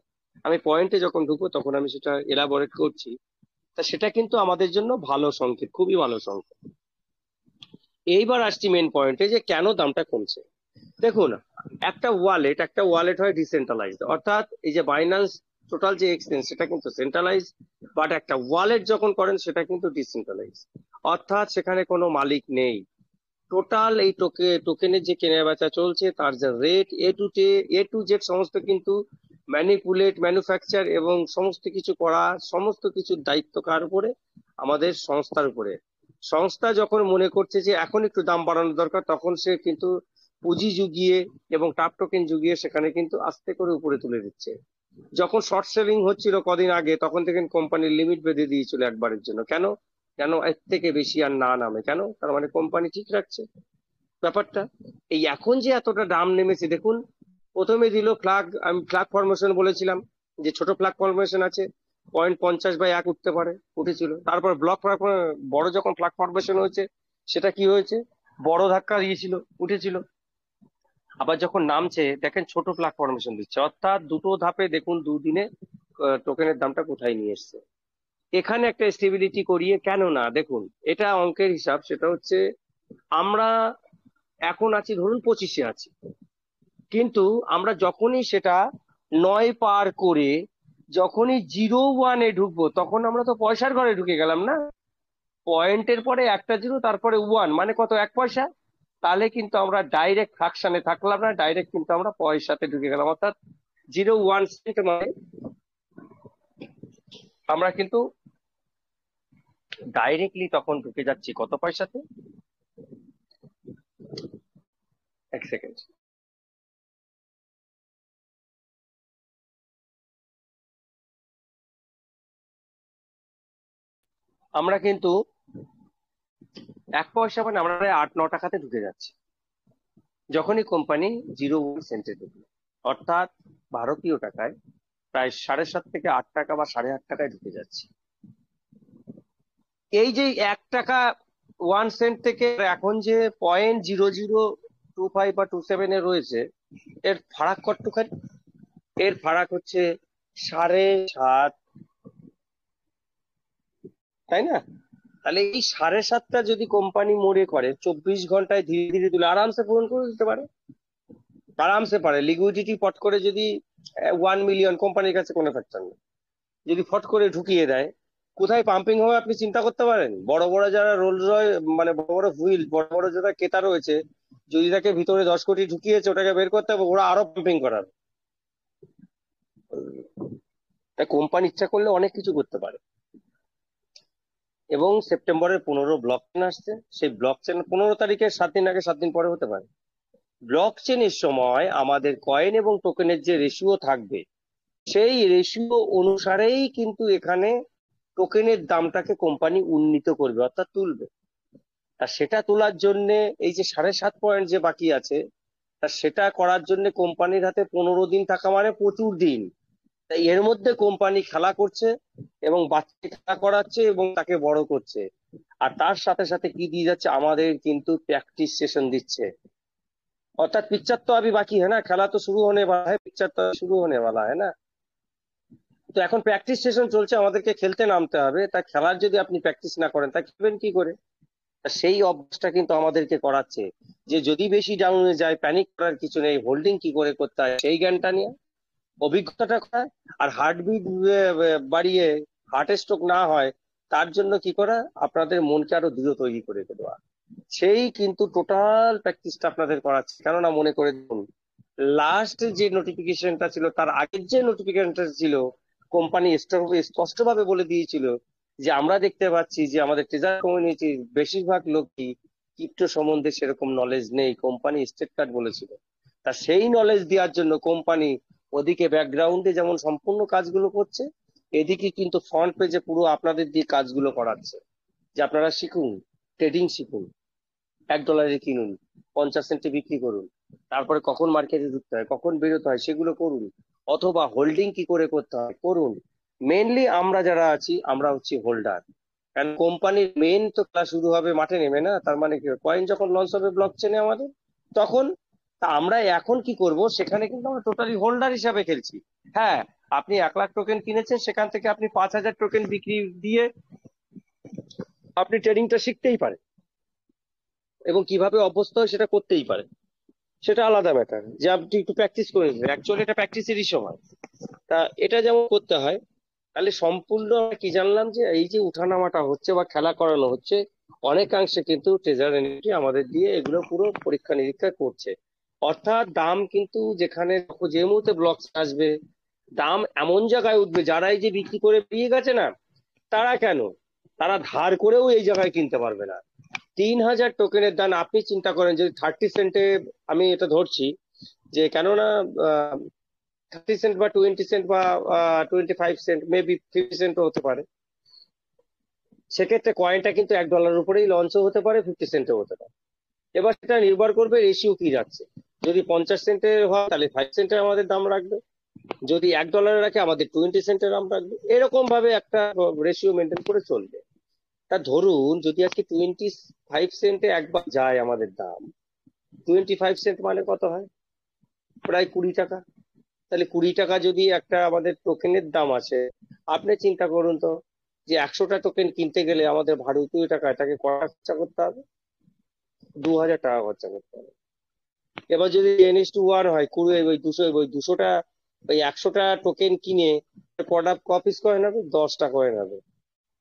আমি পয়েন্টে যখন ঢুকবো তখন আমি সেটা এলাবোরেট করছি। তা সেটা কিন্তু আমাদের জন্য ভালো সংকেত, খুবই ভালো সংকেত। এইবার আসছি মেন পয়েন্টে, যে কেন দামটা কমছে। দেখুন একটা ওয়ালেট হয় ডিসেন্ট্রালাইজড, অর্থাৎ এই যে বাইন্যান্স টোটাল যে এক্সচেঞ্জ সেটা কিন্তু সেন্ট্রালাইজ, বাট একটা ওয়ালেট যখন করেন সেটা কিন্তু ডিসেন্ট্রালাইজ, অর্থাৎ সেখানে কোনো মালিক নেই। টোটাল এই টোকেনের যে কেনা বেচা চলছে, তার যে রেট এ টু জেড সমস্ত কিন্তু ম্যানুফ্যাকচার এবং সমস্ত কিছু করা, সমস্ত কিছুর দায়িত্ব কার উপরে, আমাদের সংস্থার উপরে। সংস্থা যখন মনে করছে যে এখন একটু দাম বাড়ানো দরকার, তখন সে কিন্তু পুঁজি জুগিয়ে এবং টাপ টোকেন জুগিয়ে সেখানে কিন্তু আস্তে করে উপরে তুলে দিচ্ছে। যখন শর্ট সেলিং হচ্ছিল কদিন আগে, তখন থেকে কোম্পানির লিমিট বেঁধে দিয়েছিল একবারের জন্য। কেন এর থেকে বেশি আর না নামে, কেন? তার মানে কোম্পানি ঠিক রাখছে ব্যাপারটা। এই এখন যে এতটা দাম নেমেছে, দেখুন প্রথমে দিল আমি ফ্ল্যাগ ফরমেশন বলেছিলাম যে ছোট ফ্ল্যাগ ফরমেশন আছে, 0.50/1 উঠতে পারে, উঠেছিল। তারপর বড় যখন ফ্ল্যাগ ফরমেশন হয়েছে সেটা কি হয়েছে, বড় ধাক্কা দিয়েছিল, উঠেছিল। আবার যখন নামছে দেখেন ছোট ফ্ল্যাগ ফরমেশন দিচ্ছে, অর্থাৎ দুটো ধাপে দেখুন দুদিনে টোকেনের দামটা কোথায় নিয়ে এসছে। এখানে একটা স্টেবিলিটি করিয়ে, কেন না দেখুন এটা অঙ্কের হিসাব, সেটা হচ্ছে আমরা এখন আছি ধরুন 25-এ আছি, কিন্তু আমরা যখনই সেটা 9 পার করে যখনই 0-1-এ ঢুকবো, তখন আমরা তো পয়সার ঘরে ঢুকে গেলাম না। পয়েন্টের পরে একটা 0, তারপরে 1 মানে কত, 1 পয়সা। তাহলে কিন্তু আমরা ডাইরেক্ট ফ্র্যাকশনে থাকলাম না, ডাইরেক্ট কিন্তু আমরা পয়সাতে ঢুকে গেলাম, অর্থাৎ 0-1 সেন্ট মানে আমরা কিন্তু ডাইরেক্টলি তখন ঢুকে যাচ্ছি কত পয়সাতে। এক সেকেন্ড, আমরা কিন্তু 1 পয়সা মানে আমরা 8-9 টাকাতে ঢুকে যাচ্ছি যখনই কোম্পানি 0-1 সেন্টে ঢুকলো, অর্থাৎ ভারতীয় টাকায় প্রায় 7.5 থেকে 8 টাকা বা 8.5 টাকায় ঢুকে যাচ্ছে। এই যে 1 টাকা 1 সেন্ট থেকে এখন যে 0.0025 বা 27-এ রয়েছে, এর ফারাক কতখানি? এর ফারাক হচ্ছে 7.5, তাই না? তাহলে এই 7.5টা যদি কোম্পানি মোড়ে করে 24 ঘন্টায় ধীরে ধীরে তুলে আরামসে পূরণ করে দিতে পারে, আরামসে পারে। লিকুইডিটি ফট করে যদি 1 মিলিয়ন, কোম্পানির কাছে কোনো ফ্যাক্টর নেই, যদি ফট করে ঢুকিয়ে দেয় কোথায় পাম্পিং হবে আপনি চিন্তা করতে পারেন? বড় বড় যারা রোলস রয়, মানে বড় বড় হুইল, বড় বড় যারা ক্রেতা রয়েছে, যদি তাকে ভিতরে 10 কোটি ঢুকিয়েছে, ওটাকে বের করতে হবে, ওরা আরো পাম্পিং করার। তাই কোম্পানি ইচ্ছা করলে অনেক কিছু করতে পারে। এবং সেপ্টেম্বরের 15 ব্লক চেন আসছে, সেই ব্লক চেন 15 তারিখের 7 দিন আগে 7 দিন পরে হতে পারে। ব্লক চেনের সময় আমাদের কয়েন এবং টোকেনের যে রেশিও থাকবে, সেই রেশিও অনুসারেই কিন্তু এখানে টোকেনের দামটাকে কোম্পানি উন্নীত করবে, অর্থাৎ তুলবে। তা সেটা তোলার জন্য এই যে 7.5 পয়েন্ট যে বাকি আছে, তা সেটা করার জন্য কোম্পানির হাতে 15 দিন থাকা মানে প্রচুর দিন। তাই এর মধ্যে কোম্পানি খেলা করছে এবং বাচ্চাকে খেলা করাচ্ছে এবং তাকে বড় করছে। আর তার সাথে সাথে কি দিয়ে যাচ্ছে, আমাদের কিন্তু প্র্যাকটিস সেশন দিচ্ছে। अर्थात पिक्चर तो अभी बाकी है ना, खेला तो शुरू होने वाला है, पिक्चर तो शुरू होने वाला है ना। তো এখন প্র্যাকটিস সেশন চলছে, আমাদেরকে খেলতে নামতে হবে। তা খেলার যদি আপনি প্র্যাকটিস না করেন তা খেলবেন কি করে? তা সেই অভ্যাসটা কিন্তু আমাদেরকে করাচ্ছে যে যদি বেশি ডাউনে যায় প্যানিক করার কিছু নেই, হোল্ডিং কি করে করতে হয় সেই জ্ঞানটা নিয়ে অভিজ্ঞতাটা করা, আর হার্টবিট বাড়িয়ে হার্ট স্ট্রোক না হয় তার জন্য কি করা, আপনাদের মনকে আরো দৃঢ় তৈরি করে দেওয়া, সেই কিন্তু টোটাল প্র্যাকটিসটা আপনাদের করাচ্ছে। কেননা মনে করে দেখুন, লাস্ট যে নোটিফিকেশনটা ছিল তার আগের যে নোটিফিকেশনটা ছিল, কোম্পানি স্পষ্টভাবে বলে দিয়েছিল যে আমরা দেখতে পাচ্ছি যে আমাদের ট্রেজার কমিউনিটির বেশিরভাগ লোকই ক্রিপ্টো সম্বন্ধে সেরকম নলেজ নেই, কোম্পানি স্টেট কার্ড বলেছিল। তা সেই নলেজ দেওয়ার জন্য কোম্পানি ওদিকে ব্যাকগ্রাউন্ডে যেমন সম্পূর্ণ কাজগুলো করছে, এদিকে কিন্তু ফ্রন্ট পেজে পুরো আপনাদের দিয়ে কাজগুলো করাচ্ছে যে আপনারা শিখুন, ট্রেডিং শিখুন, $1 কিনুন, 50 সেন্টে বিক্রি করুন, তারপরে কখন মার্কেটে ঢুকতে হয়, কখন বেরোতে হয় সেগুলো করুন, অথবা হোল্ডিং কি করে করতে হয় করুন। মেনলি আমরা যারা আছি আমরা হচ্ছি হোল্ডার, কারণ কোম্পানির মেন তো ক্লাস শুরু হবে মাঠে নেমে না। তার মানে কি, কয়েন যখন লঞ্চ হবে ব্লক চেনে আমাদের, তখন তা আমরা এখন কি করব, সেখানে কিন্তু আমরা টোটালি হোল্ডার হিসাবে খেলছি। হ্যাঁ, আপনি 1 লাখ টোকেন কিনেছেন, সেখান থেকে আপনি 5000 টোকেন বিক্রি দিয়ে আপনি ট্রেডিংটা শিখতেই পারেন এবং কিভাবে অভ্যস্ত হয় সেটা করতেই পারে, সেটা আলাদা ম্যাটার। যে আপনি একটু প্র্যাকটিস করে নেবেন, অ্যাকচুয়ালি এটা প্র্যাকটিসেরই সময়। তা এটা যেমন করতে হয়, তাহলে সম্পূর্ণ আমরা কি জানলাম যে এই যে উঠানামাটা হচ্ছে বা খেলা করানো হচ্ছে, অনেকাংশে কিন্তু ট্রেজার এন্ট্রি আমাদের দিয়ে এগুলো পুরো পরীক্ষা নিরীক্ষা করছে। অর্থাৎ দাম কিন্তু যেখানে যে মুহূর্তে ব্লক আসবে, দাম এমন জায়গায় উঠবে, যারা এই যে বিক্রি করে বেরিয়ে গেছে না, তারা কেন, তারা ধার করেও এই জায়গায় কিনতে পারবে না। 3000 টোকেনের দাম আপনি চিন্তা করেন, যদি 30 সেন্টে, আমি এটা ধরছি যে কেননা 30 সেন্ট বা 20 সেন্ট বা 25 সেন্ট, মেবি 50 সেন্টও হতে পারে, সেক্ষেত্রে কয়েনটা কিন্তু $1 উপরেই লঞ্চও হতে পারে, 50 সেন্টও হতে পারে। এবার সেটা নির্ভর করবে রেশিও কি যাচ্ছে। যদি 50 সেন্টের হয় তাহলে 5 সেন্টের আমাদের দাম রাখবে, যদি $1 রাখে আমাদের 20 সেন্টের দাম রাখবে, এরকম ভাবে একটা রেশিও মেনটেন করে চলবে। তা ধরুন যদি আজকে 25 সেন্টে একবার যায় আমাদের দাম, 25 সেন্ট মানে কত হয়, প্রায় 20 টাকা। তাহলে 20 টাকা যদি একটা আমাদের টোকেনের দাম আছে, আপনি চিন্তা করুন তো যে 100টা টোকেন কিনতে গেলে আমাদের ভারতীয় টাকা এটাকে কত খরচা করতে হবে, 2000 টাকা খরচা করতে হবে। এবার যদি n:1 হয়, 200টা, ওই 100টা টোকেন কিনে কটা কপিস কয়েন হবে, 10টা কয়েন হবে।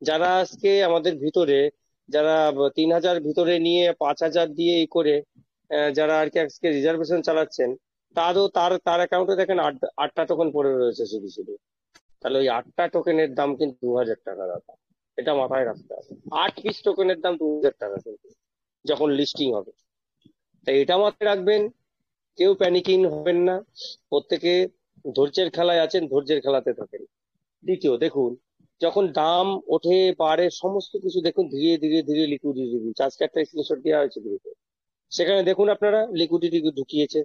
যারা আজকে আমাদের ভিতরে, যারা 3000 ভিতরে নিয়ে 5000 দিয়ে এই করে যারা আর কি আজকে রিজার্ভেশন চালাচ্ছেন, তার অ্যাকাউন্টে দেখেন 8টা টোকেন পড়ে রয়েছে শুধু শুধু। তাহলে ওই 8টা টোকেনের দাম কিন্তু 2000 টাকা দাদা, এটা মাথায় রাখতে হবে। 8 পিস টোকেনের দাম 2000 টাকা কিন্তু যখন লিস্টিং হবে। তাই এটা মাথায় রাখবেন, কেউ প্যানিকিং হবেন না, প্রত্যেকে ধৈর্যের খেলায় আছেন, ধৈর্যের খেলাতে থাকেন। দ্বিতীয়, দেখুন যখন দাম ওঠে বাড়ে সমস্ত কিছু দেখুন ধীরে ধীরে ধীরে লিকুইডিটি দিচ্ছে। আজকে একটা স্ক্রিনশট দেওয়া হয়েছে গ্রুপে, সেখানে দেখুন আপনারা লিকুইডিটি ঢুকিয়েছে,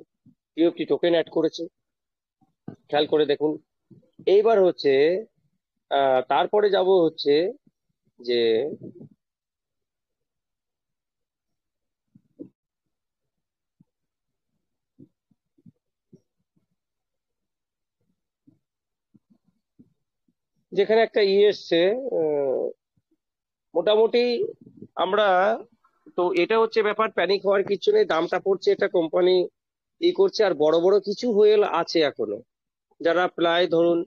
টিএফটি টোকেন অ্যাড করেছে, খেয়াল করে দেখুন। এইবার হচ্ছে তারপরে যাব হচ্ছে যে যেখানে একটা এসছে, মোটামুটি আমরা তো, এটা হচ্ছে ব্যাপার, প্যানিক হওয়ার কিছু নেই, দামটা পড়ছে, এটা কোম্পানি করছে। আর বড় বড় কিছু হুয়েল আছে এখনো, যারা প্রায় ধরুন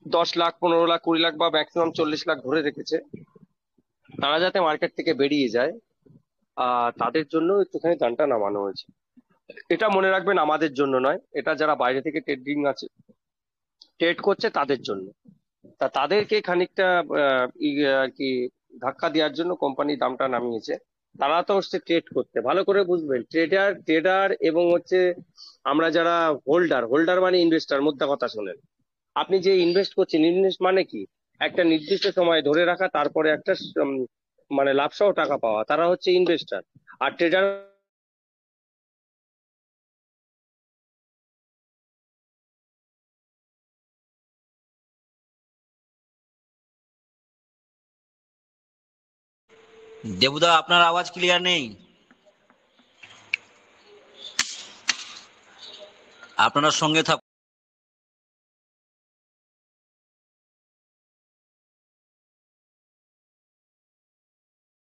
10 লাখ, 15 লাখ, 20 লাখ বা ম্যাক্সিমাম 40 লাখ ধরে রেখেছে, তারা যাতে মার্কেট থেকে বেরিয়ে যায়, তাদের জন্য একটুখানি দামটা নামানো হয়েছে। এটা মনে রাখবেন আমাদের জন্য নয়, এটা যারা বাইরে থেকে ট্রেডিং আছে, ট্রেড করছে তাদের জন্য। তাদেরকে খানিকটা আর কি ধাক্কা দেওয়ার জন্য কোম্পানি দামটা নামিয়েছে। তারা তো হচ্ছে ট্রেড করতে, ভালো করে বুঝবেন, ট্রেডার এবং হচ্ছে আমরা যারা হোল্ডার মানে ইনভেস্টার। মোদ্দা কথা শোনেন, আপনি যে ইনভেস্ট করছেন, ইনভেস্ট মানে কি? একটা নির্দিষ্ট সময় ধরে রাখা, তারপরে একটা মানে লাভ সহ টাকা পাওয়া, তারা হচ্ছে ইনভেস্টার। আর ট্রেডার দেবুদা, আপনার আওয়াজ ক্লিয়ার নেই। আপনার সঙ্গে থাক।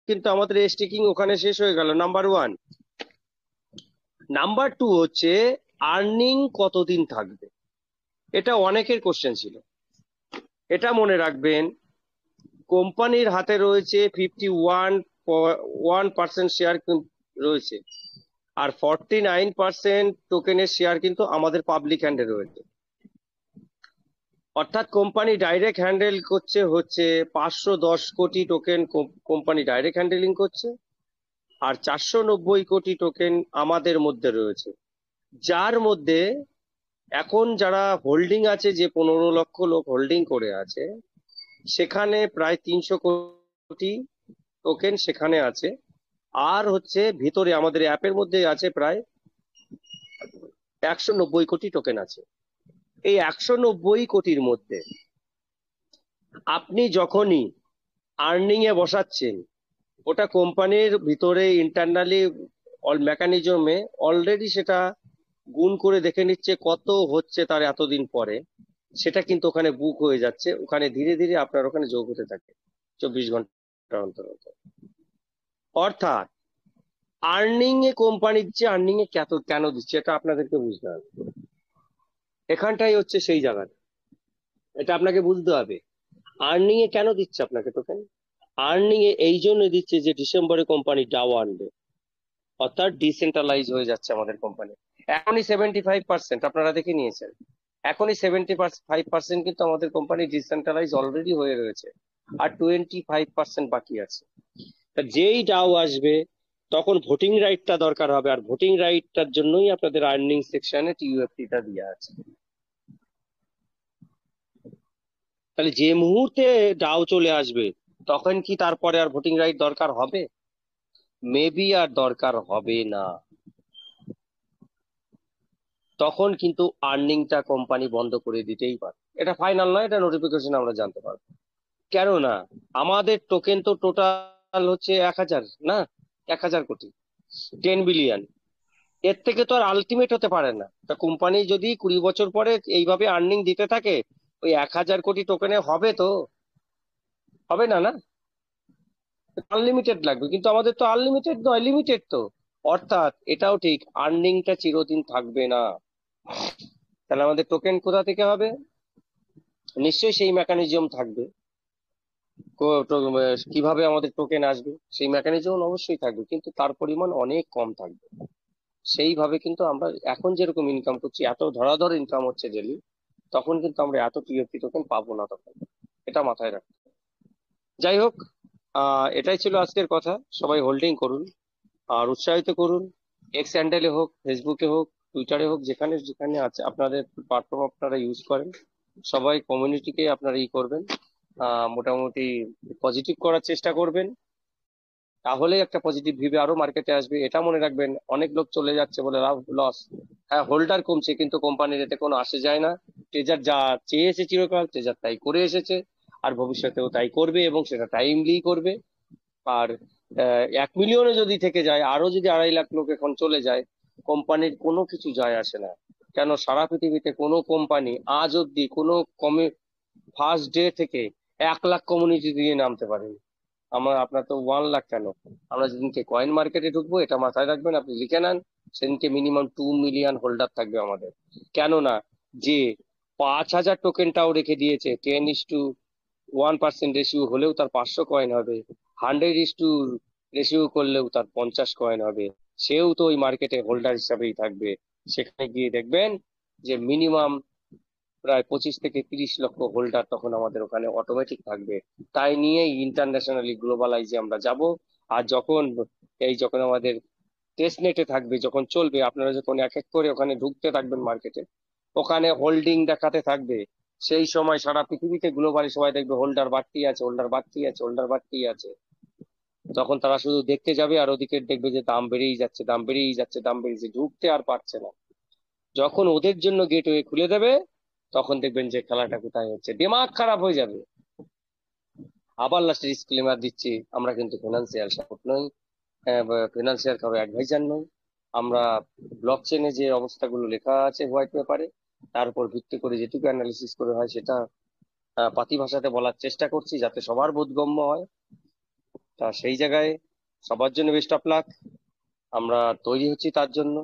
কিন্তু আমাদের স্টেকিং ওখানে শেষ হয়ে গেল, নাম্বার 1। নাম্বার 2 হচ্ছে আর্নিং কতদিন থাকবে, এটা অনেকের কোশ্চেন ছিল। এটা মনে রাখবেন, কোম্পানির হাতে রয়েছে 51% শেয়ার রয়েছে, আর 49% টোকেনের শেয়ার কিন্তু আমাদের পাবলিক হ্যান্ডে রয়েছে। অর্থাৎ কোম্পানি ডাইরেক্ট হ্যান্ডেল করছে হচ্ছে 510 কোটি টোকেন কোম্পানি ডাইরেক্ট হ্যান্ডেলিং করছে, আর 490 কোটি টোকেন আমাদের মধ্যে রয়েছে, যার মধ্যে এখন যারা হোল্ডিং আছে, যে 15 লক্ষ লোক হোল্ডিং করে আছে, সেখানে প্রায় 300 কোটি টোকেন সেখানে আছে। আর হচ্ছে ভিতরে আমাদের অ্যাপের মধ্যে আছে প্রায় 190 কোটি টোকেন আছে। এই 190 কোটির মধ্যে আপনি যখনই আর্নিং এ বসাচ্ছেন, ওটা কোম্পানির ভিতরে ইন্টারনালি মেকানিজমে অলরেডি সেটা গুণ করে দেখে নিচ্ছে কত হচ্ছে তার এতদিন পরে, সেটা কিন্তু ওখানে বুক হয়ে যাচ্ছে, ওখানে ধীরে ধীরে আপনার ওখানে যোগ হতে থাকে 24 ঘন্টা অন্তর অন্তর। অর্থাৎ আর্নিং এ কোম্পানি দিচ্ছে, আর্নিং এ কেন দিচ্ছে, এটা আপনাদেরকে বুঝতে হবে। এখানটাই হচ্ছে সেই জায়গাটা, এটা আপনাকে বুঝতে হবে। আর্নিং এ কেন দিচ্ছে আপনাকে টোকেন? আর্নিং এ এই জন্য দিচ্ছে যে ডিসেম্বরে কোম্পানি ডাও আনবে, অর্থাৎ ডিসেন্ট্রালাইজ হয়ে যাচ্ছে আমাদের কোম্পানি। এখনই 75% আপনারা দেখে নিয়েছেন, এখনই 75% কিন্তু আমাদের কোম্পানি ডিসেন্ট্রালাইজ অলরেডি হয়ে রয়েছে, আর 25% বাকি আছে। যেই ডাও আসবে তখন ভোটিং রাইটটা দরকার হবে, আর ভোটিং রাইটটার জন্যই আপনাদের আর্নিং সেকশনে টিইউএফটিটা দেওয়া আছে। তাহলে যে মুহূর্তে ডাও চলে আসবে, তখন কি তারপরে আর ভোটিং রাইট দরকার হবে? মেবি আর দরকার হবে না। তখন কিন্তু আর্নিংটা কোম্পানি বন্ধ করে দিতেই পারে। এটা ফাইনাল নয়, এটা নোটিফিকেশন আমরা জানতে পারবো। কেননা আমাদের টোকেন তো টোটাল হচ্ছে 1000, না 1000 কোটি, 10 বিলিয়ন। এর থেকে তো আর আলটিমেট হতে পারে না। তা কোম্পানি যদি 20 বছর পরে এইভাবে আর্নিং দিতে থাকে, ওই 1000 কোটি টোকেনে হবে তো? হবে না, না? আনলিমিটেড লাগবে, কিন্তু আমাদের তো আনলিমিটেড নয়, লিমিটেড তো। অর্থাৎ এটাও ঠিক, আর্নিংটা চিরদিন থাকবে না। তাহলে আমাদের টোকেন কোথা থেকে হবে? নিশ্চয়ই সেই মেকানিজম থাকবে। কিভাবে আমাদের টোকেন আসবে সেই মেকানিজম অবশ্যই থাকবে, কিন্তু তার পরিমাণ অনেক কম থাকবে। সেইভাবে কিন্তু আমরা এখন যেরকম ইনকাম করছি, এত ধরাধর ইনকাম হচ্ছে ডেলি, তখন কিন্তু আমরা এত টিএফটি টোকেন পাবো না তখন। এটা মাথায় রাখতে। যাই হোক, এটাই ছিল আজকের কথা। সবাই হোল্ডিং করুন আর উৎসাহিত করুন, এক্স হ্যান্ডেলে হোক, ফেসবুকে হোক, টুইটারে হোক, যেখানে যেখানে আছে আপনাদের প্ল্যাটফর্ম আপনারা ইউজ করেন, সবাই কমিউনিটিকে আপনারা করবেন, মোটামুটি পজিটিভ করার চেষ্টা করবেন, তাহলে একটা পজিটিভ ভিবে আরো মার্কেটে আসবে। এটা মনে রাখবেন, অনেক লোক চলে যাচ্ছে বলে লাভ লস। হ্যাঁ, হোল্ডার কমছে, কিন্তু কোম্পানির এতে কোনো আসে যায় না। ট্রেজার যা চেয়েছে চিরকাল, ট্রেজার তাই করে এসেছে, আর ভবিষ্যতেও তাই করবে, এবং সেটা টাইমলি করবে। আর 1 মিলিয়নে যদি থেকে যায়, আরো যদি 2.5 লাখ লোক এখন চলে যায়, কোম্পানির কোনো কিছু যায় আসে না। কেন, সারা পৃথিবীতে কোনো কোম্পানি আজ অব্দি কোনো ফার্স্ট ডে থেকে 1 লাখ কমিউনিটি দিয়ে নামতে পারেনি। আপনার তো 1 লাখ কেন, আমরা যেদিনকে কয়েন মার্কেটে ঢুকবো, এটা মাথায় রাখবেন, আপনি লিখে নেন, সেদিনকে মিনিমাম 2 মিলিয়ন হোল্ডার থাকবে আমাদের। কেননা যে 5,000 টোকেনটাও রেখে দিয়েছে। 10:1% রেশিও হলেও তার 500 কয়েন হবে, 100 রেশিও করলেও তার 50 কয়েন হবে। সেও তো ওই মার্কেটে হোল্ডার হিসাবেই থাকবে। সেখানে গিয়ে দেখবেন যে মিনিমাম প্রায় 25 থেকে 30 লক্ষ হোল্ডার তখন আমাদের ওখানে অটোমেটিক থাকবে। তাই নিয়েই ইন্টারন্যাশনালি গ্লোবালাইজে আমরা যাব। আর যখন আমাদের টেস্ট নেটে থাকবে, যখন চলবে, আপনারা যখন এক এক করে ওখানে ঢুকতে থাকবেন মার্কেটে, ওখানে হোল্ডিং দেখাতে থাকবে, সেই সময় সারা পৃথিবীতে গ্লোবালি সবাই দেখবে হোল্ডার বাড়তি আছে, হোল্ডার বাড়তি আছে, হোল্ডার বাড়তি আছে। তখন তারা শুধু দেখতে যাবে আর ওদিকে দেখবে যে দাম বেড়েই যাচ্ছে, দাম বেড়েই যাচ্ছে, দাম বেড়েছে, ঢুকতে আর পারছে না। যখন ওদের জন্য গেটওয়ে খুলে দেবে, তখন দেখবেন যে খেলাটা কোথায় হচ্ছে, দিমাগ খারাপ হয়ে যাবে। আবার লাস্টে ডিসক্লেমার দিচ্ছি, আমরা কিন্তু ফিনান্সিয়াল সাপোর্ট নই, ফিনান্সিয়াল কারো অ্যাডভাইজার নই। আমরা ব্লক চেনে যে অবস্থাগুলো লেখা আছে হোয়াইট পেপারে, তার উপর ভিত্তি করে যেটুকু অ্যানালিসিস করে হয় সেটা পাতি ভাষাতে বলার চেষ্টা করছি, যাতে সবার বোধগম্য হয়। তা সেই জায়গায় সবার জন্য বেস্ট অফ লাক। আমরা তৈরি হচ্ছি তার জন্য,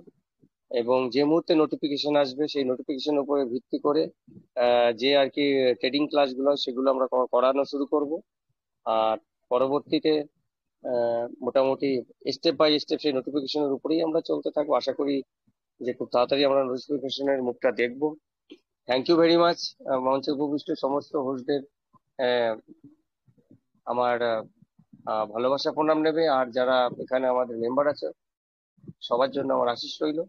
এবং যে মুহূর্তে নোটিফিকেশন আসবে সেই নোটিফিকেশন উপরে ভিত্তি করে যে আর কি ট্রেডিং ক্লাসগুলো সেগুলো আমরা করানো শুরু করব। আর পরবর্তীতে মোটামুটি স্টেপ বাই স্টেপ সেই নোটিফিকেশনের উপরেই আমরা চলতে থাকবো। আশা করি যে খুব তাড়াতাড়ি আমরা নোটিফিকেশনের মুখটা দেখবো। থ্যাংক ইউ ভেরি মাচ মঞ্চে উপবিষ্ট সমস্ত হোস্টদের আমার ভালোবাসা প্রণাম নেবে, আর যারা এখানে আমাদের মেম্বার আছে সবার জন্য আমার আশিস রইল।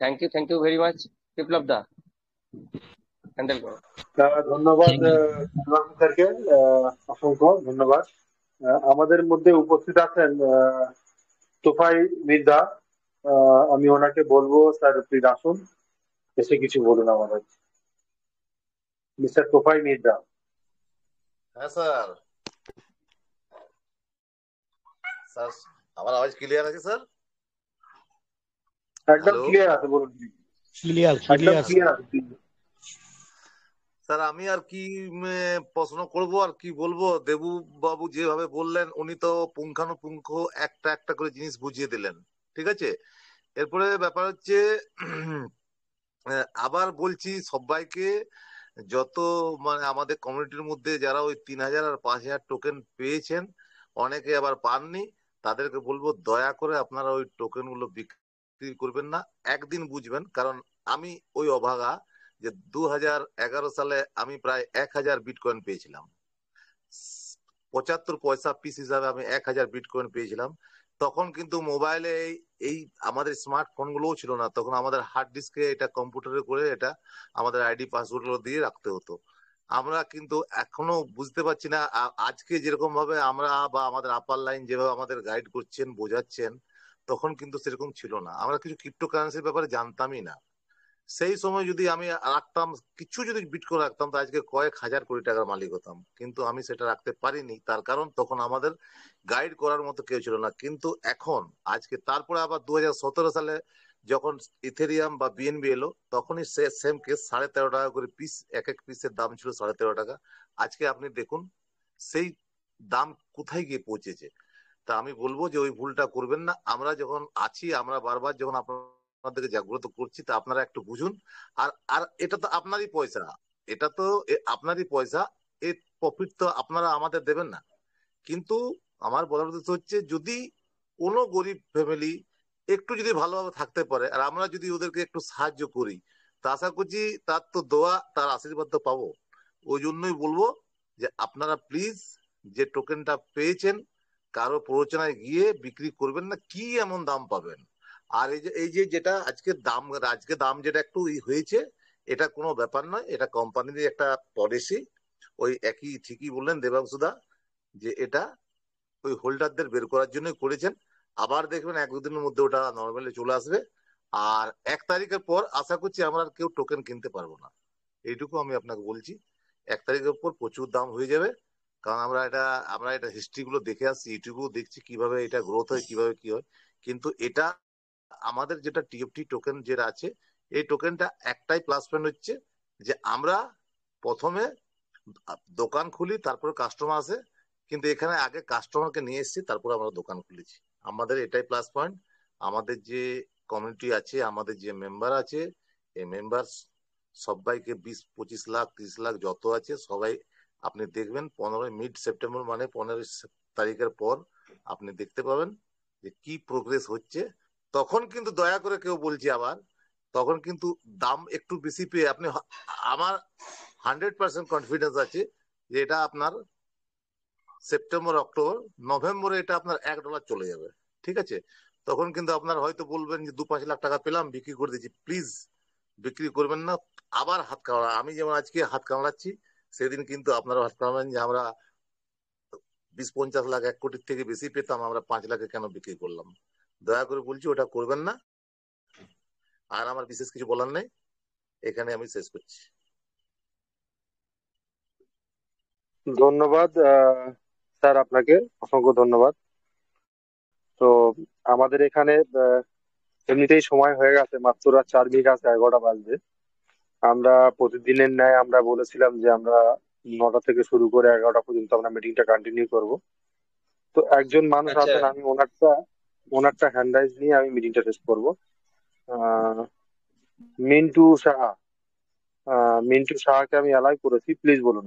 Thank you very much. Biplab da handle করো। ধন্যবাদ স্যারকে, অসংখ্য ধন্যবাদ। আমাদের মধ্যে উপস্থিত আছেন তোফাই মির্জা। আমি ওনাকে বলবো স্যার প্লিজ আসুন, এসে কিছু বলুন আমাদের। মিস্টার তোফাই মির্জা। হ্যাঁ স্যার, স্যার আমার আওয়াজ ক্লিয়ার আছে স্যার? একদম হ্যালো ক্লিয়ার আছে, বলুন। একদম ক্লিয়ার আছে। স্যার আমি আর কি প্রশ্ন করব আর কি বলবো, দেবু বাবু যেভাবে বললেন উনি তো পুঙ্খানুপুঙ্খ একটা একটা করে জিনিস বুঝিয়ে দিলেন, ঠিক আছে। এরপরে ব্যাপার হচ্ছে আবার বলছি সবাইকে, যত মানে আমাদের কমিউনিটির মধ্যে যারা ওই 3,000 আর 5,000 টোকেন পেয়েছেন, অনেকে আবার পাননি, তাদেরকে বলবো দয়া করে আপনারা ওই টোকেন গুলো বিক্রি করবেন না। একদিন বুঝবেন, কারণ আমি ওই অভাগা যে 2011 সালে আমি প্রায় 1,000 বিটকয়েন পেয়েছিলাম, 75 পয়সা পিস হিসাবে আমি 1,000 বিটকয়েন পেয়েছিলাম। তখন কিন্তু মোবাইলে এই আমাদের স্মার্টফোন গুলোও ছিল না, তখন আমাদের হার্ড ডিস্কে এটা কম্পিউটারে করে এটা আমাদের আইডি পাসওয়ার্ড গুলো দিয়ে রাখতে হতো। আমরা কিন্তু এখনো বুঝতে পারছি না আজকে যেরকম ভাবে আমরা বা আমাদের আপার লাইন যেভাবে আমাদের গাইড করছেন বোঝাচ্ছেন, তখন কিন্তু সেরকম ছিল না। আমরা কিছু ক্রিপ্টোকারেন্সির ব্যাপারে জানতামই না। সেই সময় যদি আমি রাখতাম কিছু, যদি বিটকয়েন রাখতাম, তো আজকে কয়েক হাজার কোটি টাকার মালিক হতাম, কিন্তু আমি সেটা রাখতে পারিনি। তার কারণ তখন আমাদের গাইড করার মতো কেউ ছিল না। কিন্তু এখন আজকে তারপরে আবার 2017 সালে যখন ইথেরিয়াম বা বিএনবি এলো, তখনই সেম কেস, 13.5 টাকা করে পিস, এক এক পিসের দাম ছিল 13.5 টাকা। আজকে আপনি দেখুন সেই দাম কোথায় গিয়ে পৌঁছেছে। তা আমি বলবো যে ওই ভুলটা করবেন না। আমরা যখন আছি, আমরা বারবার যখন আপনাদেরকে জাগ্রত করছি, তা আপনারা একটু বুঝুন। আর আর এটা তো আপনারই পয়সা, এটা তো আপনারই পয়সা, এই প্রফিট তো আপনারা আমাদের দেবেন না। কিন্তু আমার বলার উদ্দেশ্য হচ্ছে, যদি কোনো গরিব ফ্যামিলি একটু যদি ভালোভাবে থাকতে পারে, আর আমরা যদি ওদেরকে একটু সাহায্য করি, তা আশা করছি তার তো দোয়া, তার আশীর্বাদ তো পাবো। ওই জন্যই বলবো যে আপনারা প্লিজ যে টোকেনটা পেয়েছেন, কারো প্ররোচনায় গিয়ে বিক্রি করবেন না। কি এমন দাম পাবেন? আর এই যে যেটা আজকে দাম যেটা একটু হয়েছে, এটা কোনো ব্যাপার নয়, এটা কোম্পানির একটা পলিসি। ওই একই ঠিকই বললেন দেবাংশুদা, যে এটা ওই হোল্ডারদের বের করার জন্যই করেছেন। আবার দেখবেন 1-2 দিনের মধ্যে ওটা নর্মালি চলে আসবে। আর 1 তারিখের পর আশা করছি আমরা আর কেউ টোকেন কিনতে পারবো না, এইটুকু আমি আপনাকে বলছি। 1 তারিখের পর প্রচুর দাম হয়ে যাবে, কারণ আমরা এটা হিস্ট্রি গুলো দেখে আসছি, ইউটিউবেও দেখছি কিভাবে এটা গ্রোথ হয়, কিভাবে কি হয়। কিন্তু এটা আমাদের যেটা টিএফটি টোকেন যেটা আছে, এই টোকেনটা একটাই প্লাস পয়েন্ট হচ্ছে যে আমরা প্রথমে দোকান খুলি, তারপরে কাস্টমার আসে, কিন্তু এখানে আগে কাস্টমারকে নিয়ে এসেছি, তারপরে আমরা দোকান খুলেছি। আমাদের এটাই প্লাস পয়েন্ট। আমাদের যে কমিউনিটি আছে, আমাদের যে মেম্বার আছে, এই মেম্বার সবাইকে 20-25 লাখ 30 লাখ যত আছে সবাই আপনি দেখবেন 15 সেপ্টেম্বর মানে 15 তারিখের পর আপনি দেখতে পাবেন যে কি প্রোগ্রেস হচ্ছে। তখন কিন্তু দয়া করে কেউ বলছি আবার, তখন কিন্তু দাম একটু বেশি পেয়ে আপনি আমার 100% কনফিডেন্স আছে যে এটা আপনার সেপ্টেম্বর অক্টোবর নভেম্বরে এটা আপনার $1 চলে যাবে। ঠিক আছে, তখন কিন্তু আপনার হয়তো বলবেন যে 2-5 লাখ টাকা পেলাম বিক্রি করে দিচ্ছি। প্লিজ বিক্রি করবেন না, আবার হাত কামড়া। আমি যেমন আজকে হাত কামড়াচ্ছি, সেদিন কিন্তু আপনারা হাত কামড়াবেন যে আমরা 20-50 লাখ 1 কোটির থেকে বেশি পেতাম, আমরা 5 লাখে কেন বিক্রি করলাম। দয়া করে বলছি ওটা করবেন না। আর আমার বিশেষ কিছু বলার নেই, এখানে আমি শেষ করছি। ধন্যবাদ স্যার, আপনাকে অসংখ্য ধন্যবাদ। তো আমাদের এখানে এমনিতেই সময় হয়ে গেছে, মাত্র আর 4 মিনিট আছে, 11টা বাজবে। আমরা প্রতিদিনের ন্যায় আমরা বলেছিলাম যে আমরা 9টা থেকে শুরু করে 11টা পর্যন্ত আমরা মিটিংটা কন্টিনিউ করব। তো একজন মানুষ আচ্ছা, আছেন, আমি ওনারটা হ্যান্ড রাইজ নিয়ে আমি মিটিংটা শেষ করবো। মিন্টু সাহা, মিন্টু সাহাকে আমি অ্যালাউ করেছি, প্লিজ বলুন।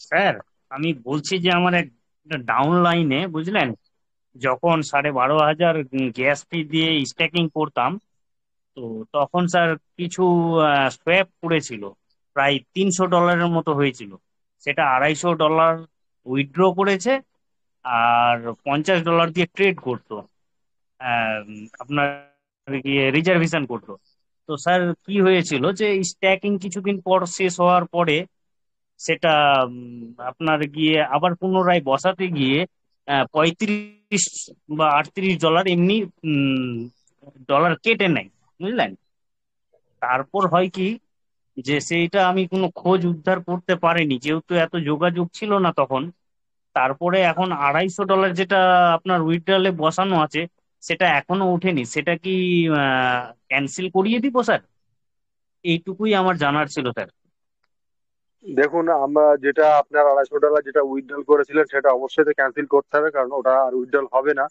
স্যার, আমি বলছি যে আমার একটা ডাউন লাইনে বুঝলেন, যখন 12,500 গ্যাস ফি দিয়ে স্ট্যাকিং করতাম, তো তখন স্যার কিছু সোয়াপ পড়েছিল, প্রায় $300 মতো হয়েছিল। সেটা $250 উইথড্র করেছে, আর $50 দিয়ে ট্রেড করতো, আপনার গিয়ে রিজার্ভেশন করতো। তো স্যার কি হয়েছিল যে স্ট্যাকিং কিছুদিন পর শেষ হওয়ার পরে সেটা আপনার গিয়ে আবার পুনরায় বসাতে গিয়ে $35 বা $38 এমনি ডলার কেটে নেয়, বুঝলেন। তারপর হয় কি, যে সেইটা আমি কোনো খোঁজ উদ্ধার করতে পারিনি, যেহেতু এত যোগাযোগ ছিল না তখন। তারপরে এখন $250 যেটা আপনার উইথড্রলে বসানো আছে, সেটা এখনো ওঠেনি। সেটা কি ক্যান্সেল করিয়ে দিব স্যার? এইটুকুই আমার জানার ছিল স্যার। দেখুন, আমরা যেটা আপনার $250 যেটা উইথড্রল করেছিলেন সেটা অবশ্যই ক্যান্সেল করতে হবে, কারণ ওটা আর উইথড্রল হবে না।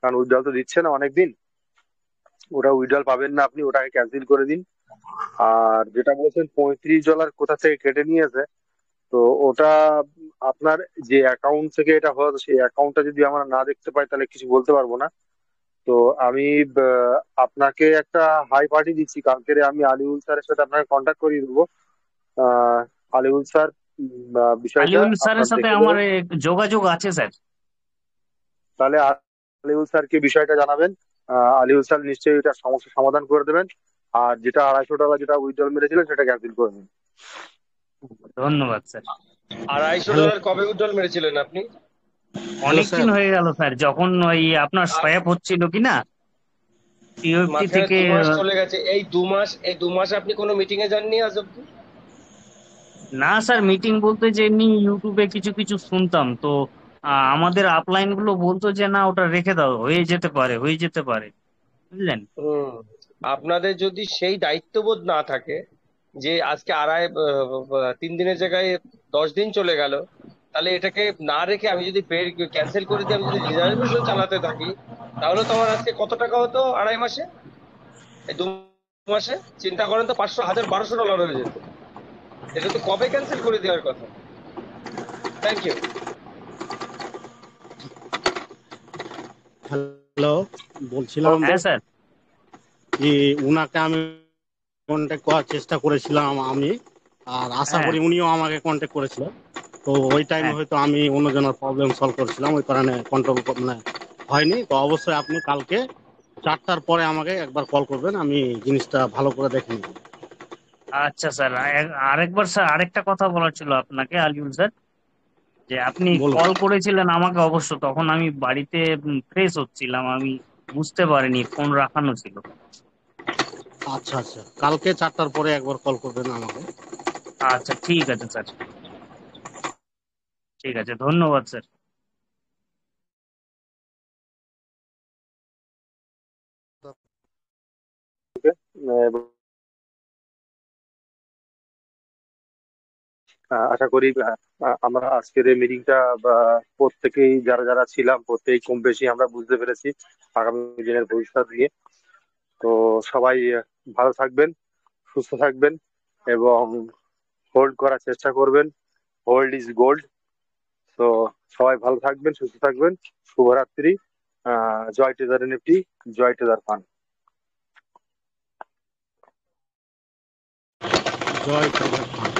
কারণ উইথড্রল তো দিচ্ছে না অনেকদিন, ওটা উইথড্রল পাবেন না আপনি, ওটাকে ক্যান্সেল করে দিন। আর যেটা বলছেন $35 কোথা থেকে কেটে নিয়েছে, তো ওটা আপনার যে অ্যাকাউন্ট থেকে এটা হলো সেই অ্যাকাউন্টটা যদি আমরা না দেখতে পাই তাহলে কিছু বলতে পারবো না। তো আমি আপনাকে একটা হাই পার্টি দিচ্ছি, কালকে আমি আলিউল স্যারের সাথে আপনাকে কন্ট্যাক্ট করিয়ে দেবো। আলিউল স্যার বিষয়টা আলিউল স্যারের আপনার সাথে দেখে আমার দেবেন। যোগাযোগ আছে স্যার। তাহলে আলিউল স্যারকে বিষয়টা জানাবেন, আলিউল স্যার নিশ্চয়ই এটা সমস্যার সমাধান করে দেবেন। আর যেটা $250 যেটা উইথড্রল মেরেছিলেন সেটা ক্যান্সেল করে দিন। ধন্যবাদ স্যার। $250 কবে উইথড্রল মেরেছিলেন আপনি? অনেকদিন হয়ে গেল স্যার, যখন ওই আপনার সোয়াপ হচ্ছিল কি না, টিওএফটি মাঝখানে থেকে 2 মাস চলে গেছে। এই 2 মাস আপনি কোনো মিটিং এ যাননি আজ অব্দি? না স্যার, মিটিং বলতে যে এমনি ইউটিউবে কিছু কিছু শুনতাম তো। আমাদের আপলাইন গুলো বলতো যে না, ওটা রেখে দাও, হয়ে যেতে পারে, হয়ে যেতে পারে, বুঝলেন। আপনাদের যদি সেই দায়িত্ববোধ না থাকে যে আজকে 3 দিনের জায়গায় 10 দিন চলে গেল, তাহলে এটাকে না রেখে আমি যদি ক্যান্সেল করে দিই, আমি যদি রিজার্ভেশন চালাতে থাকি, তাহলে তো আমার আজকে কত টাকা হতো 2.5 মাসে, এই 2 মাসে চিন্তা করেন তো, 500 1000 $1200 হয়ে যেত। এটা তো কবে ক্যান্সেল করে দেওয়ার কথা। Thank you. হ্যালো, বলছিলাম হ্যাঁ স্যার। যে উনাকে আমি কন্ট্যাক্ট করার চেষ্টা করেছিলাম আমি, আর আশা হ্যাঁ করি উনিও আমাকে কন্ট্যাক্ট করেছিল। তো ওই টাইমে হ্যাঁ হয়তো আমি অন্যজনের প্রবলেম সলভ করছিলাম, ওই কারণে কন্ট্রোল মানে হয়নি। তো অবশ্যই আপনি কালকে 4টার পরে আমাকে একবার কল করবেন, আমি জিনিসটা ভালো করে দেখে নিব। আচ্ছা স্যার, আরেকবার স্যার আরেকটা কথা বলার ছিল আপনাকে আলিউল স্যার, যে আপনি বলুন। কল করেছিলেন আমাকে, অবশ্য তখন আমি বাড়িতে ফ্রেশ হচ্ছিলাম, আমি বুঝতে পারিনি, ফোন রাখানো ছিল। আচ্ছা আচ্ছা, কালকে 4টার পরে একবার কল করবেন আমাকে। আচ্ছা ঠিক আছে স্যার, ঠিক আছে, ধন্যবাদ স্যার। এবং আশা করি আমরা আজকের এই মিটিংটা প্রত্যেকেই যারা যারা ছিলাম প্রত্যেকেই কম বেশি আমরা বুঝতে পেরেছি আগামী দিনের ভবিষ্যৎ নিয়ে। তো সবাই ভালো থাকবেন, সুস্থ থাকবেন এবং হোল্ড করার চেষ্টা করবেন। Hold is gold. তো সবাই ভালো থাকবেন, সুস্থ থাকবেন। শুভরাত্রি। জয় ট্রেজার এনএফটি, জয় ট্রেজার ফান্ড। জয় ট্রেজার ফান্ড।